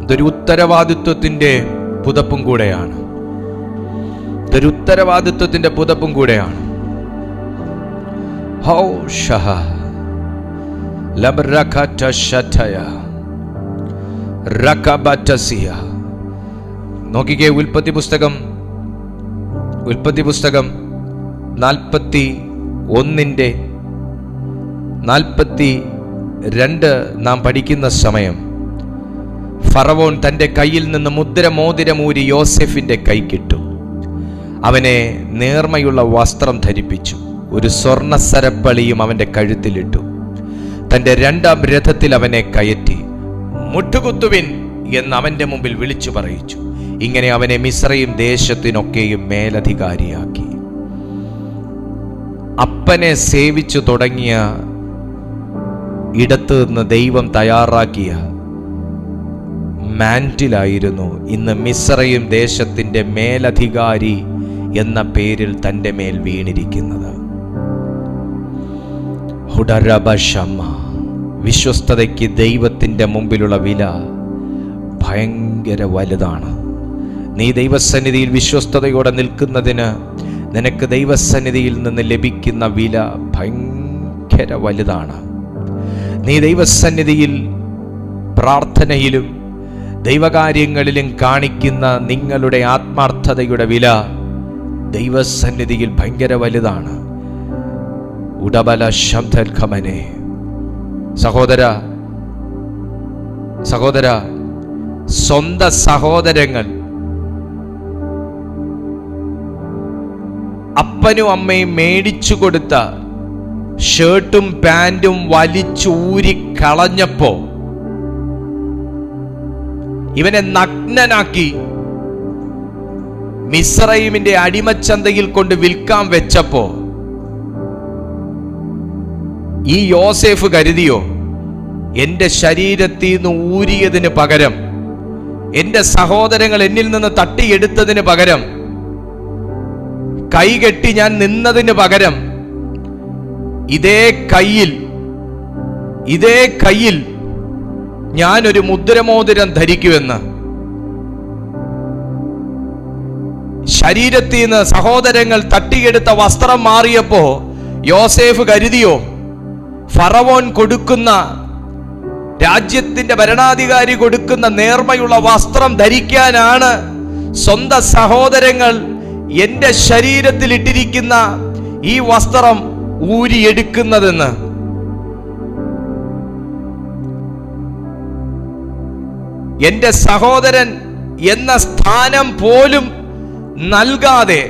ഇതൊരു ഉത്തരവാദിത്വത്തിന്റെ പുതപ്പും കൂടെയാണ്. ഇതൊരു ഉത്തരവാദിത്വത്തിന്റെ പുതപ്പും കൂടെയാണ്. നോക്കിക്കേ, ഉൽപ്പത്തി പുസ്തകം 41:42 നാം പഠിക്കുന്ന സമയം ഫറവോൻ തൻ്റെ കയ്യിൽ നിന്ന് മുദ്രമോതിരമൂരി യോസെഫിന്റെ കൈക്കിട്ടു. അവനെ നേർമയുള്ള വസ്ത്രം ധരിപ്പിച്ചു, ഒരു സ്വർണ്ണ സരപ്പളിയും അവന്റെ കഴുത്തിലിട്ടു. തൻ്റെ 2-ാം രഥത്തിൽ അവനെ കയറ്റി മുട്ടുകുത്തുവിൻ എന്ന് അവന്റെ മുമ്പിൽ വിളിച്ചു പറയിച്ചു. ഇങ്ങനെ അവനെ മിസ്രയീം ദേശത്തിനൊക്കെയും മേലധികാരിയാക്കി. അപ്പനെ സേവിച്ചു തുടങ്ങിയ ഇടത്ത് നിന്ന് ദൈവം തയ്യാറാക്കിയ മാൻറ്റിലായിരുന്നു ഇന്ന് മിസ്രയീം ദേശത്തിന്റെ മേലധികാരി എന്ന പേരിൽ തൻ്റെ മേൽ വീണിരിക്കുന്നത്. വിശ്വസ്തതയ്ക്ക് ദൈവത്തിൻ്റെ മുമ്പിലുള്ള വില ഭയങ്കര വലുതാണ്. നീ ദൈവസന്നിധിയിൽ വിശ്വസ്തതയോടെ നിൽക്കുന്നതിന് നിനക്ക് ദൈവസന്നിധിയിൽ നിന്ന് ലഭിക്കുന്ന വില ഭയങ്കര വലുതാണ്. നീ ദൈവസന്നിധിയിൽ പ്രാർത്ഥനയിലും ദൈവകാര്യങ്ങളിലും കാണിക്കുന്ന നിങ്ങളുടെ ആത്മാർത്ഥതയുടെ വില ദൈവസന്നിധിയിൽ ഭയങ്കര വലുതാണ്. ഉടബല ശബ്ദൽ ഖമനെ. സഹോദര, സ്വന്തം സഹോദരങ്ങൾ അപ്പനും അമ്മയും മേടിച്ചു കൊടുത്ത ഷർട്ടും പാൻറ്റും വലിച്ചൂരി കളഞ്ഞപ്പോ, ഇവനെ നഗ്നനാക്കി മിസ്രയീമിന്റെ അടിമച്ചന്തയിൽ കൊണ്ട് വിൽക്കാൻ വെച്ചപ്പോ ഈ യോസേഫ് കരുതിയോ, എൻ്റെ ശരീരത്തിൽ നിന്ന് ഊരിയതിന് പകരം, എൻ്റെ സഹോദരങ്ങൾ എന്നിൽ നിന്ന് തട്ടിയെടുത്തതിന് പകരം, കൈകെട്ടി ഞാൻ നിന്നതിന് പകരം ഇതേ കയ്യിൽ ഞാനൊരു മുദ്രമോതിരം ധരിക്കുമെന്ന് ശരീരത്തിൽ നിന്ന് സഹോദരങ്ങൾ തട്ടിയെടുത്ത വസ്ത്രം മാറിയപ്പോ യോസേഫ് കരുതിയോ, ഫറവോൻ കൊടുക്കുന്ന, രാജ്യത്തിന്റെ ഭരണാധികാരി കൊടുക്കുന്ന നേർമയുള്ള വസ്ത്രം ധരിക്കാനാണ് സ്വന്തം സഹോദരങ്ങൾ എന്റെ ശരീരത്തിൽ ഇട്ടിരിക്കുന്ന ഈ വസ്ത്രം ഊരിയെടുക്കുന്നതെന്ന്? എന്റെ സഹോദരൻ എന്ന സ്ഥാനം പോലും നൽകാതെ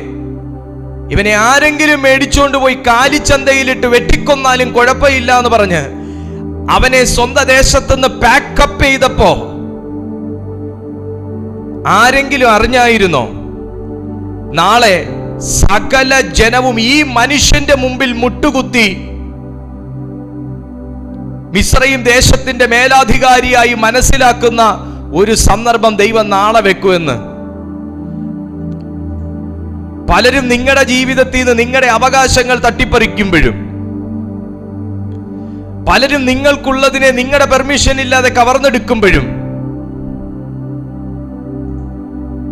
ഇവനെ ആരെങ്കിലും മേടിച്ചുകൊണ്ട് പോയി കാലിച്ചന്തയിലിട്ട് വെട്ടിക്കൊന്നാലും കുഴപ്പമില്ല എന്ന് പറഞ്ഞ് അവനെ സ്വന്തം ദേശത്തുനിന്ന് പാക്കപ്പ് ചെയ്തപ്പോ ആരെങ്കിലും അറിഞ്ഞായിരുന്നോ നാളെ സകല ജനവും ഈ മനുഷ്യന്റെ മുമ്പിൽ മുട്ടുകുത്തി മിസ്രയീം ദേശത്തിന്റെ മേലാധികാരിയായി മനസ്സിലാക്കുന്ന ഒരു സന്ദർഭം ദൈവം നാളെ വെക്കുമെന്ന്? പലരും നിങ്ങളുടെ ജീവിതത്തിൽ നിന്ന് നിങ്ങളുടെ അവകാശങ്ങൾ തട്ടിപ്പറിക്കുമ്പോഴും, പലരും നിങ്ങൾക്കുള്ളതിനെ നിങ്ങളുടെ പെർമിഷൻ ഇല്ലാതെ കവർന്നെടുക്കുമ്പോഴും,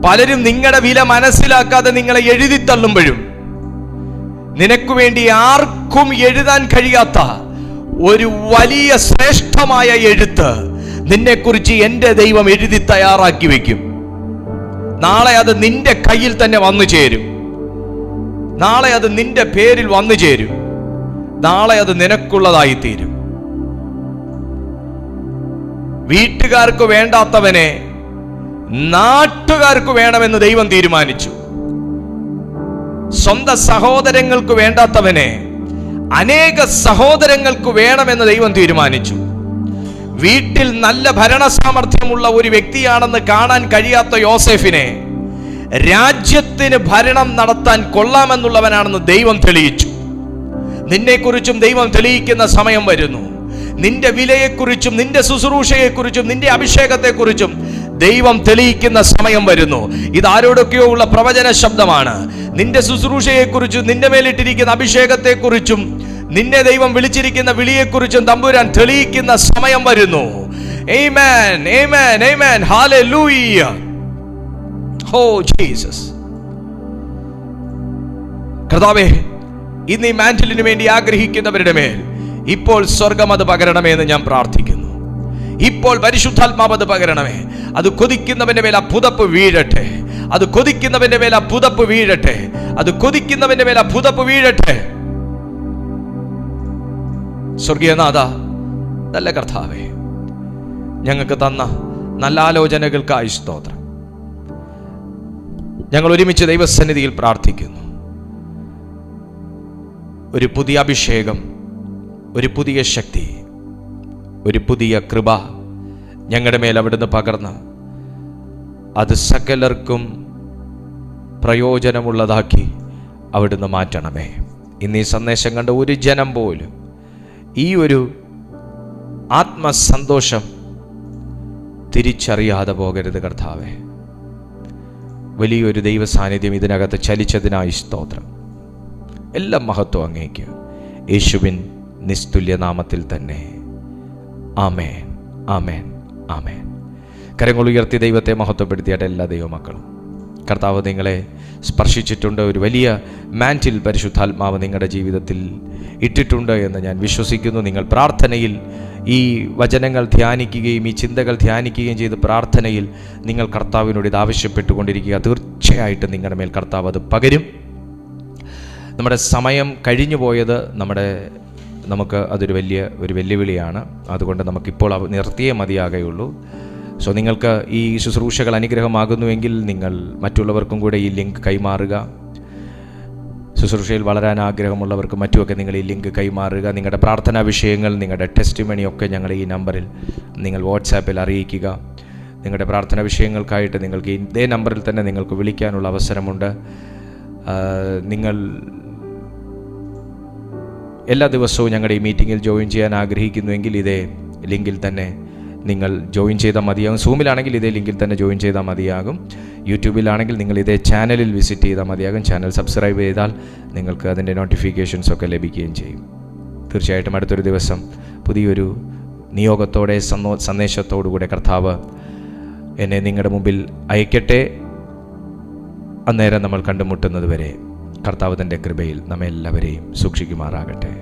പലരും നിങ്ങളുടെ വില മനസ്സിലാക്കാതെ നിങ്ങളെ എഴുതിത്തള്ളുമ്പോഴും, നിനക്ക് വേണ്ടി ആർക്കും എഴുതാൻ കഴിയാത്ത ഒരു വലിയ ശ്രേഷ്ഠമായ എഴുത്ത് നിന്നെക്കുറിച്ച് എൻ്റെ ദൈവം എഴുതി തയ്യാറാക്കി വെക്കും. നാളെ അത് നിന്റെ കയ്യിൽ തന്നെ വന്നു ചേരും. നാളെ അത് നിന്റെ പേരിൽ വന്നു ചേരും. നാളെ അത് നിനക്കുള്ളതായി തീരും. വീട്ടുകാർക്ക് വേണ്ടാത്തവനെ നാട്ടുകാർക്ക് വേണമെന്ന് ദൈവം തീരുമാനിച്ചു. സ്വന്തം സഹോദരങ്ങൾക്ക് വേണ്ടാത്തവനെ അനേക സഹോദരങ്ങൾക്ക് വേണമെന്ന് ദൈവം തീരുമാനിച്ചു. വീട്ടിൽ നല്ല ഭരണ സാമർഥ്യമുള്ള ഒരു വ്യക്തിയാണെന്ന് കാണാൻ കഴിയാത്ത യോസേഫിനെ രാജ്യത്തിന് ഭരണം നടത്താൻ കൊള്ളാമെന്നുള്ളവനാണെന്ന് ദൈവം തെളിയിച്ചു. നിന്നെക്കുറിച്ചും ദൈവം തെളിയിക്കുന്ന സമയം വരുന്നു. നിന്റെ വിലയെക്കുറിച്ചും നിന്റെ ശുശ്രൂഷയെക്കുറിച്ചും നിന്റെ അഭിഷേകത്തെക്കുറിച്ചും ദൈവം തെളിയിക്കുന്ന സമയം വരുന്നു. ഇതാരോടൊക്കെയോ ഉള്ള പ്രവചന ശബ്ദമാണ്. നിന്റെ ശുശ്രൂഷയെക്കുറിച്ചും നിന്റെ മേലിട്ടിരിക്കുന്ന അഭിഷേകത്തെക്കുറിച്ചും നിന്നെ ദൈവം വിളിച്ചിരിക്കുന്ന വിളിയെക്കുറിച്ചും തമ്പുരാൻ തെളിയിക്കുന്ന സമയം വരുന്നു. ആമേൻ, ആമേൻ, ആമേൻ, ഹല്ലേലൂയ. Oh Jesus. കർത്താവേ, ഇന്ന് ഈ മാന്റിലിന് വേണ്ടി ആഗ്രഹിക്കുന്നവരുടെ മേൽ ഇപ്പോൾ സ്വർഗം അത് പകരണമേ എന്ന് ഞാൻ പ്രാർത്ഥിക്കുന്നു. ഇപ്പോൾ പരിശുദ്ധാത്മാവ് അത് പകരണമേ. അത് കൊതിക്കുന്നവന്റെ മേൽ ആ പുതപ്പ് വീഴട്ടെ. അത് കൊതിക്കുന്നവന്റെ മേൽ ആ പുതപ്പ് വീഴട്ടെ. അത് കൊതിക്കുന്നവന്റെ മേൽ ആ പുതപ്പ് വീഴട്ടെ. സ്വർഗീയനാഥ, നല്ല കർത്താവേ, ഞങ്ങൾക്ക് തന്ന നല്ല ആലോചനകൾക്കായി സ്തോത്രം. ഞങ്ങൾ ഒരുമിച്ച് ദൈവസന്നിധിയിൽ പ്രാർത്ഥിക്കുന്നു. ഒരു പുതിയ അഭിഷേകം, ഒരു പുതിയ ശക്തി, ഒരു പുതിയ കൃപ ഞങ്ങളുടെ മേൽ അവിടുന്ന് പകർന്ന് അത് സകലർക്കും പ്രയോജനമുള്ളതാക്കി അവിടുന്ന് മാറ്റണമേ. ഇന്ന് ഈ സന്ദേശം കണ്ട ഒരു ജനം പോലും ഈ ഒരു ആത്മസന്തോഷം തിരിച്ചറിയാതെ പോകരുത് കർത്താവേ. വലിയൊരു ദൈവ സാന്നിധ്യം ഇതിനകത്ത് ചലിച്ചതിനായി സ്തോത്രം. എല്ലാം മഹത്വം അങ്ങേക്ക്, യേശുവിൻ നിസ്തുല്യ നാമത്തിൽ തന്നെ. ആമേൻ, ആമേൻ, ആമേൻ. കരങ്ങൾ ഉയർത്തി ദൈവത്തെ മഹത്വപ്പെടുത്തിയിട്ട് എല്ലാ ദൈവമക്കളും, കർത്താവ് നിങ്ങളെ സ്പർശിച്ചിട്ടുണ്ട്. ഒരു വലിയ മാന്റിൽ പരിശുദ്ധാത്മാവ് നിങ്ങളുടെ ജീവിതത്തിൽ ഇട്ടിട്ടുണ്ട് എന്ന് ഞാൻ വിശ്വസിക്കുന്നു. നിങ്ങൾ പ്രാർത്ഥനയിൽ ഈ വചനങ്ങൾ ധ്യാനിക്കുകയും ഈ ചിന്തകൾ ധ്യാനിക്കുകയും ചെയ്ത് പ്രാർത്ഥനയിൽ നിങ്ങൾ കർത്താവിനോട് ഇത് ആവശ്യപ്പെട്ടുകൊണ്ടിരിക്കുക. തീർച്ചയായിട്ടും നിങ്ങളുടെ മേൽ കർത്താവ് അത് പകരും. നമ്മുടെ സമയം കഴിഞ്ഞു പോയത് നമുക്ക് അതൊരു ഒരു വെല്ലുവിളിയാണ്. അതുകൊണ്ട് നമുക്കിപ്പോൾ നിർത്തിയേ മതിയാകുകയുള്ളൂ. സോ നിങ്ങൾക്ക് ഈ ശുശ്രൂഷകൾ അനുഗ്രഹമാകുന്നുവെങ്കിൽ നിങ്ങൾ മറ്റുള്ളവർക്കും കൂടെ ഈ ലിങ്ക് കൈമാറുക. ശുശ്രൂഷയിൽ വളരാൻ ആഗ്രഹമുള്ളവർക്ക് മറ്റുമൊക്കെ നിങ്ങൾ ഈ ലിങ്ക് കൈമാറുക. നിങ്ങളുടെ പ്രാർത്ഥനാ വിഷയങ്ങൾ, നിങ്ങളുടെ ടെസ്റ്റിമണിയൊക്കെ ഞങ്ങൾ ഈ നമ്പറിൽ നിങ്ങൾ വാട്സാപ്പിൽ അറിയിക്കുക. നിങ്ങളുടെ പ്രാർത്ഥനാ വിഷയങ്ങൾക്കായിട്ട് നിങ്ങൾക്ക് ഇതേ നമ്പറിൽ തന്നെ നിങ്ങൾക്ക് വിളിക്കാനുള്ള അവസരമുണ്ട്. നിങ്ങൾ എല്ലാ ദിവസവും ഞങ്ങളുടെ ഈ മീറ്റിങ്ങിൽ ജോയിൻ ചെയ്യാൻ ആഗ്രഹിക്കുന്നുവെങ്കിൽ ഇതേ ലിങ്കിൽ തന്നെ നിങ്ങൾ ജോയിൻ ചെയ്താൽ മതിയാകും. സൂമിലാണെങ്കിൽ ഇതേ ലിങ്കിൽ തന്നെ ജോയിൻ ചെയ്താൽ മതിയാകും. യൂട്യൂബിലാണെങ്കിൽ നിങ്ങൾ ഇതേ ചാനലിൽ വിസിറ്റ് ചെയ്താൽ മതിയാകും. ചാനൽ സബ്സ്ക്രൈബ് ചെയ്താൽ നിങ്ങൾക്ക് അതിൻ്റെ നോട്ടിഫിക്കേഷൻസൊക്കെ ലഭിക്കുകയും ചെയ്യും. തീർച്ചയായിട്ടും അടുത്തൊരു ദിവസം പുതിയൊരു നിയോഗത്തോടെ സന്ദേശത്തോടുകൂടെ കർത്താവ് എന്നെ നിങ്ങളുടെ മുമ്പിൽ അയക്കട്ടെ. അന്നേരം നമ്മൾ കണ്ടുമുട്ടുന്നത് വരെ കർത്താവ് തൻ്റെ കൃപയിൽ നമ്മെല്ലാവരെയും സൂക്ഷിക്കുമാറാകട്ടെ.